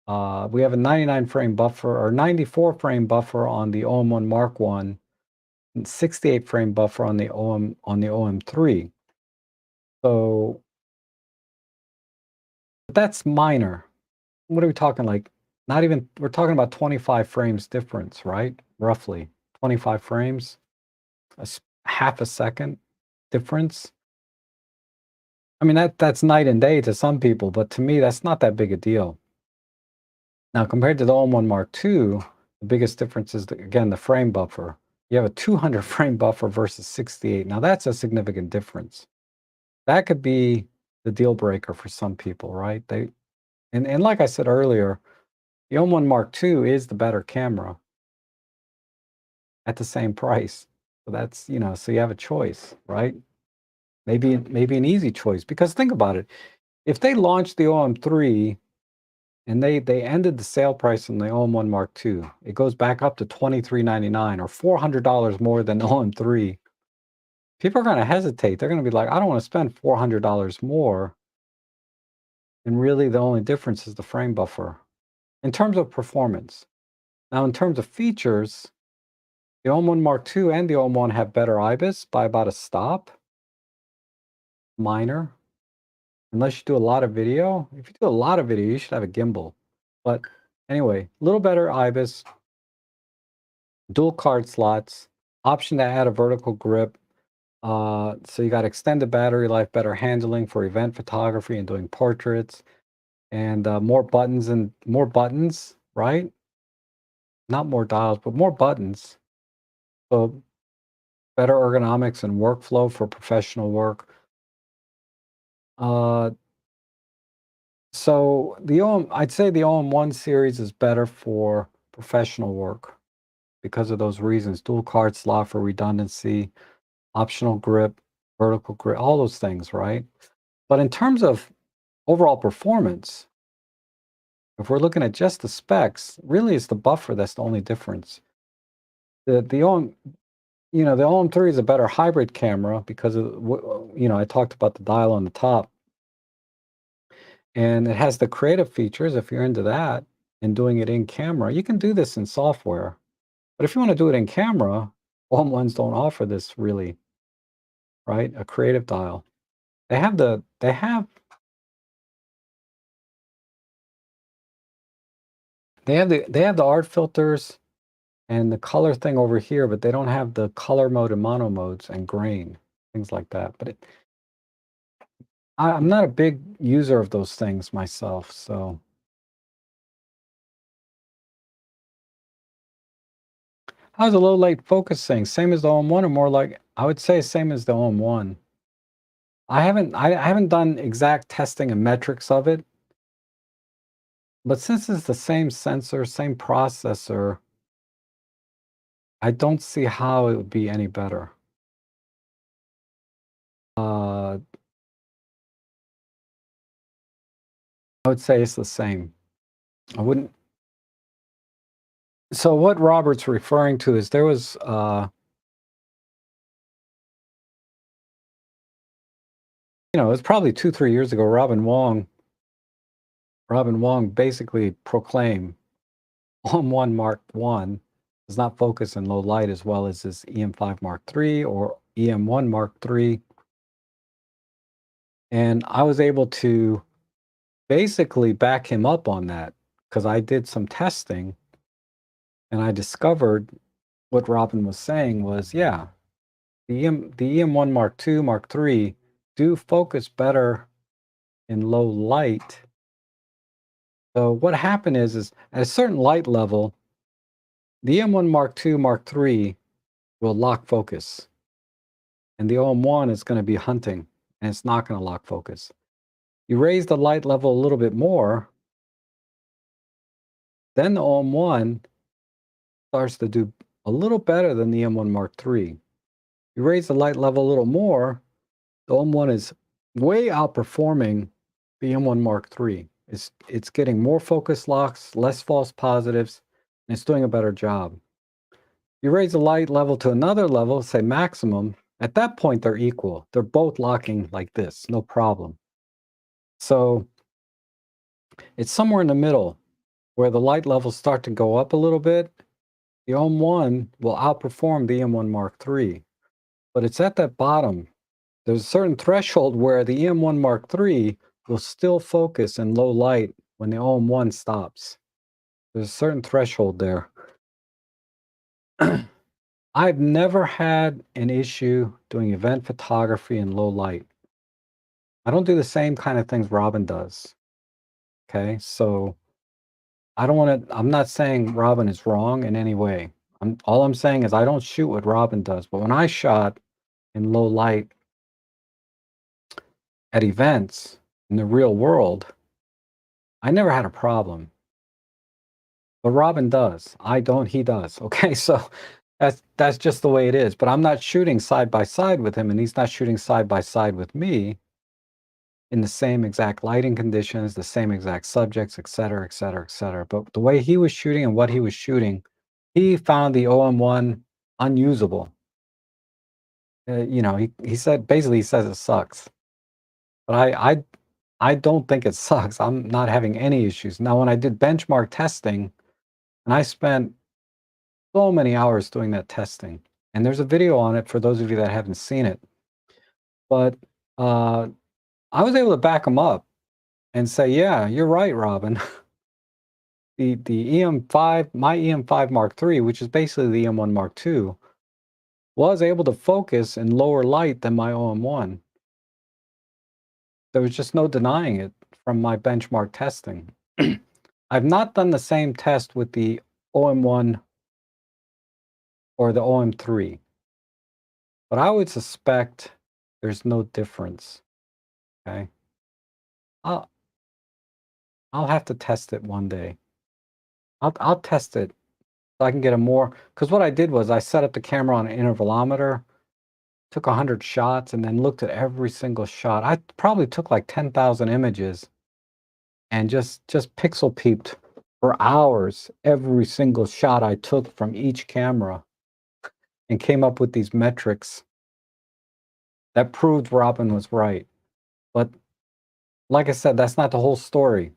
we have a 99 frame buffer or 94 frame buffer on the OM-1 Mark I, and 68 frame buffer on the OM-3. So that's minor. What are we talking, like, not even, we're talking about 25 frames difference, right? Roughly 25 frames, half a second difference. I mean, that's night and day to some people, but to me, that's not that big a deal. Now, compared to the OM-1 Mark II, the biggest difference is, again, the frame buffer. You have a 200 frame buffer versus 68. Now, that's a significant difference. That could be the deal breaker for some people, right? And like I said earlier, the OM-1 Mark II is the better camera at the same price. So that's, so you have a choice, right? Maybe an easy choice, because think about it. If they launched the OM-3 and they ended the sale price on the OM-1 Mark II, it goes back up to $23.99 or $400 more than the OM-3. People are going to hesitate. They're going to be like, I don't want to spend $400 more. And really, the only difference is the frame buffer in terms of performance. Now, in terms of features, the OM-1 Mark II and the OM-1 have better IBIS by about a stop. Minor. Unless you do a lot of video. If you do a lot of video, you should have a gimbal. But anyway, a little better IBIS, dual card slots, option to add a vertical grip. So you got extended battery life, better handling for event photography and doing portraits, and more buttons, right? Not more dials, but more buttons. So better ergonomics and workflow for professional work. So I'd say the OM-1 series is better for professional work because of those reasons. Dual card slot for redundancy, optional grip, vertical grip, all those things, right? But in terms of overall performance, if we're looking at just the specs, really it's the buffer that's the only difference. The OM-3 is a better hybrid camera because of, I talked about the dial on the top. And it has the creative features, if you're into that, and doing it in camera. You can do this in software. But if you want to do it in camera, OM-1s don't offer this really, right? A creative dial. They have the art filters and the color thing over here, but they don't have the color mode and mono modes and grain, things like that. But I'm not a big user of those things myself, so. How's the low light focusing? Same as the OM-1 or more like, I would say same as the OM-1. I haven't done exact testing and metrics of it, but since it's the same sensor, same processor, I don't see how it would be any better. I would say it's the same. I wouldn't. So what Robert's referring to is there was it's probably 2-3 years ago, Robin Wong basically proclaimed OM-1 Mark I does not focus in low light as well as this EM-5 Mark III or EM-1 Mark III. And I was able to basically back him up on that because I did some testing and I discovered what Robin was saying was, yeah, the EM-1 Mark II, Mark III do focus better in low light. So what happened is at a certain light level, the EM-1 Mark II, Mark III will lock focus. And the OM-1 is going to be hunting, and it's not going to lock focus. You raise the light level a little bit more, then the OM-1 starts to do a little better than the M1 Mark III. You raise the light level a little more, the OM-1 is way outperforming the M1 Mark III. It's getting more focus locks, less false positives, and it's doing a better job. You raise the light level to another level, say maximum, at that point they're equal. They're both locking like this, no problem. So it's somewhere in the middle where the light levels start to go up a little bit. The OM-1 will outperform the M1 Mark III, but it's at that bottom. There's a certain threshold where the M1 Mark III will still focus in low light when the OM-1 stops. There's a certain threshold there. I've never had an issue doing event photography in low light. I don't do the same kind of things Robin does. Okay, so I'm not saying Robin is wrong in any way. All I'm saying is I don't shoot what Robin does, but when I shot in low light at events in the real world, I never had a problem. But Robin does. I don't, he does. Okay, so that's just the way it is. But I'm not shooting side by side with him, and he's not shooting side by side with me in the same exact lighting conditions, the same exact subjects, et cetera, et cetera, et cetera. But the way he was shooting and what he was shooting, he found the OM-1 unusable. You know, he said, basically he says it sucks. But I don't think it sucks. I'm not having any issues. Now, when I did benchmark testing, and I spent so many hours doing that testing, and there's a video on it for those of you that haven't seen it. But I was able to back him up and say, yeah, you're right, Robin. The EM5, my EM5 Mark III, which is basically the EM1 Mark II, was able to focus in lower light than my OM1. There was just no denying it from my benchmark testing. I've not done the same test with the OM1 or the OM-3, but I would suspect there's no difference. Okay, I'll have to test it one day. I'll test it so I can get a more, because what I did was I set up the camera on an intervalometer, took 100 shots, and then looked at every single shot. I probably took like 10,000 images and just pixel peeped for hours every single shot I took from each camera and came up with these metrics that proved Robin was right. But like I said, that's not the whole story.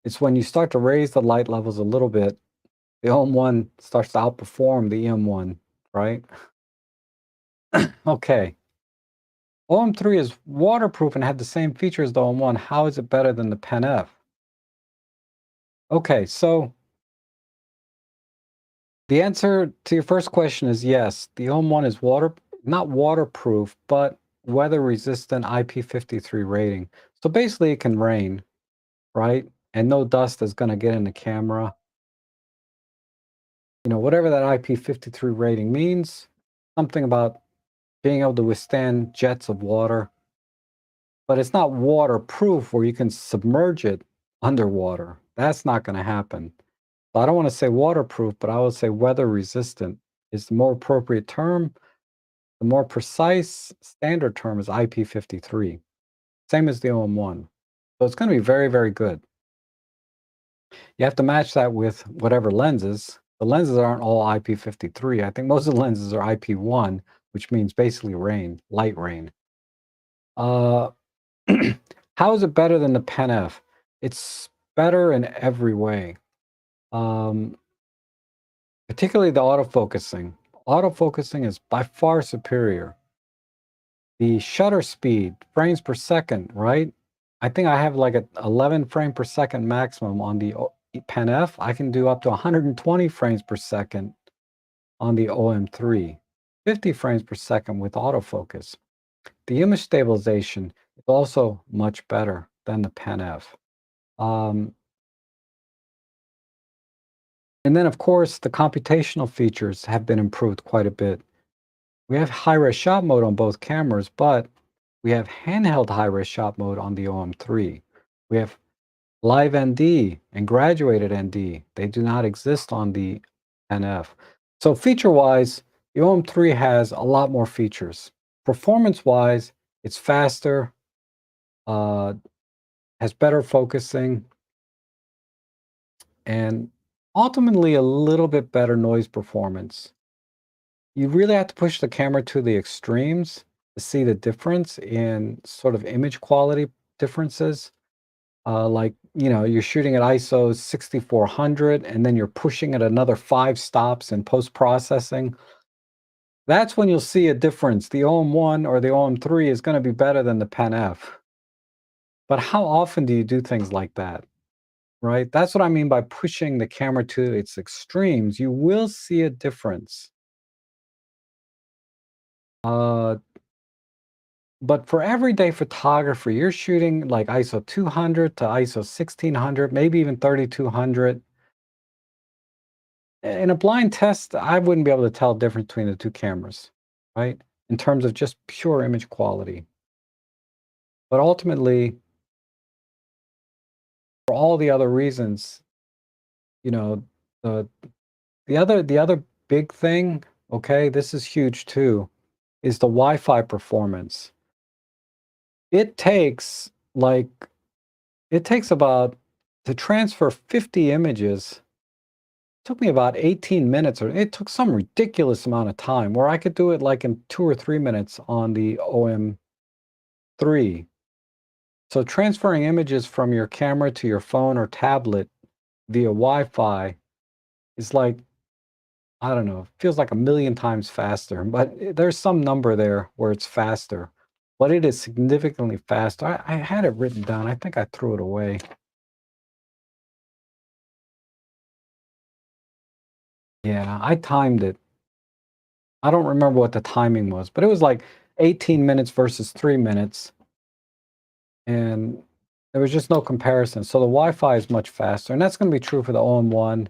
It's when you start to raise the light levels a little bit, the OM-1 starts to outperform the EM1, right? Okay. OM-3 is waterproof and had the same features as the OM-1. How is it better than the Pen F? Okay, so the answer to your first question is yes. The OM-1 is not waterproof, but weather-resistant IP53 rating. So basically it can rain, right? And no dust is going to get in the camera. You know, whatever that IP53 rating means, something about being able to withstand jets of water. But it's not waterproof where you can submerge it underwater. That's not going to happen. So I don't want to say waterproof, but I would say weather resistant is the more appropriate term. The more precise standard term is IP53, same as the OM1. So it's going to be very, very good. You have to match that with whatever lenses. The lenses aren't all IP53. I think most of the lenses are IP1, which means basically rain, light rain. How is it better than the Pen F? It's better in every way, particularly the autofocusing. Autofocusing is by far superior. The shutter speed, frames per second, right? I think I have like a 11 frame per second maximum on the Pen F. I can do up to 120 frames per second on the OM-3, 50 frames per second with autofocus. The image stabilization is also much better than the Pen F. And then, of course, the computational features have been improved quite a bit. We have high-res shot mode on both cameras, but we have handheld high-res shot mode on the OM-3. We have live ND and graduated ND. They do not exist on the NF. So feature-wise, the OM-3 has a lot more features. Performance-wise, it's faster, uh, has better focusing, and ultimately a little bit better noise performance. You really have to push the camera to the extremes to see the difference in sort of image quality differences. Like, you're shooting at ISO 6400 and then you're pushing it another 5 stops in post-processing. That's when you'll see a difference. The OM1 or the OM3 is going to be better than the Pen F. But how often do you do things like that? Right? That's what I mean by pushing the camera to its extremes. You will see a difference. Uh, but for everyday photography, you're shooting like ISO 200 to ISO 1600, maybe even 3200. In a blind test, I wouldn't be able to tell the difference between the two cameras, right? In terms of just pure image quality. But ultimately, for all the other reasons, you know, the the other big thing, okay, this is huge too, is the Wi-Fi performance. It takes like it takes about to transfer 50 images took me about 18 minutes, or it took some ridiculous amount of time where I could do it like in 2 or 3 minutes on the OM-3. So transferring images from your camera to your phone or tablet via Wi-Fi is like, I don't know, feels like a million times faster, but there's some number there where it's faster, but it is significantly faster. I had it written down. I think I threw it away. Yeah, I timed it. I don't remember what the timing was, but it was like 18 minutes versus 3 minutes. And there was just no comparison. So the Wi-Fi is much faster, and that's going to be true for the OM1,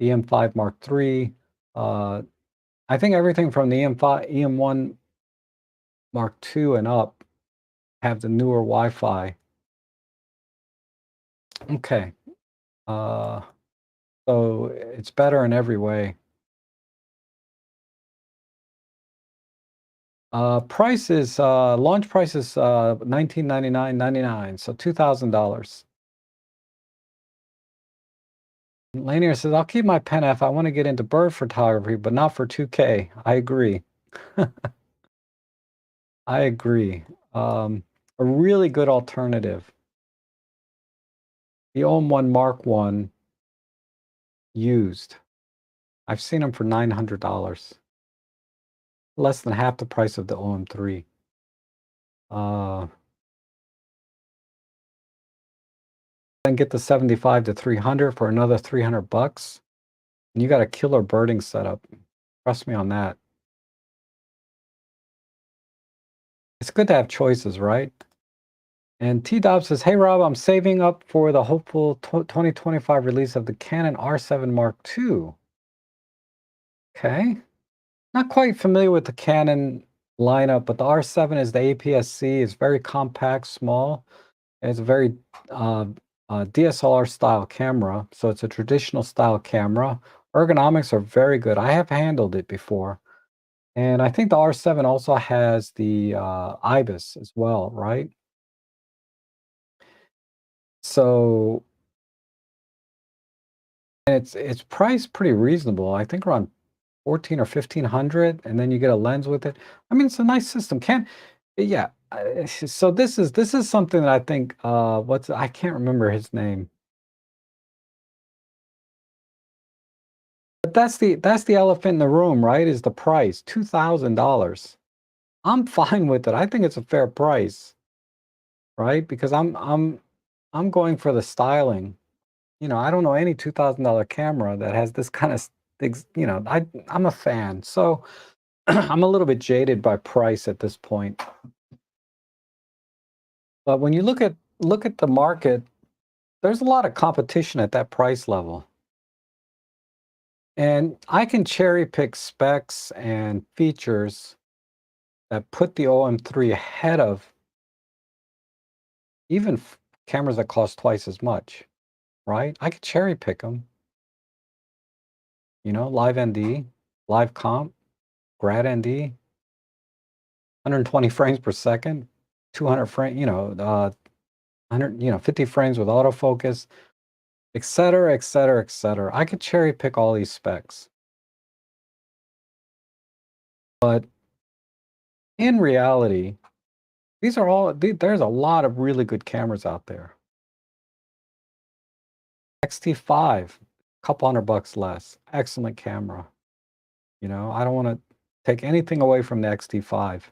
the M5 Mark III. Uh, I think everything from the EM1 Mark II and up have the newer Wi-Fi. Okay, uh, so it's better in every way. Price is launch price is $1999.99, so $2,000. Lanier says, "I'll keep my Pen F. I want to get into bird photography, but not for 2K." I agree. I agree. A really good alternative. The OM1 Mark I used. I've seen them for $900. Less than half the price of the OM3. Then get the 75 to 300 for another 300 bucks. And you got a killer birding setup. Trust me on that. It's good to have choices, right? And T-Dob says, "Hey Rob, I'm saving up for the hopeful 2025 release of the Canon R7 Mark II." Okay. Not quite familiar with the Canon lineup, but the R7 is the APS-C. It's very compact, small. It's a very uh, DSLR style camera, so it's a traditional style camera. Ergonomics are very good. I have handled it before. And I think the R7 also has the IBIS as well, right? So and it's priced pretty reasonable. I think around 14 or 1500, and then you get a lens with it. I mean, it's a nice system. Can Yeah. So this is something that I think what's I can't remember his name. But that's the elephant in the room, right? Is the price, $2,000. I'm fine with it. I think it's a fair price, right? Because I'm going for the styling. I don't know any $2,000 camera that has this kind of things, I'm a fan. So I'm a little bit jaded by price at this point. But when you look at the market, there's a lot of competition at that price level. And I can cherry pick specs and features that put the OM-3 ahead of even cameras that cost twice as much, right? I could cherry pick them, live ND, live comp, grad ND, 120 frames per second, 200 frame, 100, 50 frames with autofocus, et cetera, et cetera, et cetera. I could cherry pick all these specs. But in reality, there's a lot of really good cameras out there. XT5, a couple $100 less, excellent camera. I don't want to take anything away from the XT5.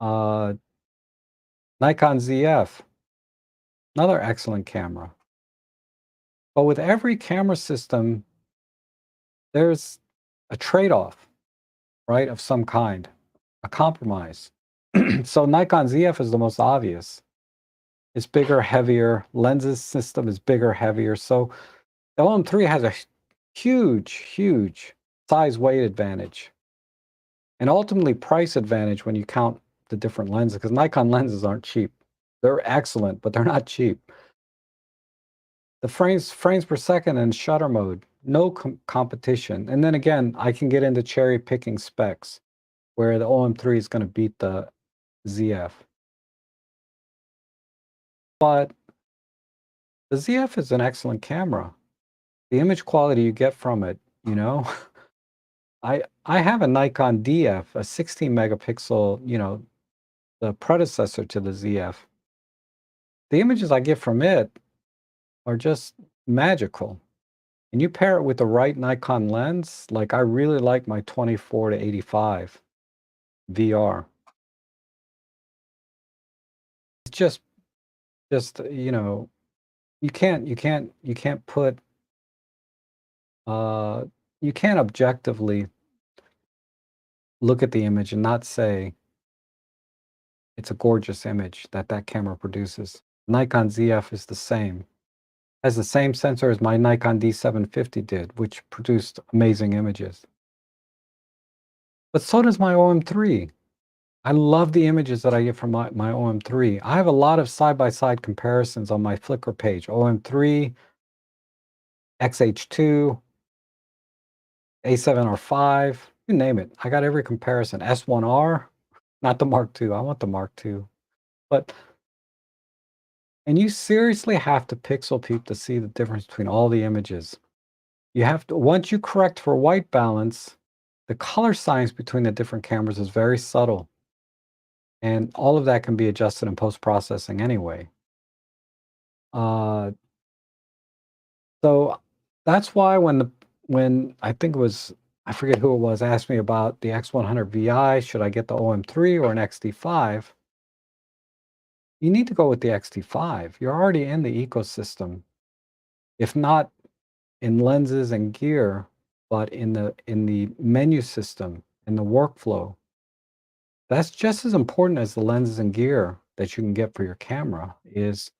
Uh, Nikon ZF, another excellent camera. But with every camera system, there's a trade-off, right, of some kind, a compromise. So Nikon ZF is the most obvious. It's bigger, heavier. Lenses system is bigger, heavier. So the OM-3 has a huge, huge size weight advantage, and ultimately price advantage when you count the different lenses, because Nikon lenses aren't cheap. They're excellent, but they're not cheap. The frames per second and shutter mode, no competition. And then again, I can get into cherry picking specs where the OM-3 is going to beat the ZF. But the ZF is an excellent camera. The image quality you get from it, I have a Nikon DF, a 16 megapixel, the predecessor to the ZF. The images I get from it are just magical. And you pair it with the right Nikon lens, like I really like my 24 to 85 VR. It's just you can't put uh you can't objectively look at the image and not say it's a gorgeous image that camera produces. Nikon ZF is the same. Has the same sensor as my Nikon D750 did, which produced amazing images. But so does my OM-3. I love the images that I get from my OM-3. I have a lot of side-by-side comparisons on my Flickr page. OM-3, XH2, A7R5, you name it. I got every comparison. S1R, not the Mark II. I want the Mark II. And you seriously have to pixel peep to see the difference between all the images. You have to, once you correct for white balance, the color science between the different cameras is very subtle. And all of that can be adjusted in post-processing anyway. Uh, so that's why when I think it was, I forget who it was, asked me about the X100 VI, should I get the OM-3 or an XT5? You need to go with the XT5. You're already in the ecosystem. If not in lenses and gear, but in the menu system, in the workflow. That's just as important as the lenses and gear that you can get for your camera is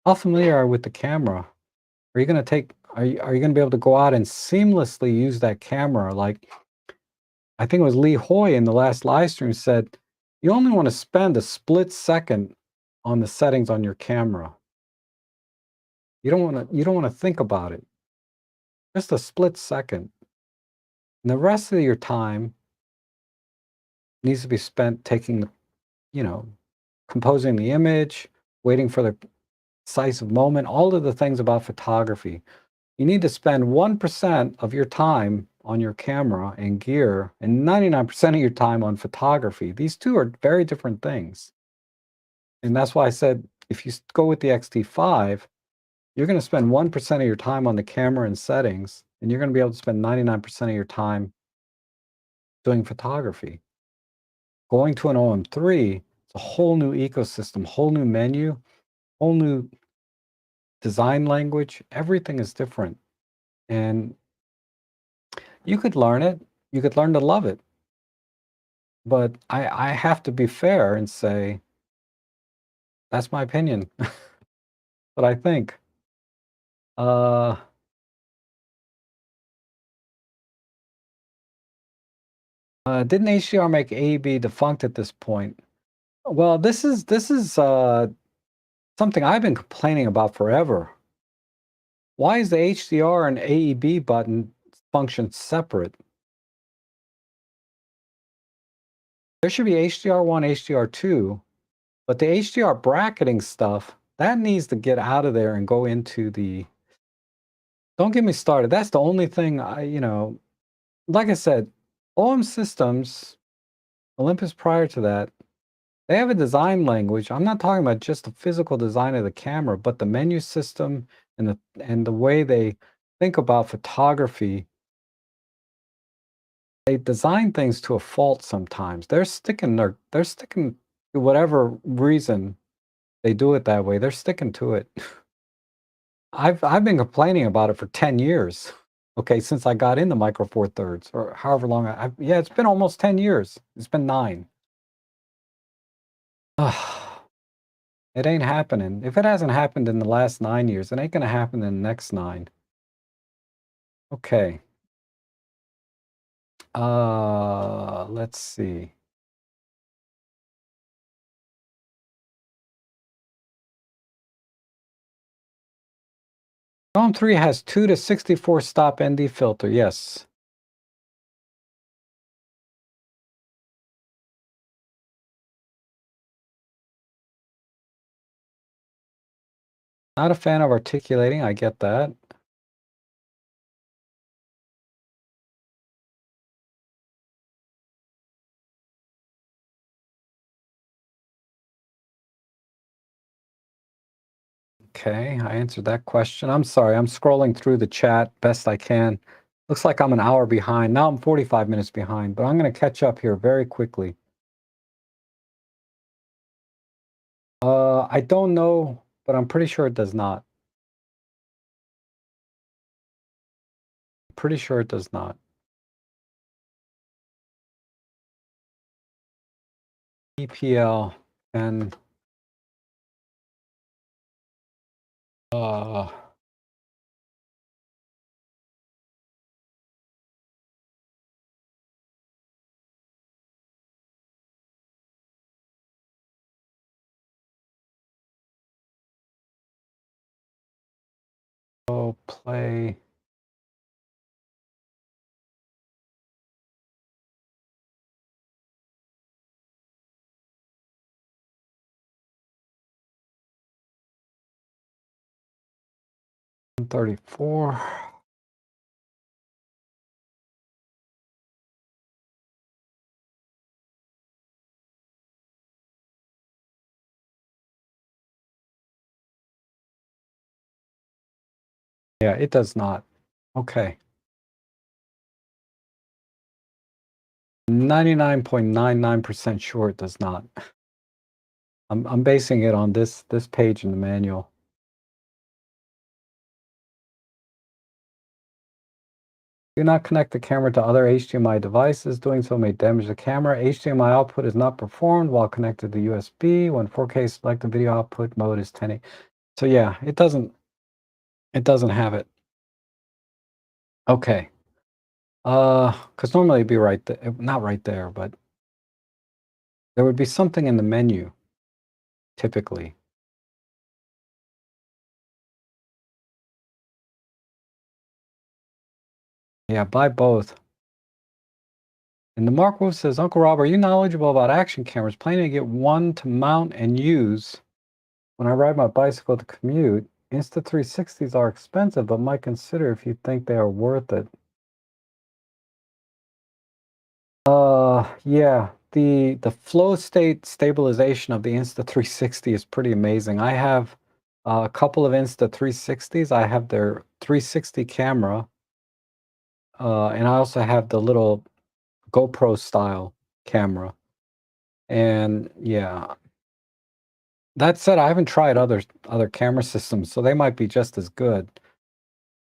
how familiar are you with the camera? Are you going to take are you going to be able to go out and seamlessly use that camera? Like I think it was Lee Hoy in the last live stream said, you only want to spend a split second on the settings on your camera. You don't want to think about it. Just a split second. And the rest of your time needs to be spent taking the, composing the image, waiting for the decisive moment, all of the things about photography. You need to spend 1% of your time on your camera and gear and 99% of your time on photography. These two are very different things. And that's why I said, if you go with the XT5, you're going to spend 1% of your time on the camera and settings, and you're going to be able to spend 99% of your time doing photography. Going to an OM-3, it's a whole new ecosystem, whole new menu, whole new design language. Everything is different. And you could learn it. You could learn to love it. But I have to be fair and say, that's my opinion. But I think. Uh, Didn't HDR make AEB defunct at this point? Well, this is something I've been complaining about forever. Why is the HDR and AEB button function separate? There should be HDR1, HDR2, but the HDR bracketing stuff, that needs to get out of there and go into the... Don't get me started. That's the only thing like I said, OM systems, Olympus prior to that, they have a design language. I'm not talking about just the physical design of the camera, but the menu system and the way they think about photography. They design things to a fault sometimes. They're sticking to whatever reason they do it that way. They're sticking to it. I've been complaining about it for 10 years. Okay, since I got into Micro Four Thirds, or however long yeah, it's been almost 10 years. It's been 9. It ain't happening. If it hasn't happened in the last 9 years, it ain't gonna happen in the next 9. Okay. Let's see. OM-3 has 2 to 64 stop ND filter, yes. Not a fan of articulating, I get that. Okay, I answered that question. I'm sorry, I'm scrolling through the chat best I can. Looks like I'm an hour behind. Now I'm 45 minutes behind, but I'm going to catch up here very quickly. I don't know, but I'm pretty sure it does not. Pretty sure it does not. EPL and uh play. $134. Yeah, it does not. Okay. 99.99% sure it does not. I'm basing it on this page in the manual. Do not connect the camera to other HDMI devices. Doing so may damage the camera. HDMI output is not performed while connected to USB. When 4K selected video output mode is 1080. So yeah, it doesn't have it. Okay. Because normally it'd be right there, not right there, but there would be something in the menu, typically. Yeah, buy both. And the Mark Wolf says, Uncle Rob, are you knowledgeable about action cameras? Planning to get one to mount and use when I ride my bicycle to commute. Insta360s are expensive, but might consider if you think they are worth it. Yeah, the flow state stabilization of the Insta360 is pretty amazing. I have a couple of Insta360s. I have their 360 camera, and I also have the little GoPro style camera. And yeah, that said, I haven't tried other camera systems, so they might be just as good.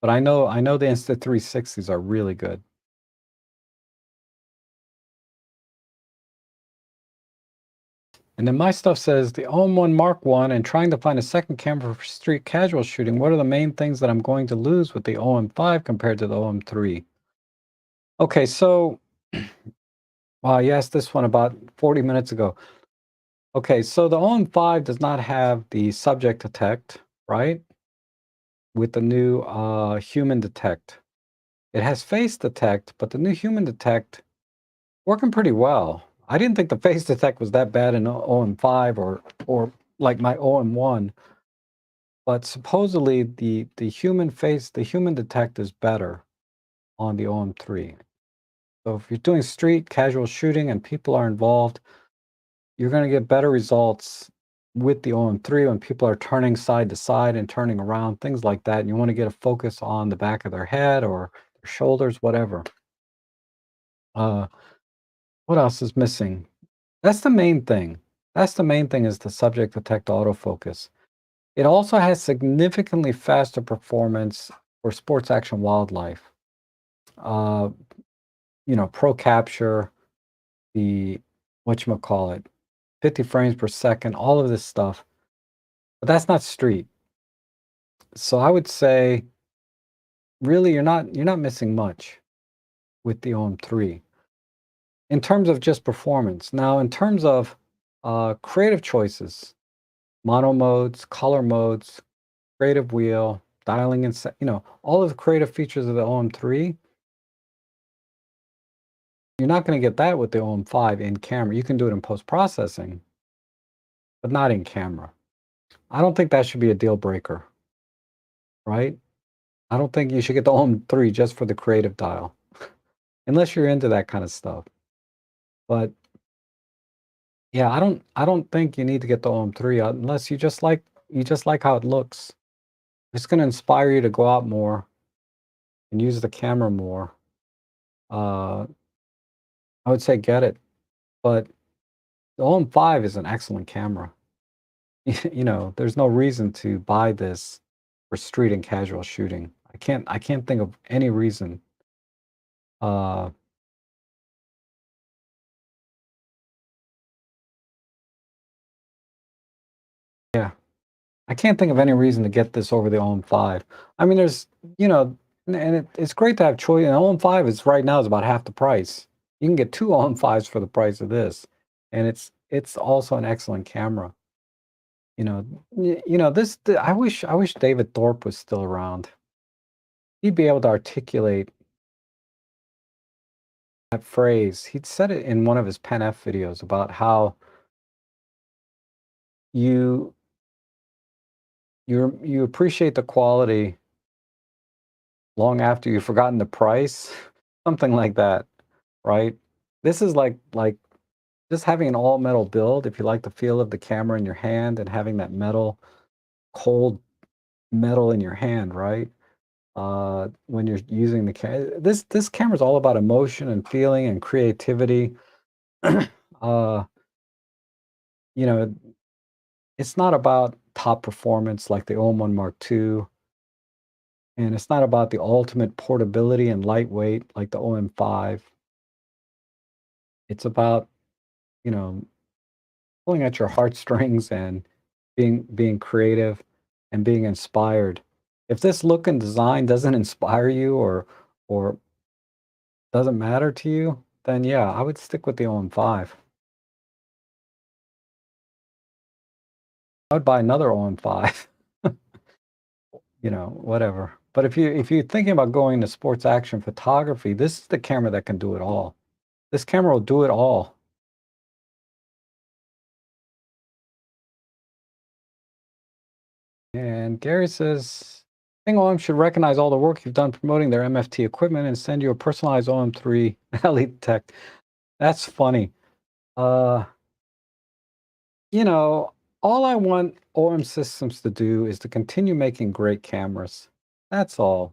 But I know the Insta360s are really good. And then my stuff says the OM-1 Mark 1 and trying to find a second camera for street casual shooting. What are the main things that I'm going to lose with the OM-5 compared to the OM-3? Okay, so Well, you asked this one about 40 minutes ago. Okay, so the OM-5 does not have the subject detect, right? With the new human detect. It has face detect, but the new human detect working pretty well. I didn't think the face detect was that bad in OM-5 or like my OM-1, but supposedly the human detect is better on the OM-3. So if you're doing street casual shooting and people are involved, you're going to get better results with the OM-3 when people are turning side to side and turning around, things like that. And you want to get a focus on the back of their head or their shoulders, whatever. Uh, what else is missing? That's the main thing. That's the main thing is the subject detect autofocus. It also has significantly faster performance for sports action wildlife. Uh, pro capture, the whatchamacallit, 50 frames per second, all of this stuff. But that's not street. So I would say really you're not missing much with the OM-3 in terms of just performance. Now, in terms of creative choices, mono modes, color modes, creative wheel, dialing and all of the creative features of the OM-3, you're not going to get that with the OM-5 in camera. You can do it in post-processing, but not in camera. I don't think that should be a deal breaker, right? I don't think you should get the OM-3 just for the creative dial, unless you're into that kind of stuff. But yeah, I don't think you need to get the OM-3 unless you just like how it looks. It's going to inspire you to go out more and use the camera more. Uh, I would say get it, but the OM-5 is an excellent camera. There's no reason to buy this for street and casual shooting. I can't think of any reason. Uh, yeah, I can't think of any reason to get this over the OM-5. I mean, there's, and it's great to have choice. And OM-5 is right now is about half the price. You can get two OM-5s for the price of this, and it's also an excellent camera. I wish David Thorpe was still around. He'd be able to articulate that phrase. He'd said it in one of his Pen F videos about how you you appreciate the quality long after you've forgotten the price, something like that, right? This is like just having an all metal build. If you like the feel of the camera in your hand and having that cold metal in your hand, right? When you're using the camera, this camera is all about emotion and feeling and creativity. uh, you know, it's not about top performance like the OM-1 Mark II, and it's not about the ultimate portability and lightweight like the OM-5. It's about, you know, pulling at your heartstrings and being creative and being inspired. If this look and design doesn't inspire you or doesn't matter to you, then yeah, I would stick with the OM-5. I would buy another OM-5, whatever. But if you're thinking about going to sports action photography, this is the camera that can do it all. This camera will do it all. And Gary says, I think OM should recognize all the work you've done promoting their MFT equipment and send you a personalized OM-3 Elite Tech. That's funny. Uh, you know, all I want OM Systems to do is to continue making great cameras. That's all.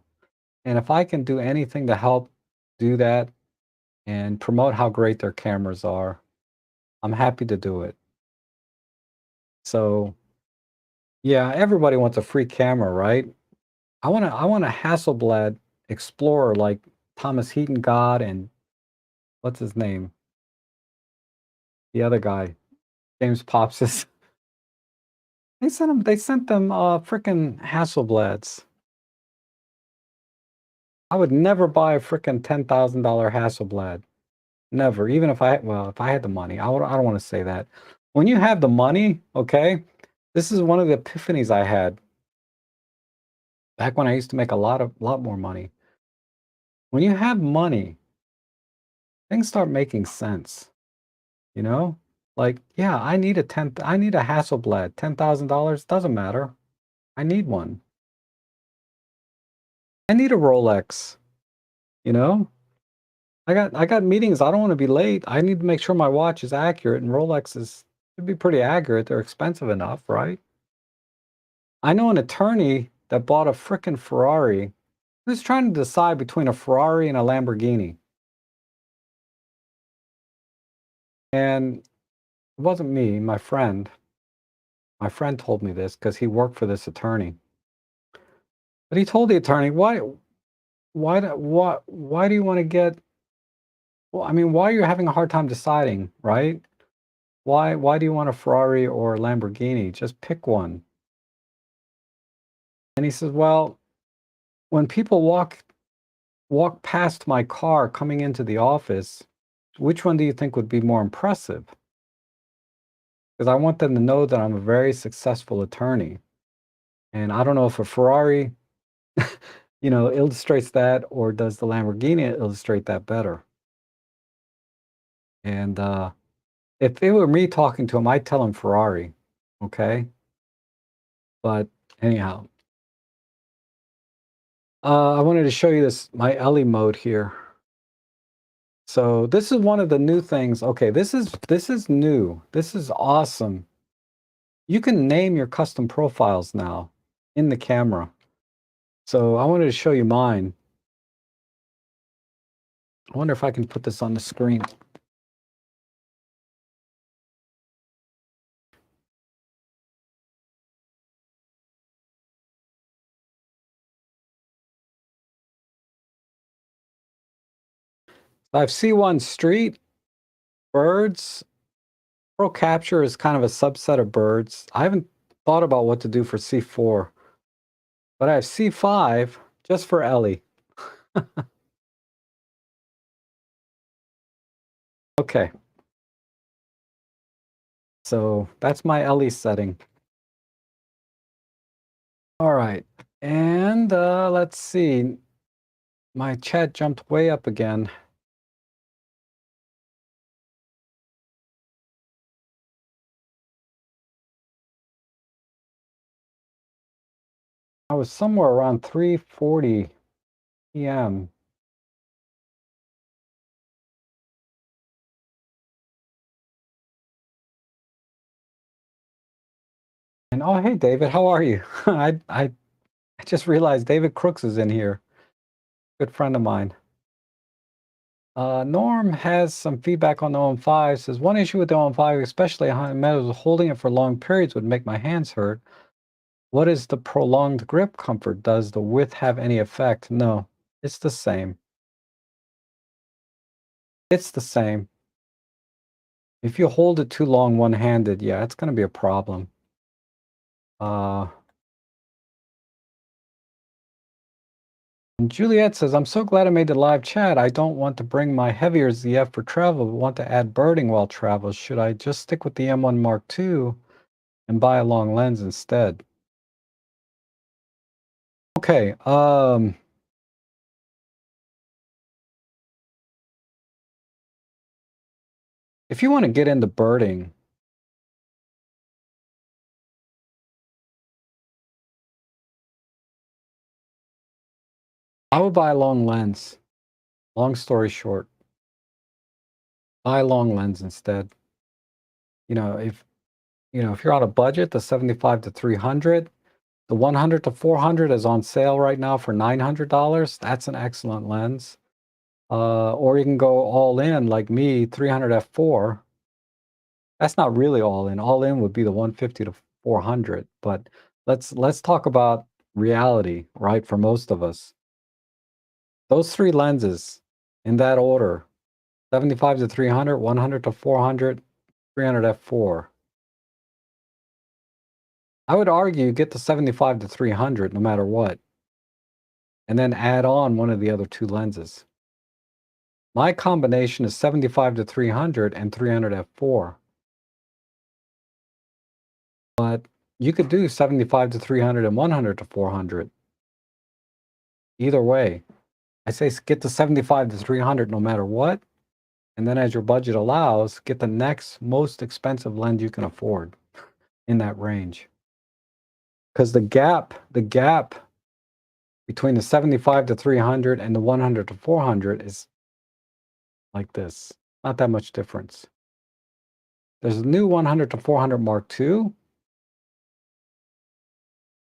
And if I can do anything to help do that and promote how great their cameras are, I'm happy to do it. So, yeah, everybody wants a free camera, right? I want a Hasselblad Explorer like Thomas Heaton got and what's his name? The other guy, James Popsis. They sent them frickin' Hasselblads. I would never buy a frickin' $10,000 Hasselblad. Never. Even if if I had the money, I don't want to say that. When you have the money, okay, this is one of the epiphanies I had back when I used to make a lot more money. When you have money, things start making sense, you know? Like, yeah, I need a Hasselblad, $10,000, doesn't matter. I need one. I need a Rolex, you know? I got meetings, I don't want to be late. I need to make sure my watch is accurate, and Rolex is should be pretty accurate. They're expensive enough, right? I know an attorney that bought a frickin' Ferrari. He was trying to decide between a Ferrari and a Lamborghini. And it wasn't me, my friend. My friend told me this because he worked for this attorney. But he told the attorney, why do you want to get, well, I mean, why are you having a hard time deciding, right? Why do you want a Ferrari or a Lamborghini? Just pick one. And he says, well, when people walk past my car coming into the office, which one do you think would be more impressive? Because I want them to know that I'm a very successful attorney. And I don't know if a Ferrari, illustrates that, or does the Lamborghini illustrate that better? And if it were me talking to him, I'd tell him Ferrari, okay? But anyhow, I wanted to show you my Ellie mode here. So this is one of the new things. Okay, this is new. This is awesome. You can name your custom profiles now in the camera. So I wanted to show you mine. I wonder if I can put this on the screen. I have C1 Street, Birds. Pro Capture is kind of a subset of Birds. I haven't thought about what to do for C4, but I have C5 just for Ellie. Okay. So that's my Ellie setting. All right. And let's see. My chat jumped way up again. I was somewhere around 3:40 p.m. And oh, hey, David, how are you? I just realized David Crooks is in here. Good friend of mine. Norm has some feedback on the OM-5. Says one issue with the OM-5, especially high metals, holding it for long periods would make my hands hurt. What is the prolonged grip comfort? Does the width have any effect? No, it's the same. It's the same. If you hold it too long one-handed, yeah, it's going to be a problem. And Juliet says, I'm so glad I made the live chat. I don't want to bring my heavier ZF for travel, but want to add birding while travel. Should I just stick with the M1 Mark II and buy a long lens instead? Okay, if you want to get into birding, I would buy a long lens. Long story short, buy a long lens instead. If you're on a budget, the 75 to 300, the 100 to 400 is on sale right now for $900. That's an excellent lens. Or you can go all in like me, 300 f4. That's not really all in. All in would be the 150 to 400. But let's talk about reality, right? For most of us, those three lenses in that order: 75 to 300, 100 to 400, 300 f4. I would argue get the 75 to 300 no matter what, and then add on one of the other two lenses. My combination is 75 to 300 and 300 f4. But you could do 75 to 300 and 100 to 400. Either way, I say get to 75 to 300 no matter what. And then as your budget allows, get the next most expensive lens you can afford in that range. Because the gap between the 75 to 300 and the 100 to 400 is like this. Not that much difference. There's a new 100 to 400 Mark II.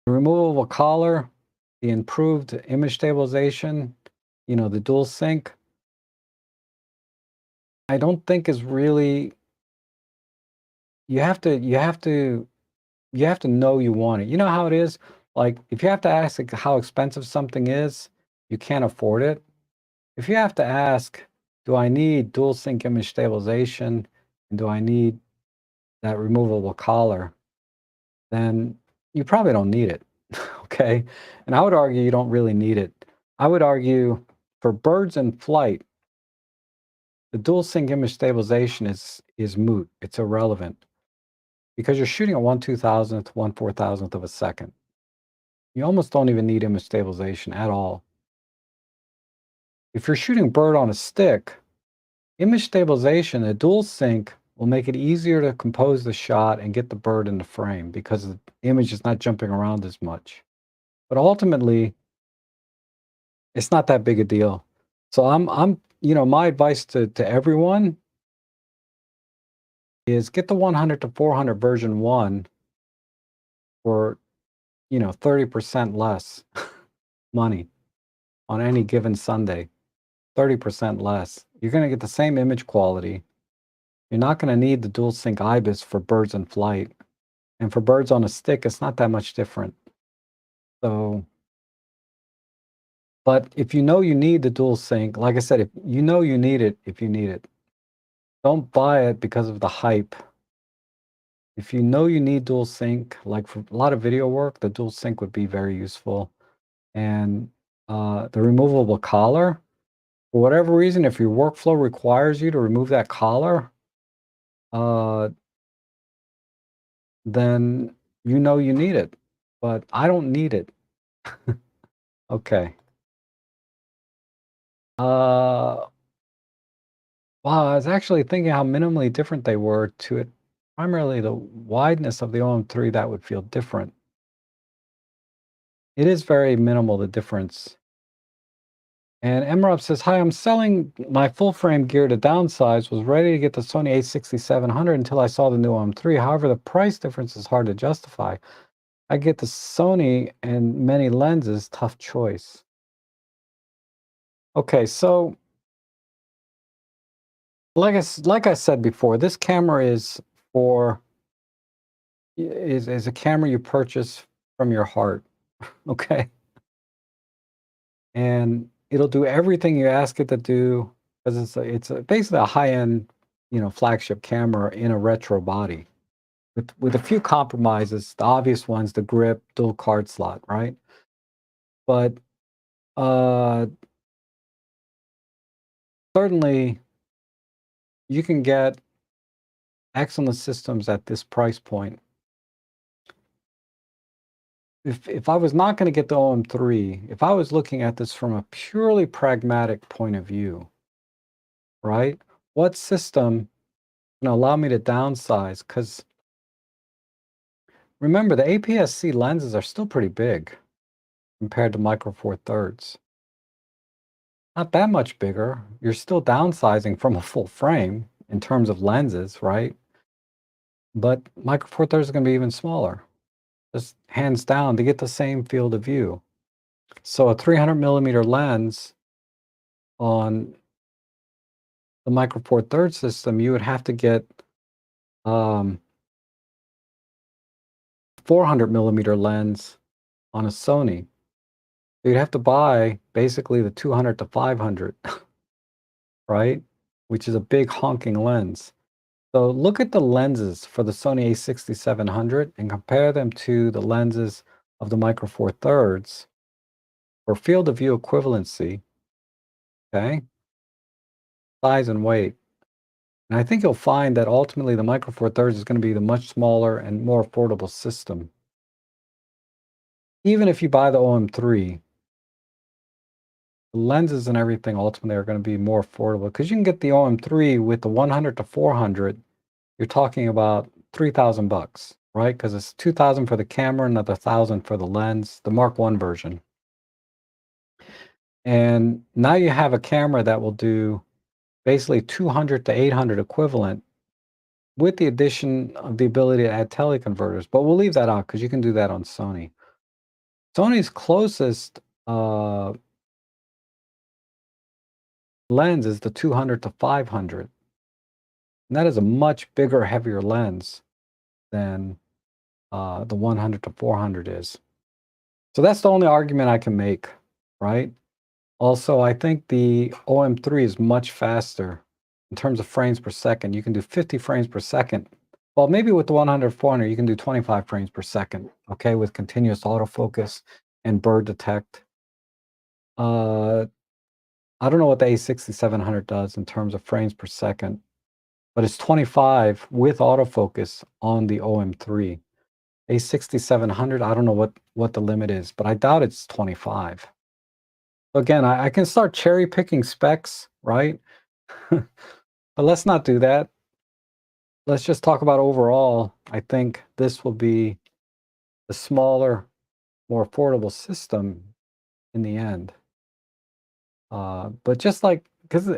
The removable collar, the improved image stabilization, the dual sync, I don't think is really, you have to know you want it. You know how it is? Like if you have to ask like, how expensive something is, you can't afford it. If you have to ask, do I need dual sync image stabilization and do I need that removable collar, then you probably don't need it. Okay? And I would argue you don't really need it. I would argue for birds in flight, the dual sync image stabilization is moot. It's irrelevant because you're shooting at 1/2000th, 1/4000th of a second. You almost don't even need image stabilization at all. If you're shooting bird on a stick, image stabilization, a dual sync, will make it easier to compose the shot and get the bird in the frame because the image is not jumping around as much. But ultimately, it's not that big a deal. So my advice to everyone is get the 100 to 400 version 1 for, 30% less money on any given Sunday. 30% less. You're going to get the same image quality. You're not going to need the dual sync IBIS for birds in flight. And for birds on a stick, it's not that much different. So, but if you know you need the dual sync, like I said, if you know you need it, if you need it, don't buy it because of the hype. If you know you need dual sync, like for a lot of video work, the dual sync would be very useful. And the removable collar, for whatever reason, if your workflow requires you to remove that collar, uh, then you know you need it. But I don't need it. Okay. Wow, I was actually thinking how minimally different they were to it. Primarily the wideness of the OM-3 that would feel different. It is very minimal, the difference. And MROP says, hi, I'm selling my full frame gear to downsize, was ready to get the Sony a6700 until I saw the new OM-3. However, the price difference is hard to justify. I get the Sony and many lenses, tough choice. Okay, so like I said before, this camera is a camera you purchase from your heart, okay? And it'll do everything you ask it to do because basically a high-end, flagship camera in a retro body with a few compromises. The obvious ones, the grip, dual card slot, right? But uh, certainly you can get excellent systems at this price point. If I was not going to get the OM-3, if I was looking at this from a purely pragmatic point of view, right? What system can allow me to downsize? Because remember, the APS-C lenses are still pretty big compared to Micro Four Thirds. Not that much bigger. You're still downsizing from a full frame in terms of lenses, right? But Micro Four Thirds is going to be even smaller. Just hands down to get the same field of view. So a 300 millimeter lens on the Micro Four Thirds system, you would have to get 400 millimeter lens on a Sony. You'd have to buy basically the 200 to 500, right? Which is a big honking lens. So look at the lenses for the Sony a6700 and compare them to the lenses of the Micro Four Thirds for field of view equivalency, okay? size and weight. And I think you'll find that ultimately the Micro Four Thirds is going to be the much smaller and more affordable system. Even if you buy the OM-3, the lenses and everything ultimately are going to be more affordable because you can get the OM-3 with the 100 to 400. You're talking about $3,000, right? Because it's $2,000 for the camera, another $1,000 for the lens, the Mark I version. And now you have a camera that will do basically 200 to 800 equivalent with the addition of the ability to add teleconverters. But we'll leave that out because you can do that on Sony. Sony's closest lens is the 200 to 500. And that is a much bigger, heavier lens than the 100 to 400 is. So that's the only argument I can make, right? Also, I think the OM-3 is much faster in terms of frames per second. You can do 50 frames per second. Well, maybe with the 100, 400, you can do 25 frames per second, okay, with continuous autofocus and bird detect. I don't know what the A6700 does in terms of frames per second, but it's 25 with autofocus on the OM-3. A6700, I don't know what the limit is, but I doubt it's 25. Again, I can start cherry picking specs, right? But let's not do that. Let's just talk about overall. I think this will be the smaller, more affordable system in the end. But just like, because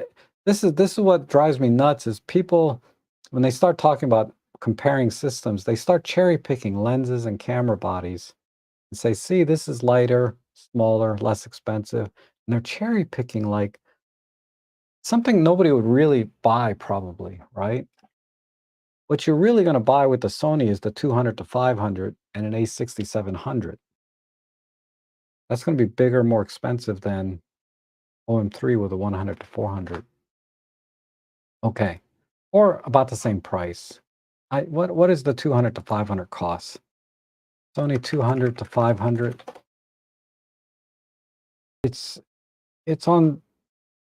this is what drives me nuts is people, when they start talking about comparing systems, they start cherry picking lenses and camera bodies and say, see, this is lighter, smaller, less expensive. And they're cherry picking like something nobody would really buy probably, right? What you're really going to buy with the Sony is the 200 to 500 and an A6700. That's going to be bigger, more expensive than OM-3 with a 100 to 400. Okay, or about the same price. What is the 200 to 500 cost? Sony 200 to 500. It's on,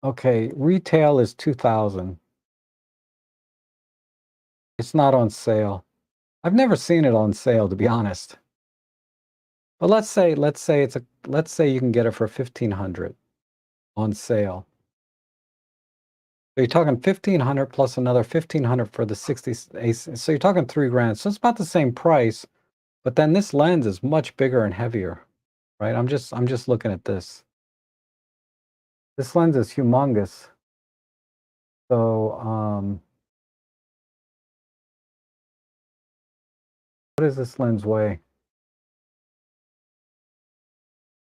okay, retail is 2,000. It's not on sale. I've never seen it on sale, to be honest. But let's say you can get it for 1,500 on sale. So you're talking 1,500 plus another 1,500 for the 60. So you're talking $3,000. So it's about the same price, but then this lens is much bigger and heavier, right? I'm just looking at this. This lens is humongous. So what does this lens weigh?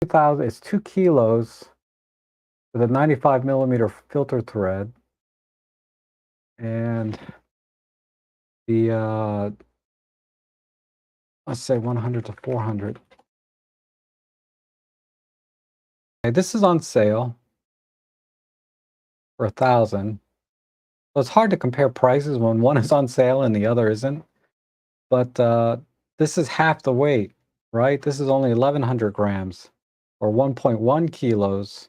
2,000. It's 2 kilos with a 95 millimeter filter thread, and the let's say 100 to 400. Okay, this is on sale for 1,000. So it's hard to compare prices when one is on sale and the other isn't. But this is half the weight, right? This is only 1,100 grams or 1.1 kilos,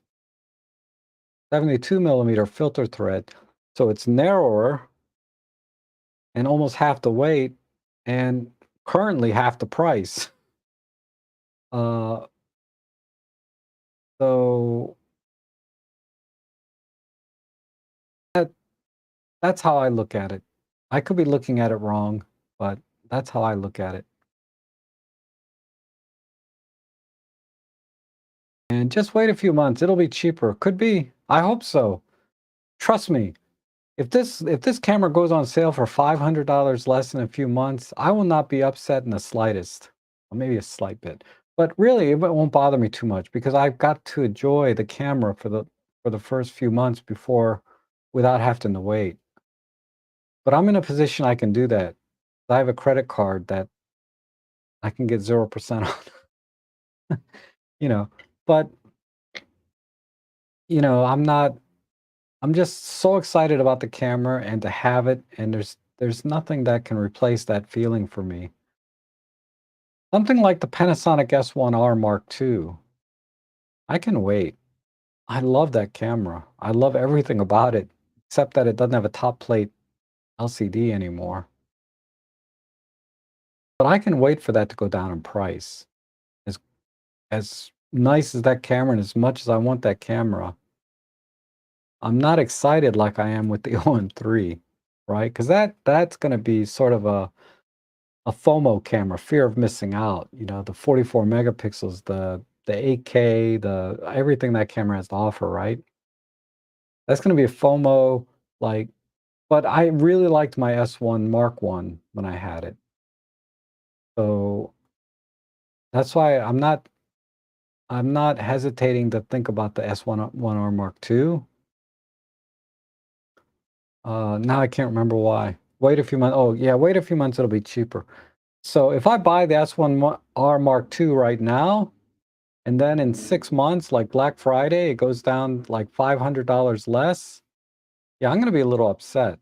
72 millimeter filter thread. So it's narrower and almost half the weight and currently half the price. Uh, so that's how I look at it. I could be looking at it wrong, but that's how I look at it. And just wait a few months. It'll be cheaper. Could be. I hope so. Trust me. If this camera goes on sale for $500 less in a few months, I will not be upset in the slightest. Or maybe a slight bit. But really, it won't bother me too much because I've got to enjoy the camera for the first few months before without having to wait. But I'm in a position I can do that. I have a credit card that I can get 0% on, you know. But, I'm just so excited about the camera and to have it, and there's nothing that can replace that feeling for me. Something like the Panasonic S1R Mark II. I can wait. I love that camera. I love everything about it. except that it doesn't have a top plate LCD anymore. But I can wait for that to go down in price. As nice as that camera and as much as I want that camera, I'm not excited like I am with the OM-3, right? Because that's going to be sort of a FOMO camera, fear of missing out. You know, the 44 megapixels, the 8K, the everything that camera has to offer, right? That's going to be a FOMO, like. But I really liked my S1 Mark I when I had it, so that's why I'm not hesitating to think about the S1R Mark II. Now I can't remember why. Wait a few months. Oh, yeah, wait a few months, it'll be cheaper. So if I buy the S1R Mark II right now, and then in 6 months, like Black Friday, it goes down like $500 less, yeah, I'm gonna be a little upset.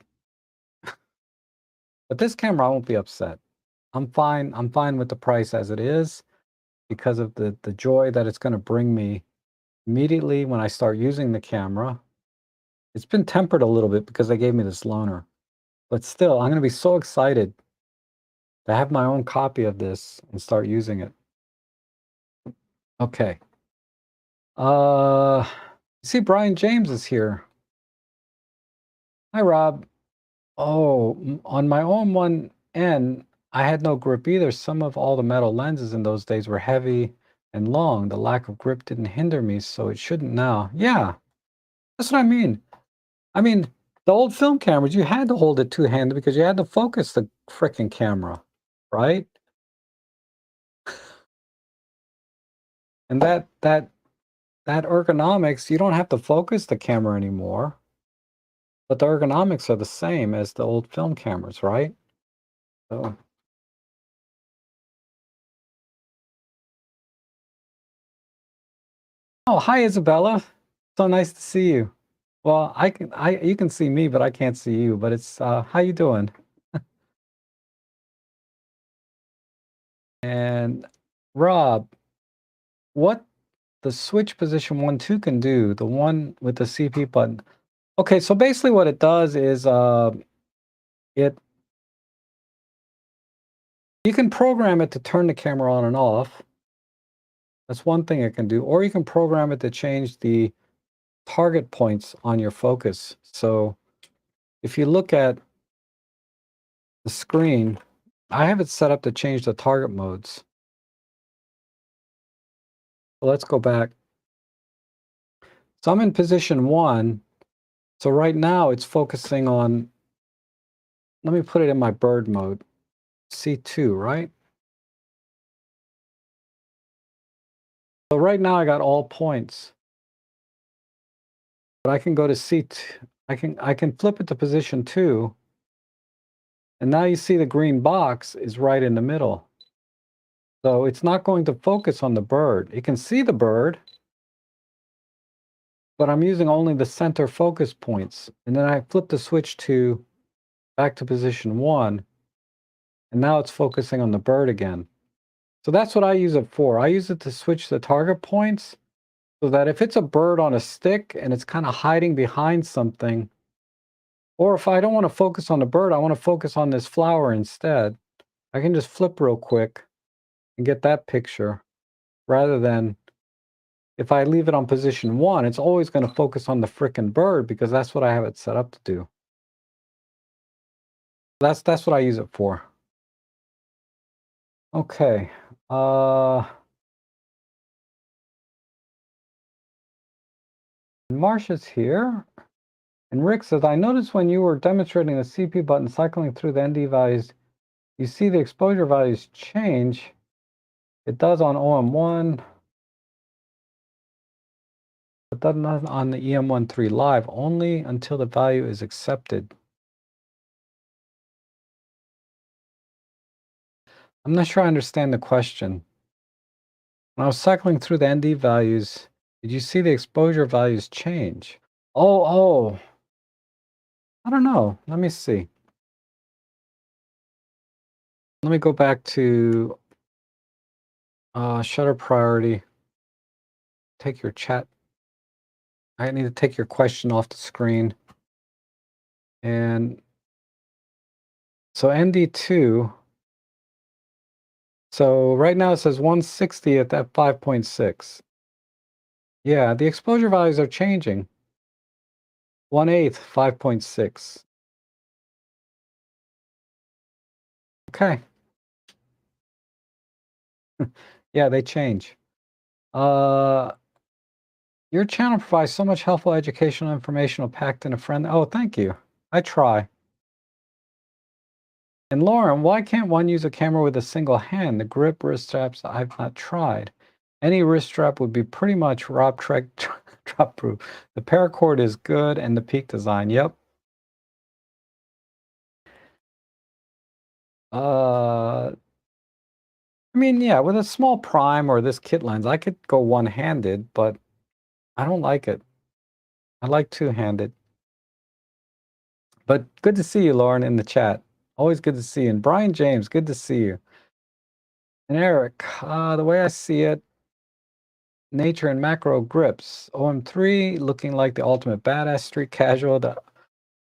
But this camera, I won't be upset. I'm fine with the price as it is because of the joy that it's gonna bring me immediately when I start using the camera. It's been tempered a little bit because they gave me this loaner. But still, I'm gonna be so excited to have my own copy of this and start using it. Okay. See, Brian James is here. Hi, Rob. Oh, on my OM-1N, I had no grip either. Some of all the metal lenses in those days were heavy and long. The lack of grip didn't hinder me, so it shouldn't now. Yeah, that's what I mean. I mean, the old film cameras, you had to hold it two-handed because you had to focus the frickin' camera, right? And that ergonomics, you don't have to focus the camera anymore, but the ergonomics are the same as the old film cameras, right? So, oh, hi, Isabella. So nice to see you. Well, you can see me, but I can't see you. But it's how you doing? And Rob, what the switch position 1 2 can do, the one with the CP button. Okay, so basically what it does is it you can program it to turn the camera on and off. That's one thing it can do, or you can program it to change the target points on your focus. So if you look at the screen, I have it set up to change the target modes. So let's go back. So I'm in position 1. So right now it's focusing on, let me put it in my bird mode, C2, right? So right now I got all points, but I can go to C2. I can flip it to position 2, and now you see the green box is right in the middle. So it's not going to focus on the bird. It can see the bird, but I'm using only the center focus points. And then I flip the switch to back to position 1, and now it's focusing on the bird again. So that's what I use it for. I use it to switch the target points so that if it's a bird on a stick and it's kind of hiding behind something, or if I don't want to focus on the bird, I want to focus on this flower instead, I can just flip real quick and get that picture rather than if I leave it on position 1, it's always going to focus on the frickin' bird because that's what I have it set up to do. That's what I use it for. Okay. Marcia's here. And Rick says, I noticed when you were demonstrating the CP button cycling through the ND values, you see the exposure values change. It does on OM1, but doesn't on the EM13 live, only until the value is accepted. I'm not sure I understand the question. When I was cycling through the ND values, did you see the exposure values change? Oh, I don't know. Let me see. Let me go back to shutter priority. Take your chat. I need to take your question off the screen. And so ND2, so right now it says 160 at that 5.6. Yeah, the exposure values are changing. 1/8, 5.6. Okay. Yeah, they change. Uh, your channel provides so much helpful educational information packed in a friend. Oh, thank you. I try. And Lauren, why can't one use a camera with a single hand? The grip wrist straps I've not tried. Any wrist strap would be pretty much Rob Trek drop proof. The paracord is good and the peak design. Yep. I mean, yeah, with a small prime or this kit lens, I could go one-handed, but I don't like it. I like two-handed. But good to see you, Lauren, in the chat. Always good to see you. And Brian James, good to see you. And Eric, the way I see it, nature and macro grips. OM-3 looking like the ultimate badass street casual. The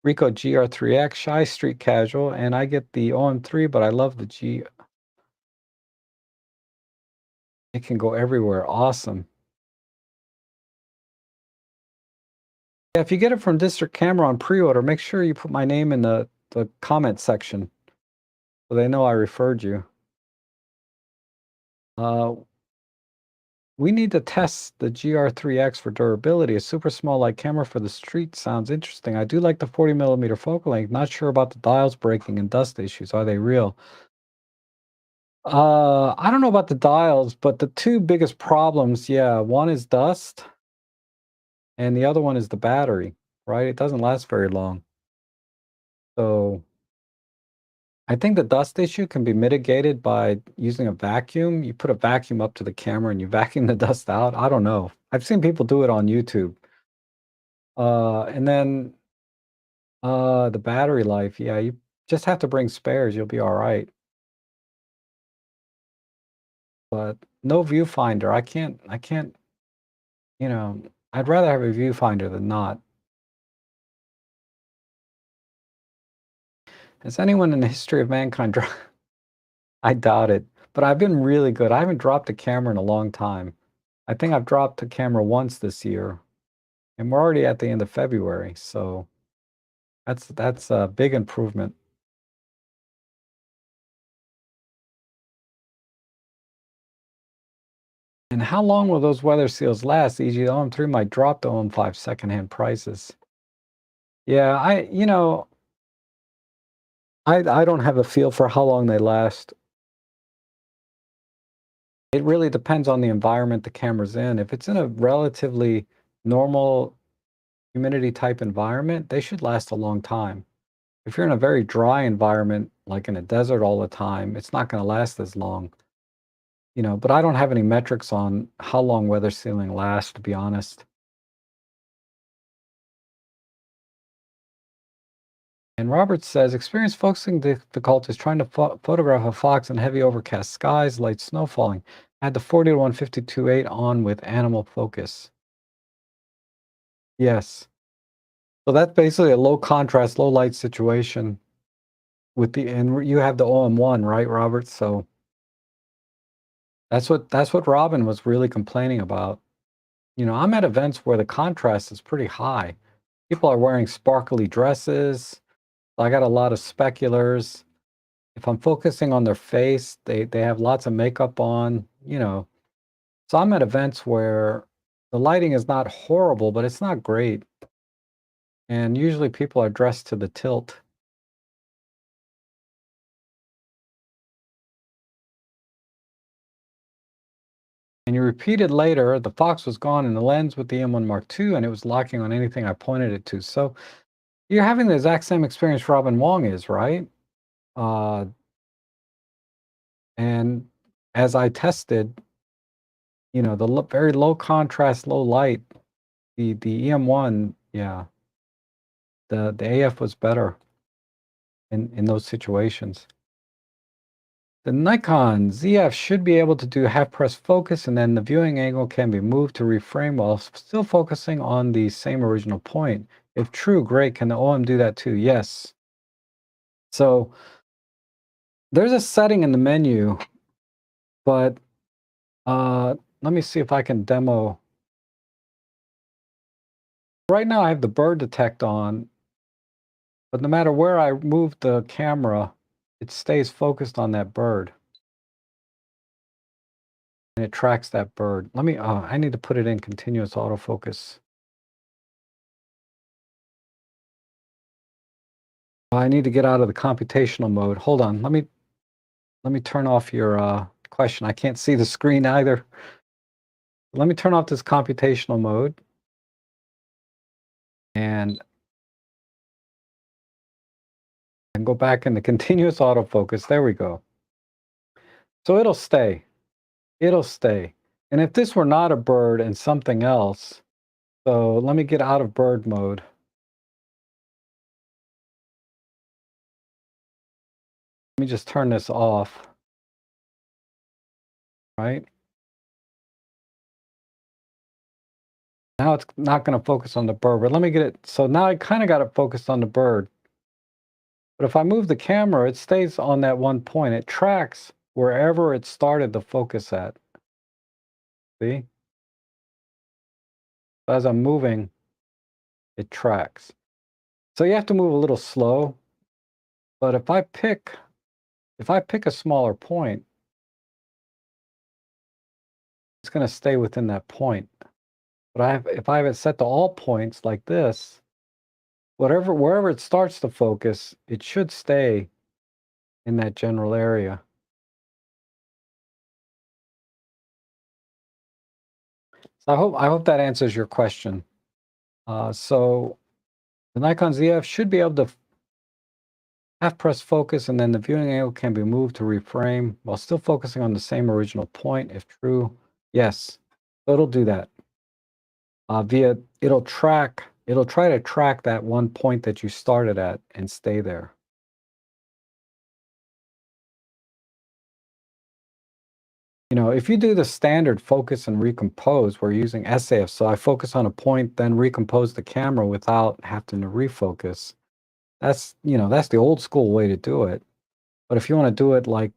Ricoh GR3X, shy street casual. And I get the OM-3, but I love the G. It can go everywhere. Awesome. Yeah, if you get it from District Camera on pre-order, make sure you put my name in the comment section so they know I referred you. We need to test the GR3X for durability. A super small light camera for the street sounds interesting. I do like the 40mm focal length. Not sure about the dials breaking and dust issues. Are they real? I don't know about the dials, but the two biggest problems, yeah, one is dust and the other one is the battery, right? It doesn't last very long. So I think the dust issue can be mitigated by using a vacuum. You put a vacuum up to the camera and you vacuum the dust out. I don't know. I've seen people do it on YouTube. And then the battery life, yeah, you just have to bring spares, you'll be all right. But no viewfinder. I can't, you know, I'd rather have a viewfinder than not. Has anyone in the history of mankind I doubt it, but I've been really good. I haven't dropped a camera in a long time. I think I've dropped a camera once this year, and we're already at the end of February, so that's a big improvement. And how long will those weather seals last? E.g., the OM-3 might drop the OM-5 secondhand prices. Yeah, I don't have a feel for how long they last. It really depends on the environment the camera's in. If it's in a relatively normal humidity type environment, they should last a long time. If you're in a very dry environment, like in a desert all the time, it's not going to last as long. But I don't have any metrics on how long weather sealing lasts, to be honest. And Robert says, experience focusing difficulties trying to photograph a fox in heavy overcast skies, light snow falling. I had the 40 to 152.8 on with animal focus. Yes. So that's basically a low contrast, low light situation and you have the OM1, right, Robert? So that's what Robin was really complaining about. I'm at events where the contrast is pretty high. People are wearing sparkly dresses. I got a lot of speculars. If I'm focusing on their face, they have lots of makeup on. So I'm at events where the lighting is not horrible, but it's not great. And usually people are dressed to the tilt. And you repeat it later, the fox was gone in the lens with the M1 Mark II, and it was locking on anything I pointed it to. So you're having the exact same experience Robin Wong is, right? Uh, and as I tested, the very low contrast, low light, the EM1, yeah, the AF was better in those situations. The Nikon ZF should be able to do half press focus, and then the viewing angle can be moved to reframe while still focusing on the same original point. If true, great. Can the OM do that too? Yes. So there's a setting in the menu, but let me see if I can demo. Right now I have the bird detect on, but no matter where I move the camera, it stays focused on that bird. And it tracks that bird. Let me, I need to put it in continuous autofocus. I need to get out of the computational mode. Hold on, let me turn off your question. I can't see the screen either. Let me turn off this computational mode. And go back into continuous autofocus. There we go. So it'll stay. It'll stay. And if this were not a bird and something else, so let me get out of bird mode. Let me just turn this off. Right? Now it's not going to focus on the bird, but let me get it. So now I kind of got it focused on the bird. But if I move the camera, it stays on that one point. It tracks wherever it started the focus at. See? As I'm moving, it tracks. So you have to move a little slow. But if I pick a smaller point, it's going to stay within that point. But if I have it set to all points like this, wherever it starts to focus, it should stay in that general area. So I hope that answers your question. So the Nikon ZF should be able to half press focus, and then the viewing angle can be moved to reframe while still focusing on the same original point. If true, yes, so it'll do that. It'll try to track that one point that you started at and stay there. You know, if you do the standard focus and recompose, we're using SAF. So I focus on a point, then recompose the camera without having to refocus. That's the old school way to do it. But if you want to do it like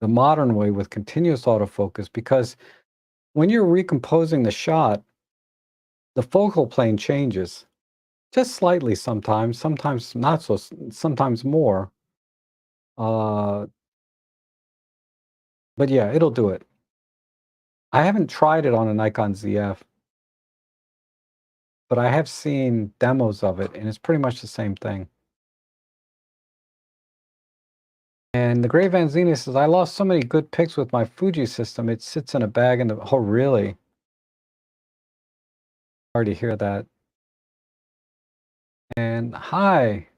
the modern way with continuous autofocus, because when you're recomposing the shot, the focal plane changes just slightly sometimes not so, sometimes more. But yeah, it'll do it. I haven't tried it on a Nikon ZF, but I have seen demos of it, and it's pretty much the same thing. And the Gray Van Zena says, I lost so many good pics with my Fuji system. It sits in a bag in the... Oh, really? Sorry to hear that. And hi.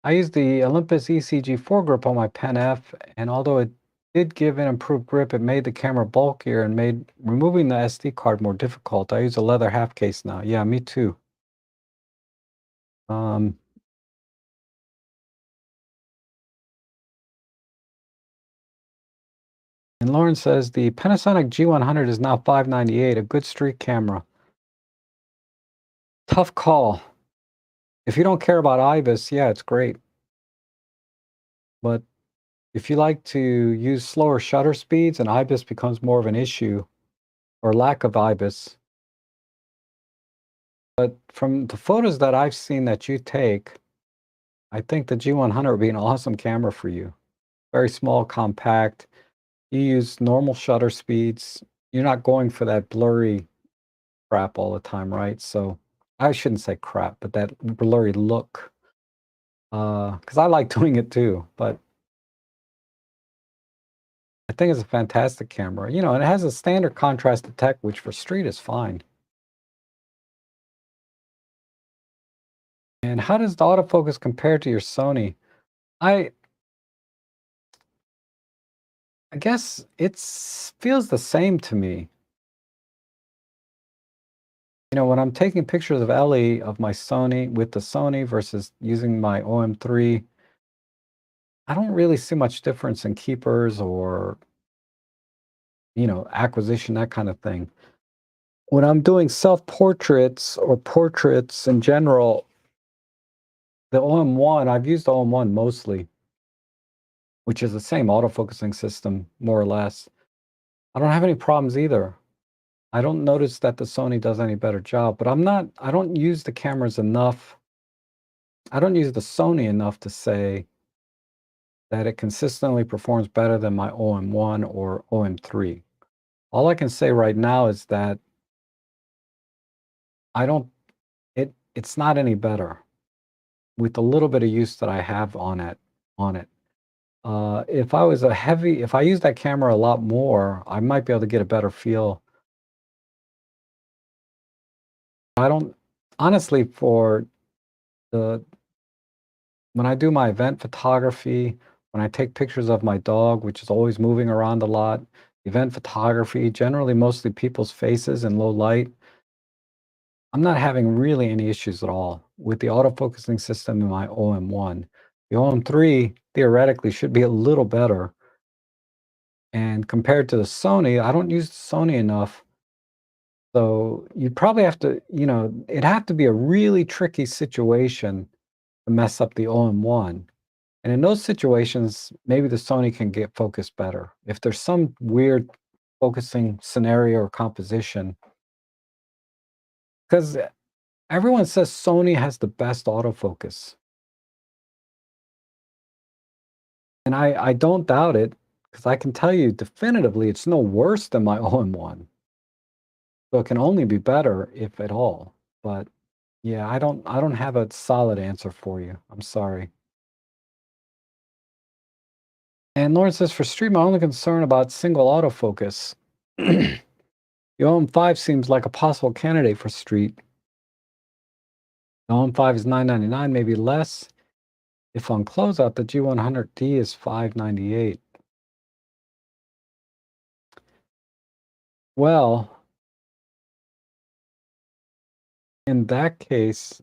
I used the Olympus ECG4 grip on my Pen F, and although it did give an improved grip, it made the camera bulkier and made removing the SD card more difficult. I use a leather half case now. Yeah, me too. And Lauren says, the Panasonic G100 is now $598, a good street camera. Tough call. If you don't care about IBIS, yeah, it's great. But if you like to use slower shutter speeds and IBIS becomes more of an issue, or lack of IBIS. But from the photos that I've seen that you take, I think the G100 would be an awesome camera for you. Very small, compact. You use normal shutter speeds. You're not going for that blurry crap all the time, right? So I shouldn't say crap, but that blurry look. Because I like doing it too, but I think it's a fantastic camera. You know, and it has a standard contrast detect, which for street is fine. And how does the autofocus compare to your Sony? I guess it feels the same to me. You know, when I'm taking pictures of Ellie of my Sony with the Sony versus using my OM-3, I don't really see much difference in keepers or, acquisition, that kind of thing. when I'm doing self-portraits or portraits in general, the OM-1, I've used OM-1 mostly, which is the same autofocusing system, more or less. I don't have any problems either. I don't notice that the Sony does any better job, but I don't use the cameras enough. I don't use the Sony enough to say that it consistently performs better than my OM-1 or OM-3. All I can say right now is that I don't it's not any better with the little bit of use that I have on it. If I use that camera a lot more, I might be able to get a better feel. I don't honestly for the when I do my event photography, when I take pictures of my dog, which is always moving around a lot, event photography, generally mostly people's faces in low light, I'm not having really any issues at all with the autofocusing system in my OM-1. The OM-3 theoretically should be a little better. And compared to the Sony, I don't use the Sony enough. So you'd probably have to, it'd have to be a really tricky situation to mess up the OM-1. And in those situations, maybe the Sony can get focused better. If there's some weird focusing scenario or composition, because everyone says Sony has the best autofocus. And I don't doubt it, because I can tell you definitively it's no worse than my OM-1. So it can only be better, if at all. But yeah, I don't have a solid answer for you. I'm sorry. And Lauren says, for street, my only concern about single autofocus. The OM-5 seems like a possible candidate for street. The OM-5 is $999, maybe less. If on closeout, the G100D is $598. Well, in that case,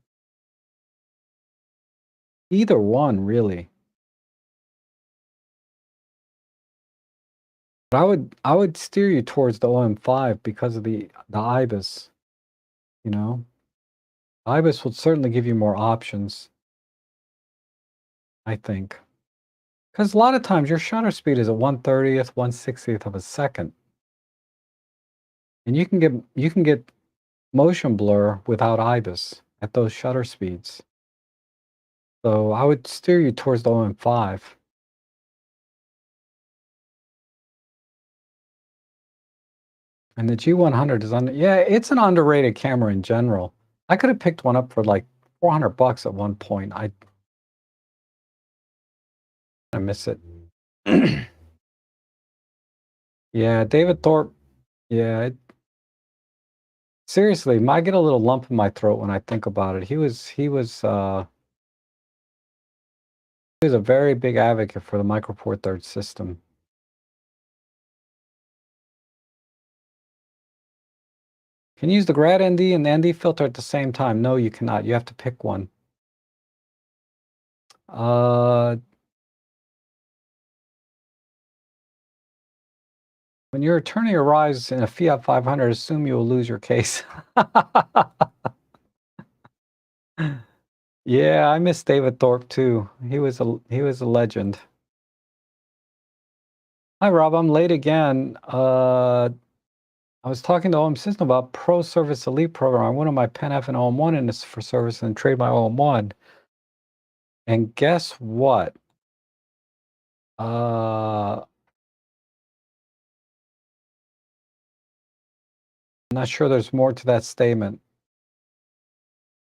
either one really. But I would steer you towards the OM-5 because of the IBIS, you know? IBIS would certainly give you more options, I think. Because a lot of times your shutter speed is at 1/30th, 1/60th of a second. And you can get motion blur without IBIS at those shutter speeds. So I would steer you towards the OM-5. And the G100 is yeah, it's an underrated camera in general. I could have picked one up for like $400 at one point. I miss it. Yeah, David Thorpe. Yeah, seriously, I get a little lump in my throat when I think about it. He was a very big advocate for the Micro Four Thirds system. Can you use the grad ND and the ND filter at the same time? No, you cannot. You have to pick one. When your attorney arrives in a Fiat 500, assume you will lose your case. Yeah, I miss David Thorpe too. He was a legend. Hi Rob, I'm late again. I was talking to OM System about Pro Service Elite program. I wanted my Pen F and OM1 in this for service and trade my OM1. And guess what? I'm not sure there's more to that statement,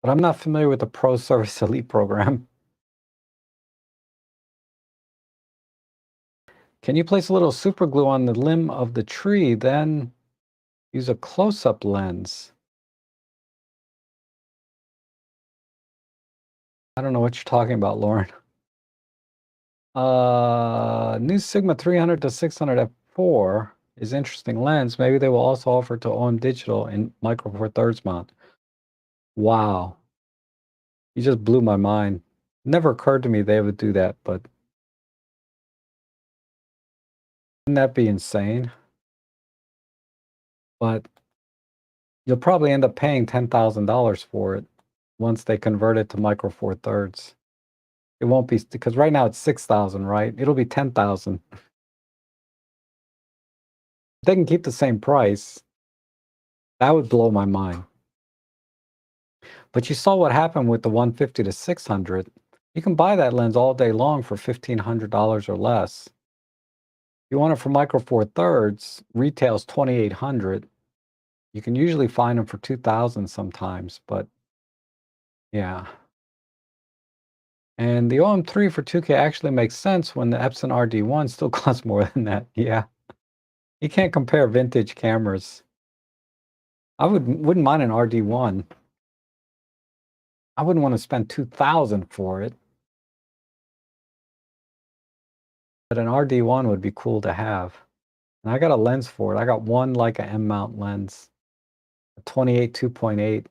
but I'm not familiar with the Pro Service Elite program. Can you place a little super glue on the limb of the tree, then use a close-up lens? I don't know what you're talking about, Lauren. New Sigma 300 to 600 f4 is interesting lens. Maybe they will also offer to OM Digital in Micro Four Thirds mount. Wow. You just blew my mind. Never occurred to me they would do that, but wouldn't that be insane? But you'll probably end up paying $10,000 for it once they convert it to micro four thirds. It won't be, because right now it's 6,000, right? It'll be 10,000. They can keep the same price. That would blow my mind. But you saw what happened with the 150 to 600. You can buy that lens all day long for $1,500 or less. You want it for micro four thirds, retails $2,800. You can usually find them for $2,000 sometimes, but yeah. And the OM-3 for 2K actually makes sense when the Epson RD1 still costs more than that. Yeah. You can't compare vintage cameras. I wouldn't mind an RD1. I wouldn't want to spend $2,000 for it. But an RD1 would be cool to have. And I got a lens for it. I got one Leica M-mount lens, a 28 2.8.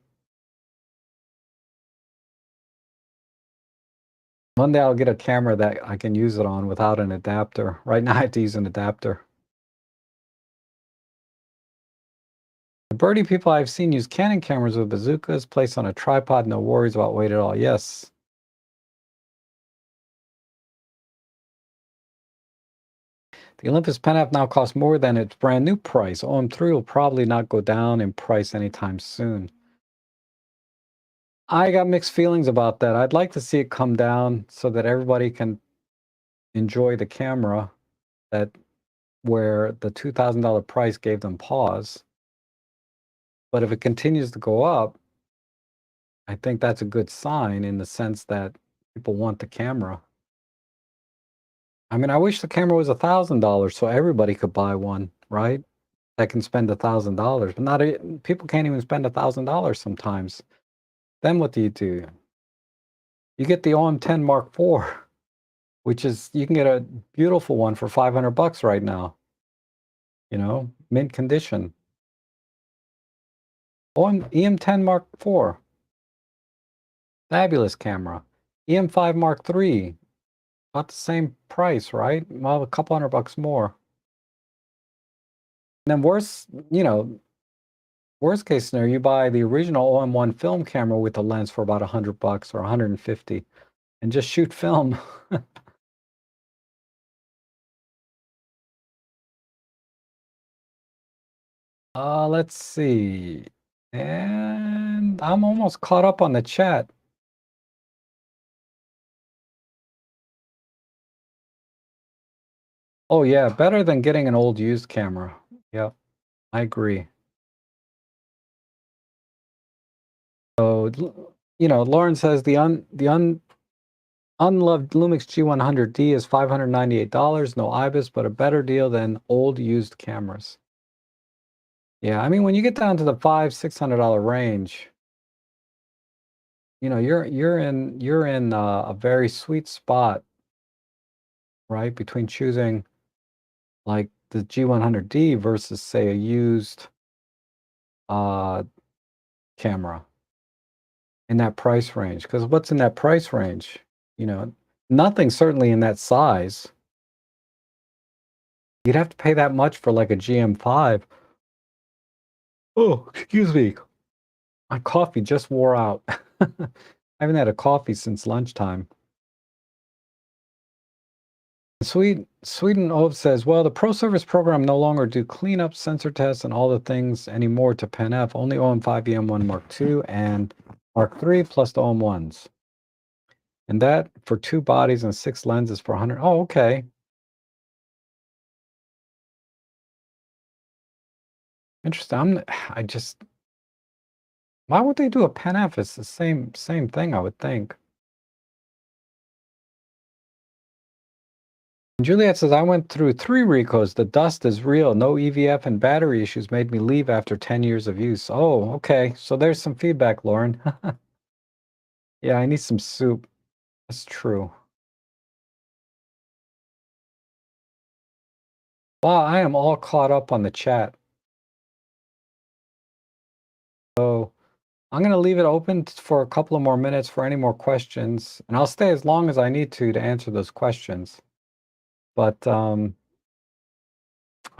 One day I'll get a camera that I can use it on without an adapter. Right now I have to use an adapter. The birdie people I've seen use Canon cameras with bazookas placed on a tripod, no worries about weight at all. Yes. The Olympus Pen app now costs more than its brand new price. OM-3 will probably not go down in price anytime soon. I got mixed feelings about that. I'd like to see it come down so that everybody can enjoy the camera where the $2,000 price gave them pause. But if it continues to go up, I think that's a good sign in the sense that people want the camera. I mean, I wish the camera was $1,000 so everybody could buy one, right? That can spend $1,000, but not people can't even spend $1,000 sometimes. Then what do? You get the OM-10 Mark IV, which is, you can get a beautiful one for $500 right now. You know, mint condition. EM-10 Mark IV, fabulous camera. EM-5 Mark III, about the same price, right? Well, a couple $100 more. And then worst case scenario, you buy the original OM-1 film camera with the lens for about $100 or $150 and just shoot film. Let's see. And I'm almost caught up on the chat. Oh yeah, better than getting an old used camera. Yep, I agree. So, Lauren says the unloved Lumix G100D is $598, no IBIS, but a better deal than old used cameras. Yeah, I mean, when you get down to the $500-$600 range, you're in a very sweet spot, right? Between choosing like the G100D versus, say, a used camera in that price range. Because what's in that price range? Nothing certainly in that size. You'd have to pay that much for like a GM5. Oh, excuse me. My coffee just wore out. I haven't had a coffee since lunchtime. Sweden Ove says, well, the Pro Service program no longer do cleanup, sensor tests, and all the things anymore to Pen F. Only OM-5 EM1 Mark II and Mark III plus the OM-1s. And that for 2 bodies and 6 lenses for 100. Oh, okay. Interesting. Why would they do a Pen F? It's the same thing, I would think. Juliet says, I went through 3 recos. The dust is real. No EVF and battery issues made me leave after 10 years of use. Oh, okay. So there's some feedback, Lauren. Yeah, I need some soup. That's true. Wow, I am all caught up on the chat. So I'm going to leave it open for a couple of more minutes for any more questions. And I'll stay as long as I need to answer those questions. But I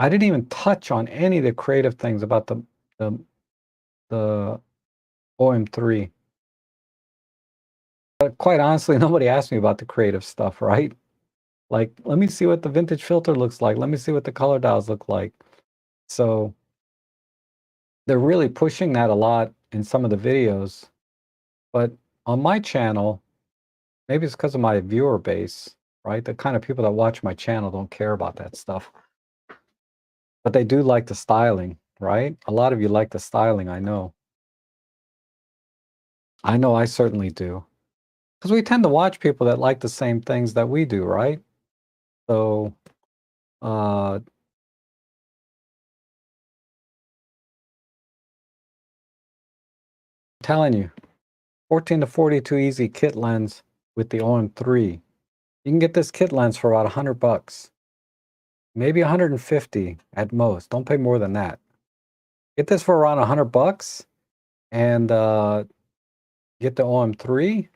didn't even touch on any of the creative things about the the OM-3. But quite honestly, nobody asked me about the creative stuff, right? Like, let me see what the vintage filter looks like. Let me see what the color dials look like. So they're really pushing that a lot in some of the videos. But on my channel, maybe it's because of my viewer base, right? The kind of people that watch my channel don't care about that stuff. But they do like the styling, right? A lot of you like the styling, I know. I know I certainly do. Because we tend to watch people that like the same things that we do, right? So, uh, telling you, 14 to 42 easy kit lens with the OM-3. You can get this kit lens for about $100, maybe 150 at most. Don't pay more than that. Get this for around $100 and get the OM-3,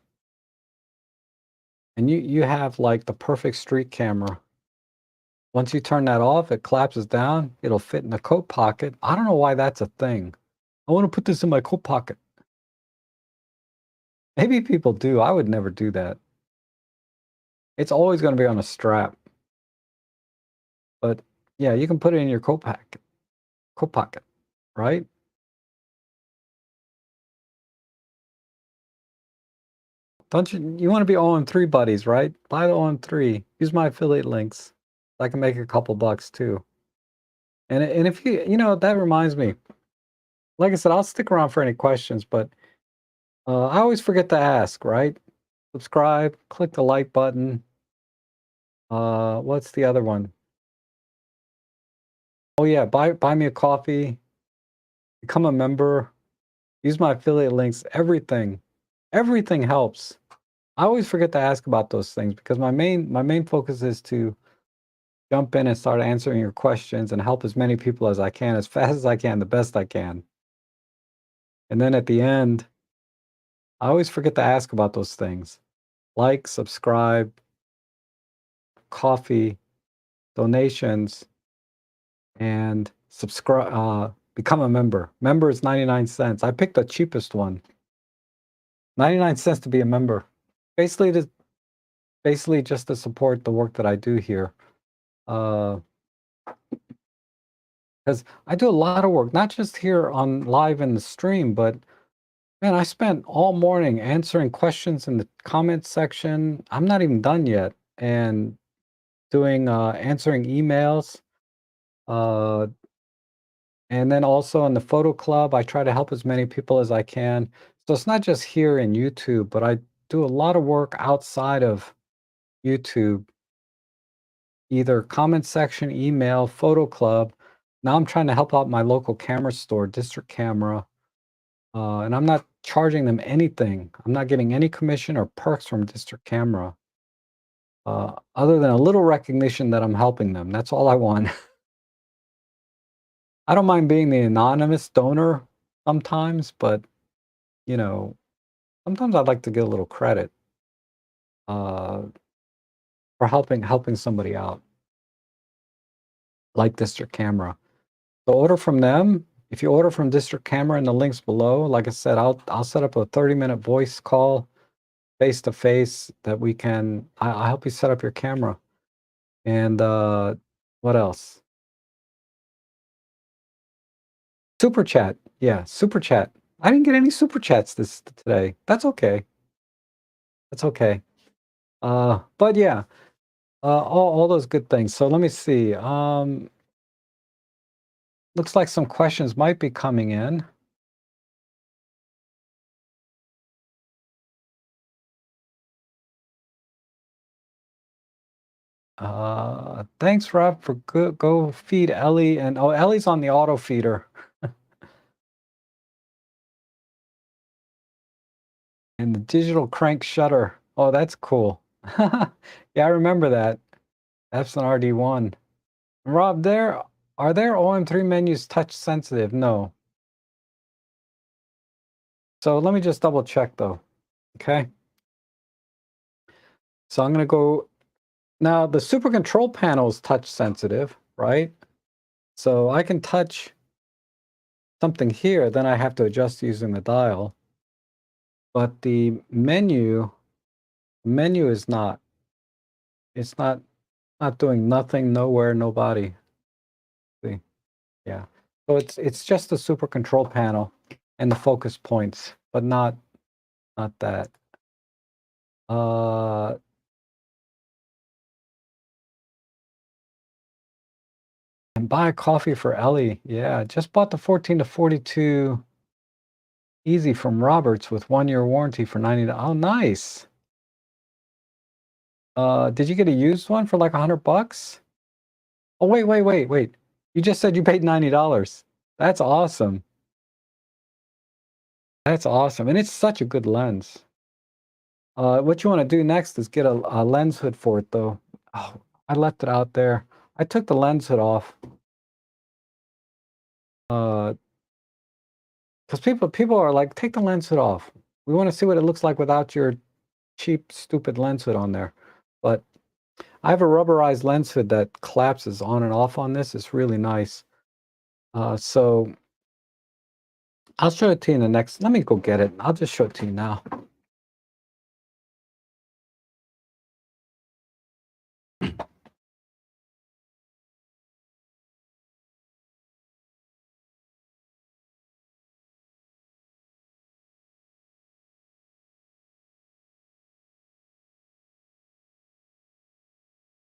and you have like the perfect street camera. Once you turn that off, it collapses down. It'll fit in the coat pocket. I don't know why that's a thing. I want to put this in my coat pocket. Maybe people do. I would never do that. It's always going to be on a strap. But yeah, you can put it in your coat pocket, right? Don't you want to be OM3 buddies, right? Buy the OM3. Use my affiliate links. I can make a couple bucks too. And if you know, that reminds me. Like I said, I'll stick around for any questions, but I always forget to ask, right? Subscribe, click the like button. What's the other one? Oh yeah, buy me a coffee, become a member, use my affiliate links, everything. Everything helps. I always forget to ask about those things because my main focus is to jump in and start answering your questions and help as many people as I can, as fast as I can, the best I can. And then at the end, I always forget to ask about those things. Like, subscribe, coffee, donations, and subscribe, become a member. Member is 99 cents. I picked the cheapest one. 99 cents to be a member. Basically just to support the work that I do here. Because I do a lot of work, not just here on live in the stream, but man, I spent all morning answering questions in the comment section. I'm not even done yet. And doing answering emails. Uh, and then also in the photo club, I try to help as many people as I can. So it's not just here in YouTube, but I do a lot of work outside of YouTube, either comment section, email, photo club. Now I'm trying to help out my local camera store, District Camera, and I'm not charging them anything. I'm not getting any commission or perks from District Camera, other than a little recognition that I'm helping them. That's all I want. I don't mind being the anonymous donor sometimes, but you know, sometimes I'd like to get a little credit uh, for helping somebody out, like District Camera. So order from them. If you order from District Camera in the links below, like I said, I'll set up a 30-minute voice call face to face that we can. I'll help you set up your camera. And what else? Super chat. Yeah, super chat. I didn't get any super chats today. That's okay. That's okay. But yeah, all those good things. So let me see. Looks like some questions might be coming in. Thanks, Rob, for go feed Ellie. And oh, Ellie's on the auto feeder. And the digital crank shutter. Oh, that's cool. Yeah, I remember that. That's an RD1. Rob, are there OM3 menus touch sensitive? No. So let me just double check though. Okay. So I'm going to go now. The super control panel is touch sensitive, right? So I can touch something here, then I have to adjust using the dial. But the menu is not. It's not doing nothing, nowhere, nobody. See? Yeah. So it's just the super control panel and the focus points, but not that. Uh and buy a coffee for Ellie. Yeah, just bought the 14 to 42 Easy from Roberts with 1-year warranty for $90. Oh, nice. Did you get a used one for like $100? Oh, wait. You just said you paid $90. That's awesome. That's awesome. And it's such a good lens. What you want to do next is get a lens hood for it, though. Oh, I left it out there. I took the lens hood off. Because people are like, take the lens hood off. We want to see what it looks like without your cheap, stupid lens hood on there. But I have a rubberized lens hood that collapses on and off on this. It's really nice. So I'll show it to you in the next. Let me go get it. I'll just show it to you now.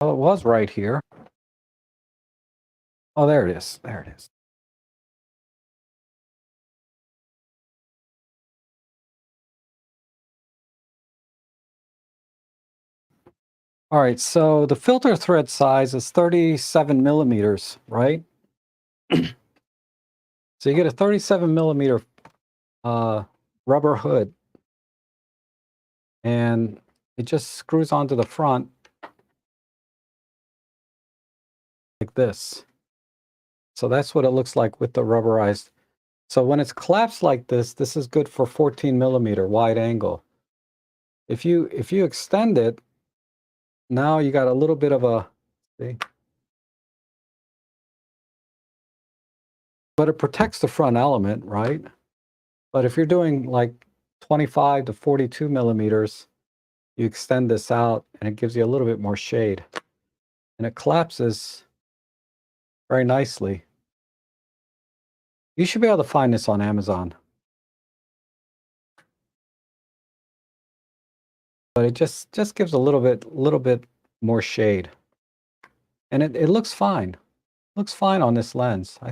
Oh, it was right here. Oh, there it is. There it is. All right, so the filter thread size is 37 millimeters, right? So you get a 37 millimeter rubber hood, and it just screws onto the front like this. So that's what it looks like with the rubberized. So when it's collapsed like this, this is good for 14 millimeter wide angle. If you extend it, now you got a little bit of a, see? But it protects the front element, right? But if you're doing like 25 to 42 millimeters, you extend this out and it gives you a little bit more shade. And it collapses very nicely. You should be able to find this on Amazon. But it just gives a little bit more shade. And it looks fine. It looks fine on this lens. I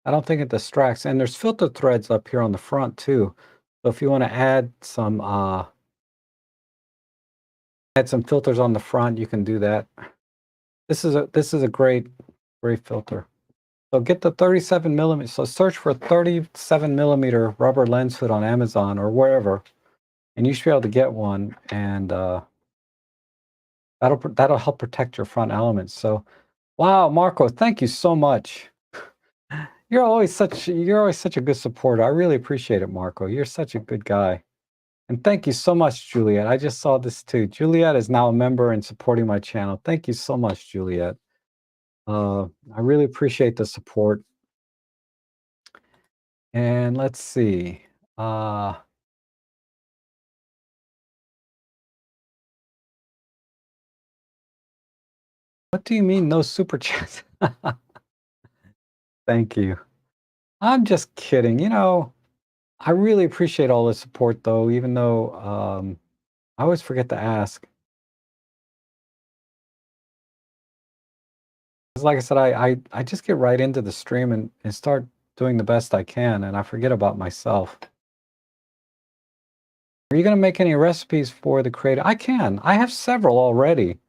don't think it distracts. And there's filter threads up here on the front too. So if you want to add some filters on the front, you can do that. This is a great filter. So get the 37 millimeter. So search for 37 millimeter rubber lens hood on Amazon or wherever, and you should be able to get one. And that'll help protect your front elements. So, wow, Marco, thank you so much. You're always such a good supporter. I really appreciate it, Marco. You're such a good guy. And thank you so much, Juliet. I just saw this too. Juliet is now a member and supporting my channel. Thank you so much, Juliet. I really appreciate the support. And let's see. What do you mean no super chats? Thank you. I'm just kidding. I really appreciate all the support though, even though I always forget to ask. 'Cause like I said, I just get right into the stream and start doing the best I can, and I forget about myself. Are you going to make any recipes for the creator? I can. I have several already.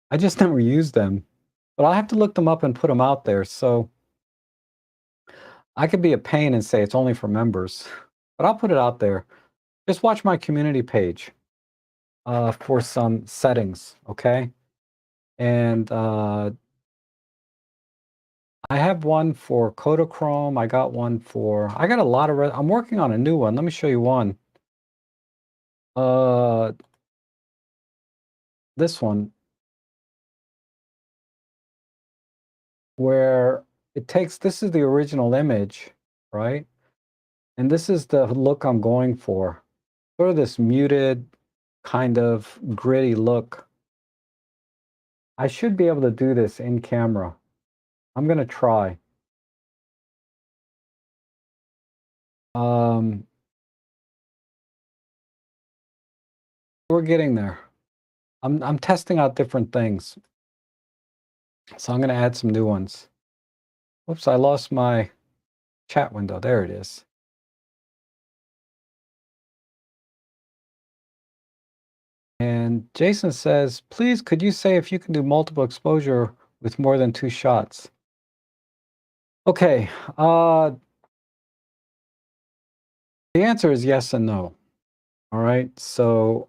I just never use them. But I'll have to look them up and put them out there. So I could be a pain and say it's only for members. But I'll put it out there. Just watch my community page for some settings, okay? And I have one for Kodachrome. I got a lot of, I'm working on a new one. Let me show you one. This one, where it takes, this is the original image, right? And this is the look I'm going for. Sort of this muted, kind of gritty look. I should be able to do this in camera. I'm going to try. We're getting there. I'm testing out different things. So I'm going to add some new ones. Whoops, I lost my chat window. There it is. And Jason says, please, could you say if you can do multiple exposure with more than 2 shots? Okay, the answer is yes and no. All right, so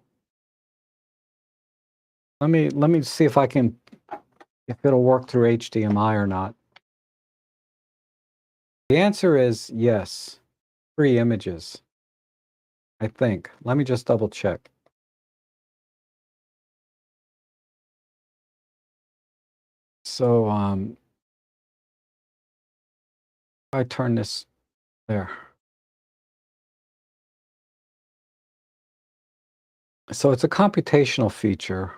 let me see if if it'll work through HDMI or not. The answer is yes, 3 images, I think. Let me just double check. So I turn this there. So it's a computational feature.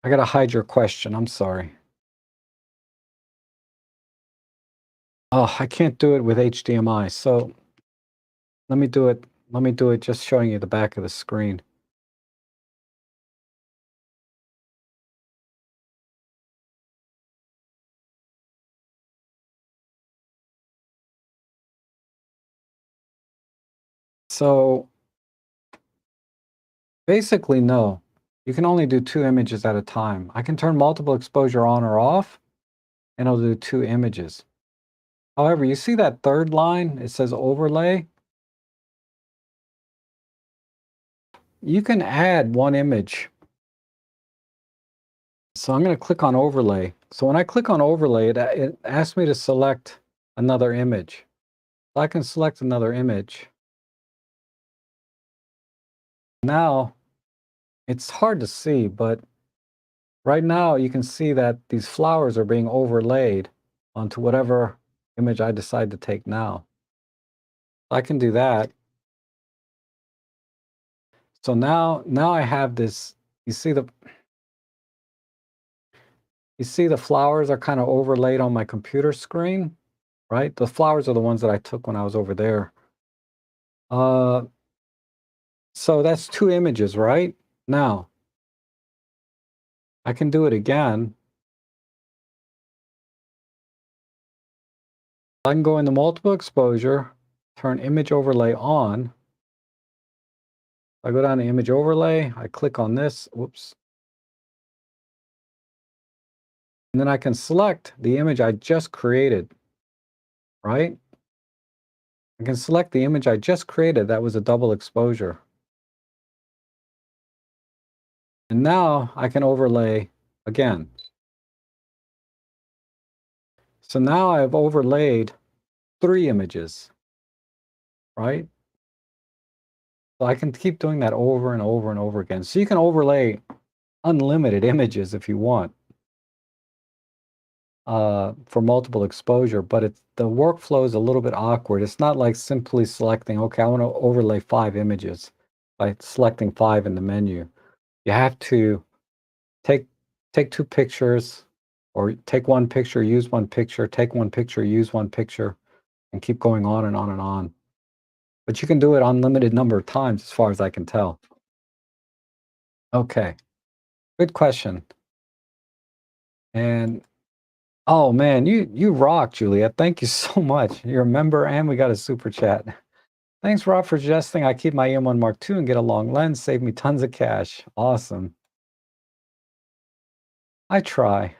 I gotta hide your question, I'm sorry. Oh, I can't do it with HDMI, so let me do it just showing you the back of the screen. So basically, no. You can only do 2 images at a time. I can turn multiple exposure on or off, and it'll do 2 images. However, you see that third line? It says overlay. You can add 1 image. So I'm going to click on overlay. So when I click on overlay, it asks me to select another image. So I can select another image. Now, it's hard to see, but right now you can see that these flowers are being overlaid onto whatever image I decide to take now. I can do that. So now I have this, you see the flowers are kind of overlaid on my computer screen, right? The flowers are the ones that I took when I was over there. So that's 2 images, right? Now, I can do it again. I can go into multiple exposure, turn image overlay on. I go down to image overlay, I click on this, whoops. And then I can select the image I just created, right? I can select the image I just created that was a double exposure. And now I can overlay again. So now I've overlaid 3 images, right? So I can keep doing that over and over and over again. So you can overlay unlimited images if you want for multiple exposure, but the workflow is a little bit awkward. It's not like simply selecting, okay, I want to overlay 5 images by selecting 5 in the menu. You have to take 2 pictures, or take 1 picture, use 1 picture, take 1 picture, use 1 picture, and keep going on and on and on. But you can do it unlimited number of times as far as I can tell. Okay, good question. And oh man, you rock, Juliet. Thank you so much. You're a member and we got a super chat. Thanks, Rob, for suggesting I keep my EM1 Mark II and get a long lens. Save me tons of cash. Awesome. I try.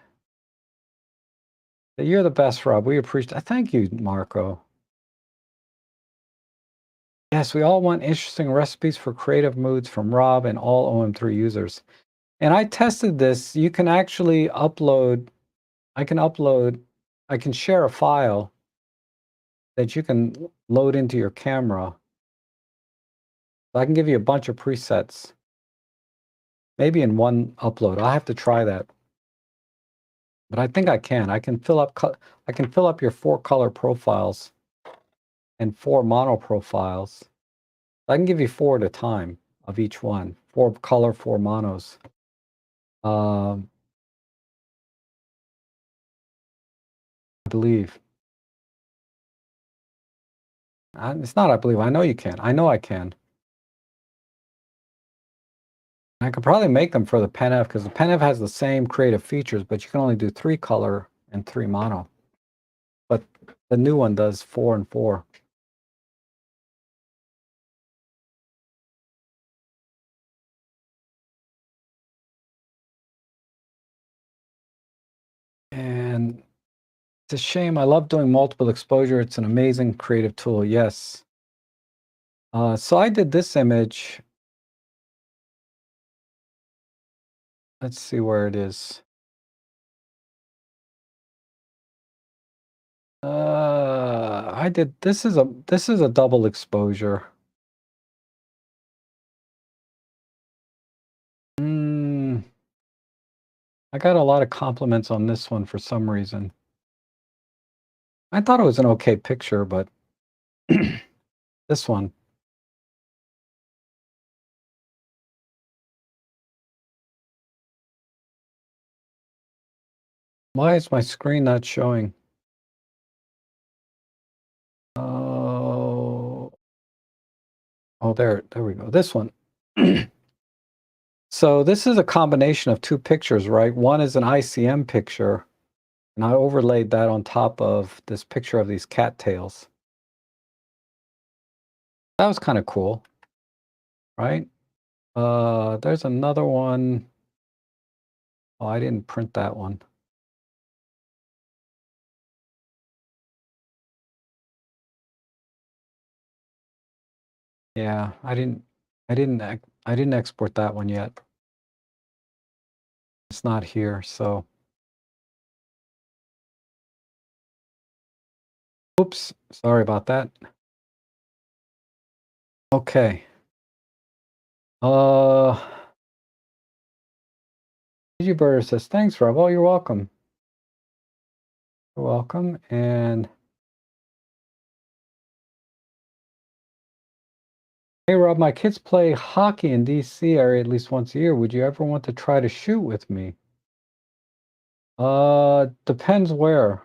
You're the best, Rob. We appreciate. Thank you, Marco. Yes, we all want interesting recipes for creative moods from Rob and all OM-3 users. And I tested this. You can actually upload, I can share a file that you can load into your camera. I can give you a bunch of presets, maybe in one upload. I'll have to try that. but I think I can. I can fill up your 4 color profiles and 4 mono profiles. I can give you 4 at a time of each one. 4 color, 4 monos. I believe. It's not I believe. I know you can. I know I can. I could probably make them for the Pen F because the Pen F has the same creative features, but you can only do 3 color and 3 mono. But the new one does 4 and 4. And it's a shame. I love doing multiple exposure. It's an amazing creative tool. Yes. So I did this image. Let's see where it is. I did this is a double exposure. I got a lot of compliments on this one for some reason. I thought it was an okay picture, but this one. Why is my screen not showing? Oh, there we go. This one. So this is a combination of 2 pictures, right? One is an ICM picture, and I overlaid that on top of this picture of these cattails. That was kind of cool, right? There's another one. Oh, I didn't print that one. Yeah, I didn't export that one yet. It's not here, so oops, sorry about that. Okay. Bird says, thanks, Rob. Oh, you're welcome. You're welcome. And hey, Rob, my kids play hockey in DC area at least once a year. Would you ever want to try to shoot with me? Depends where.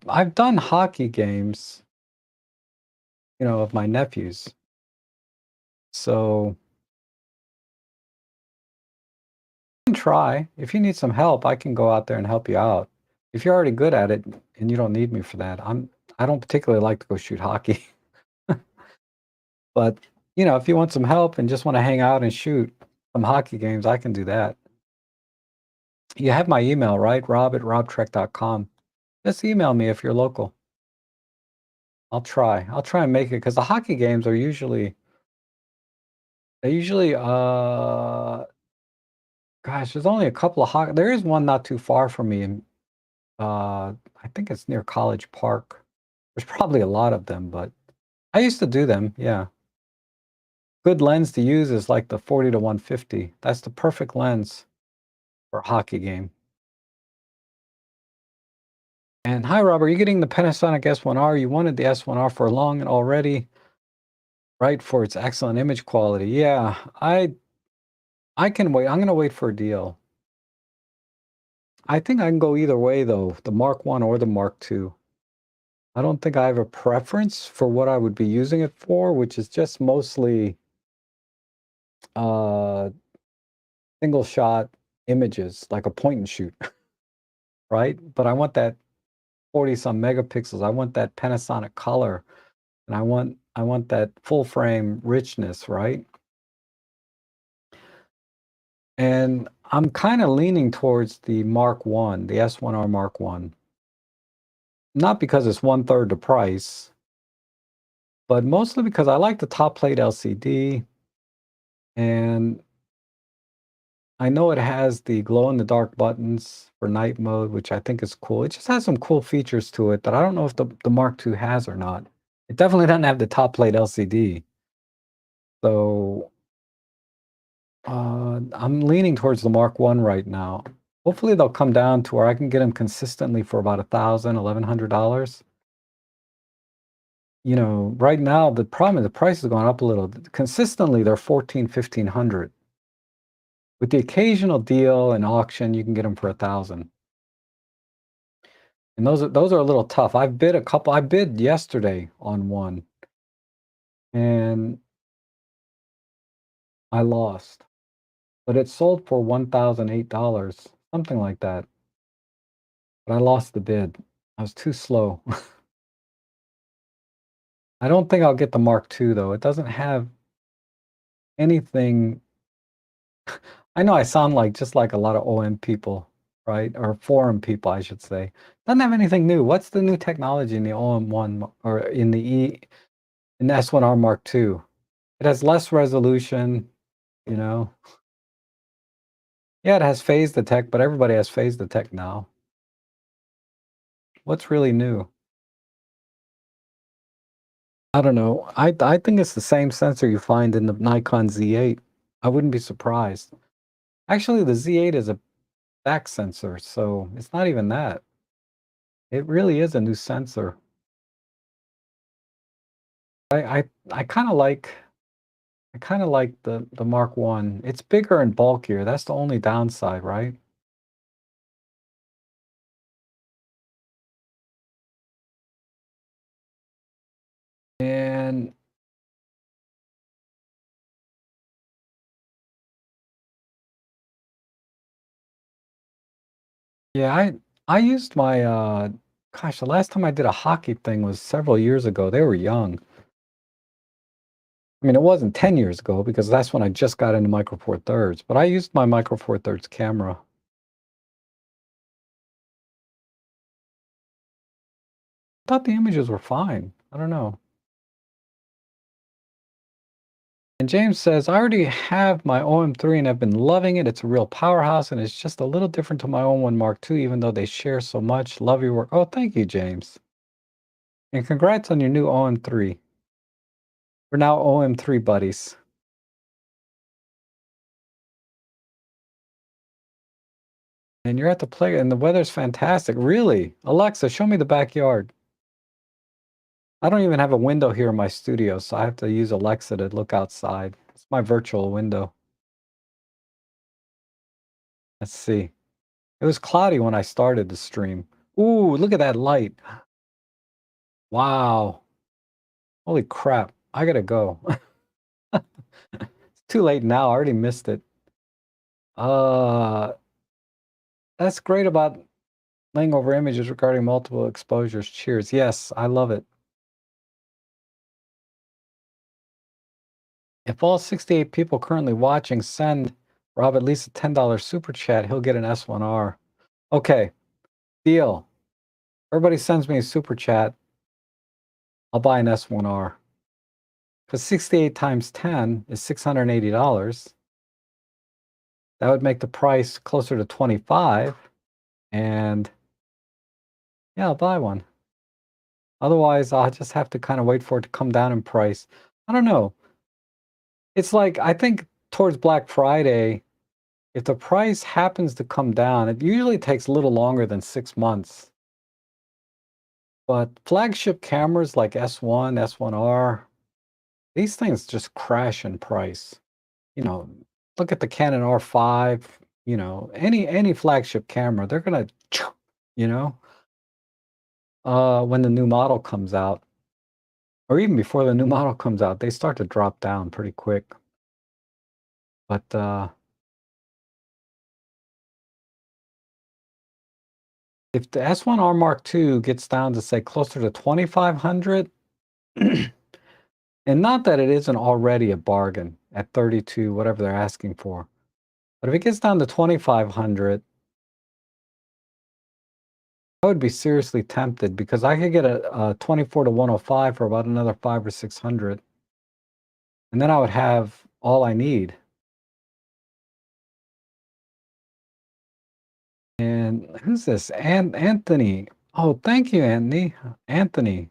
I've done hockey games, of my nephews. So you can try. If you need some help, I can go out there and help you out. If you're already good at it and you don't need me for that, I don't particularly like to go shoot hockey. But, if you want some help and just want to hang out and shoot some hockey games, I can do that. You have my email, right? rob@robtrek.com. Just email me if you're local. I'll try. I'll try and make it because the hockey games are usually gosh, there's only a couple of hockey. There is one not too far from me in I think it's near College Park. There's probably a lot of them, but I used to do them, yeah. Good lens to use is like the 40 to 150. That's the perfect lens for a hockey game. And hi, Rob, are you getting the Panasonic S1R? You wanted the S1R for long and already, right? For its excellent image quality. Yeah, I can wait. I'm gonna wait for a deal. I think I can go either way though, the Mark 1 or the Mark 2. I don't think I have a preference for what I would be using it for, which is just mostly uh single shot images, like a point and shoot, right? But I want that 40 some megapixels. I want that Panasonic color, and I want that full frame richness, right? And I'm kind of leaning towards the Mark 1, the S1R Mark 1. Not because it's 1/3 the price, but mostly because I like the top plate LCD, and I know it has the glow in the dark buttons for night mode, which I think is cool. It just has some cool features to it that I don't know if the Mark 2 has or not. It definitely doesn't have the top plate LCD. So I'm leaning towards the Mark 1 right now. Hopefully they'll come down to where I can get them consistently for about $1,000, $1,100. You know, right now the problem is the price has gone up a little. Consistently they're 14, 1,500. With the occasional deal and auction, you can get them for 1,000. And those are a little tough. I've bid a couple. I bid yesterday on one, and I lost. But it sold for $1,008, something like that. But I lost the bid. I was too slow. I don't think I'll get the Mark II though. It doesn't have anything. I know I sound like just like a lot of OM people, right? Or forum people, I should say. Doesn't have anything new. What's the new technology in the OM1 or in the S1R Mark II? It has less resolution, you know. Yeah, it has phase detect, but everybody has phase detect now. What's really new? I don't know. I think it's the same sensor you find in the Nikon Z8. I wouldn't be surprised. Actually, the Z8 is a back sensor, so it's not even that. It really is a new sensor. I kind of like the Mark 1. It's bigger and bulkier. That's the only downside, right? And yeah, I used my gosh, the last time I did a hockey thing was several years ago. They were young. I mean, it wasn't 10 years ago because that's when I just got into Micro Four Thirds, but I used my Micro Four Thirds camera. I thought the images were fine. I don't know. And James says, I already have my OM-3 and I've been loving it. It's a real powerhouse and it's just a little different to my OM-1 Mark II, even though they share so much. Love your work. Oh, thank you, James. And congrats on your new OM-3. We're now OM-3 buddies. And you're at the play and the weather's fantastic. Really? Alexa, show me the backyard. I don't even have a window here in my studio, so I have to use Alexa to look outside. It's my virtual window. Let's see. It was cloudy when I started the stream. Ooh, look at that light. Wow. Holy crap. I gotta go. It's too late now. I already missed it. Uh, that's great about laying over images regarding multiple exposures. Cheers. Yes, I love it. If all 68 people currently watching send Rob at least a $10 super chat, he'll get an S1R. Okay, deal. Everybody sends me a super chat. I'll buy an S1R. Because 68 times 10 is $680. That would make the price closer to 25. And yeah, I'll buy one. Otherwise, I'll just have to kind of wait for it to come down in price. I don't know. It's like, I think towards Black Friday, if the price happens to come down, it usually takes a little longer than 6 months. But flagship cameras like S1, S1R, these things just crash in price. You know, look at the Canon R5, you know, any flagship camera, they're gonna, you know, when the new model comes out, or even before the new model comes out, they start to drop down pretty quick. But if the S1R Mark II gets down to say closer to 2,500, and not that it isn't already a bargain at 32, whatever they're asking for, but if it gets down to 2,500, I would be seriously tempted because I could get a 24 to 105 for about another 500 or 600, and then I would have all I need. And who's this? Anthony. Oh, thank you, Anthony. Anthony.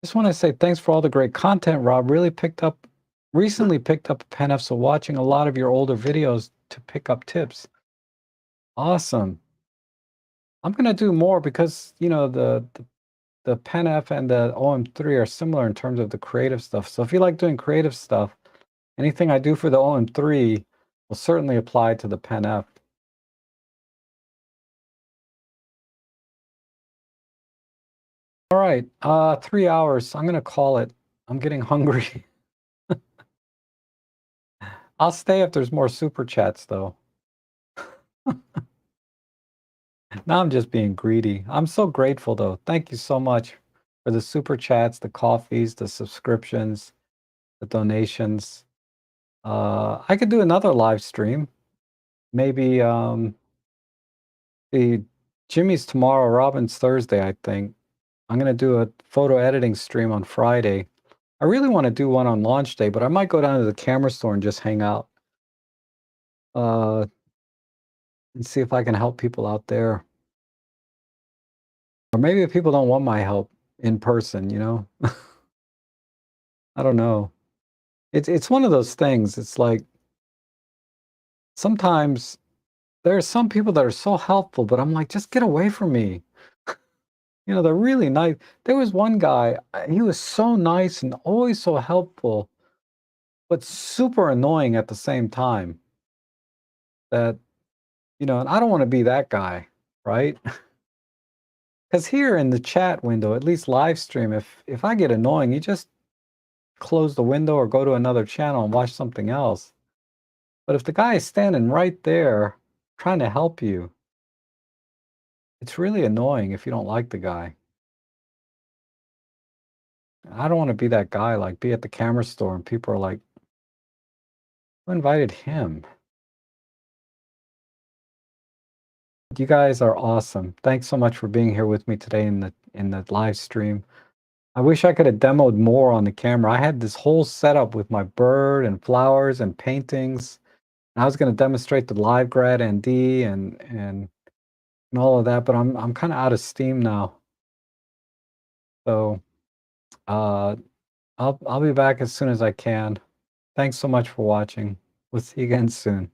Just want to say thanks for all the great content, Rob. Really picked up recently picked up a pen F, so watching a lot of your older videos to pick up tips. Awesome. I'm gonna do more because, you know, the pen F and the OM-3 are similar in terms of the creative stuff. So if you like doing creative stuff, anything I do for the OM-3 will certainly apply to the pen F. All right, 3 hours. I'm gonna call it. I'm getting hungry. I'll stay if there's more super chats, though. Now I'm just being greedy. I'm so grateful, though. Thank you so much for the super chats, the coffees, the subscriptions, the donations. I could do another live stream. Maybe the Jimmy's tomorrow, Robin's Thursday, I think. I'm gonna do a photo editing stream on Friday. I really want to do one on launch day, but I might go down to the camera store and just hang out. Uh, and see if I can help people out there. Or maybe if people don't want my help in person, you know? I don't know. It's one of those things. It's like sometimes there are some people that are so helpful, but I'm like, just get away from me. You know, they're really nice. There was one guy, he was so nice and always so helpful, but super annoying at the same time. That, you know, and I don't want to be that guy, right? Because here in the chat window, at least live stream, if I get annoying, you just close the window or go to another channel and watch something else. But if the guy is standing right there trying to help you, it's really annoying if you don't like the guy. I don't want to be that guy, like be at the camera store and people are like, who invited him? You guys are awesome. Thanks so much for being here with me today in the live stream. I wish I could have demoed more on the camera. I had this whole setup with my bird and flowers and paintings. I was going to demonstrate the live grad ND and all of that, but I'm kind of out of steam now. So uh, I'll be back as soon as I can. Thanks so much for watching. We'll see you again soon.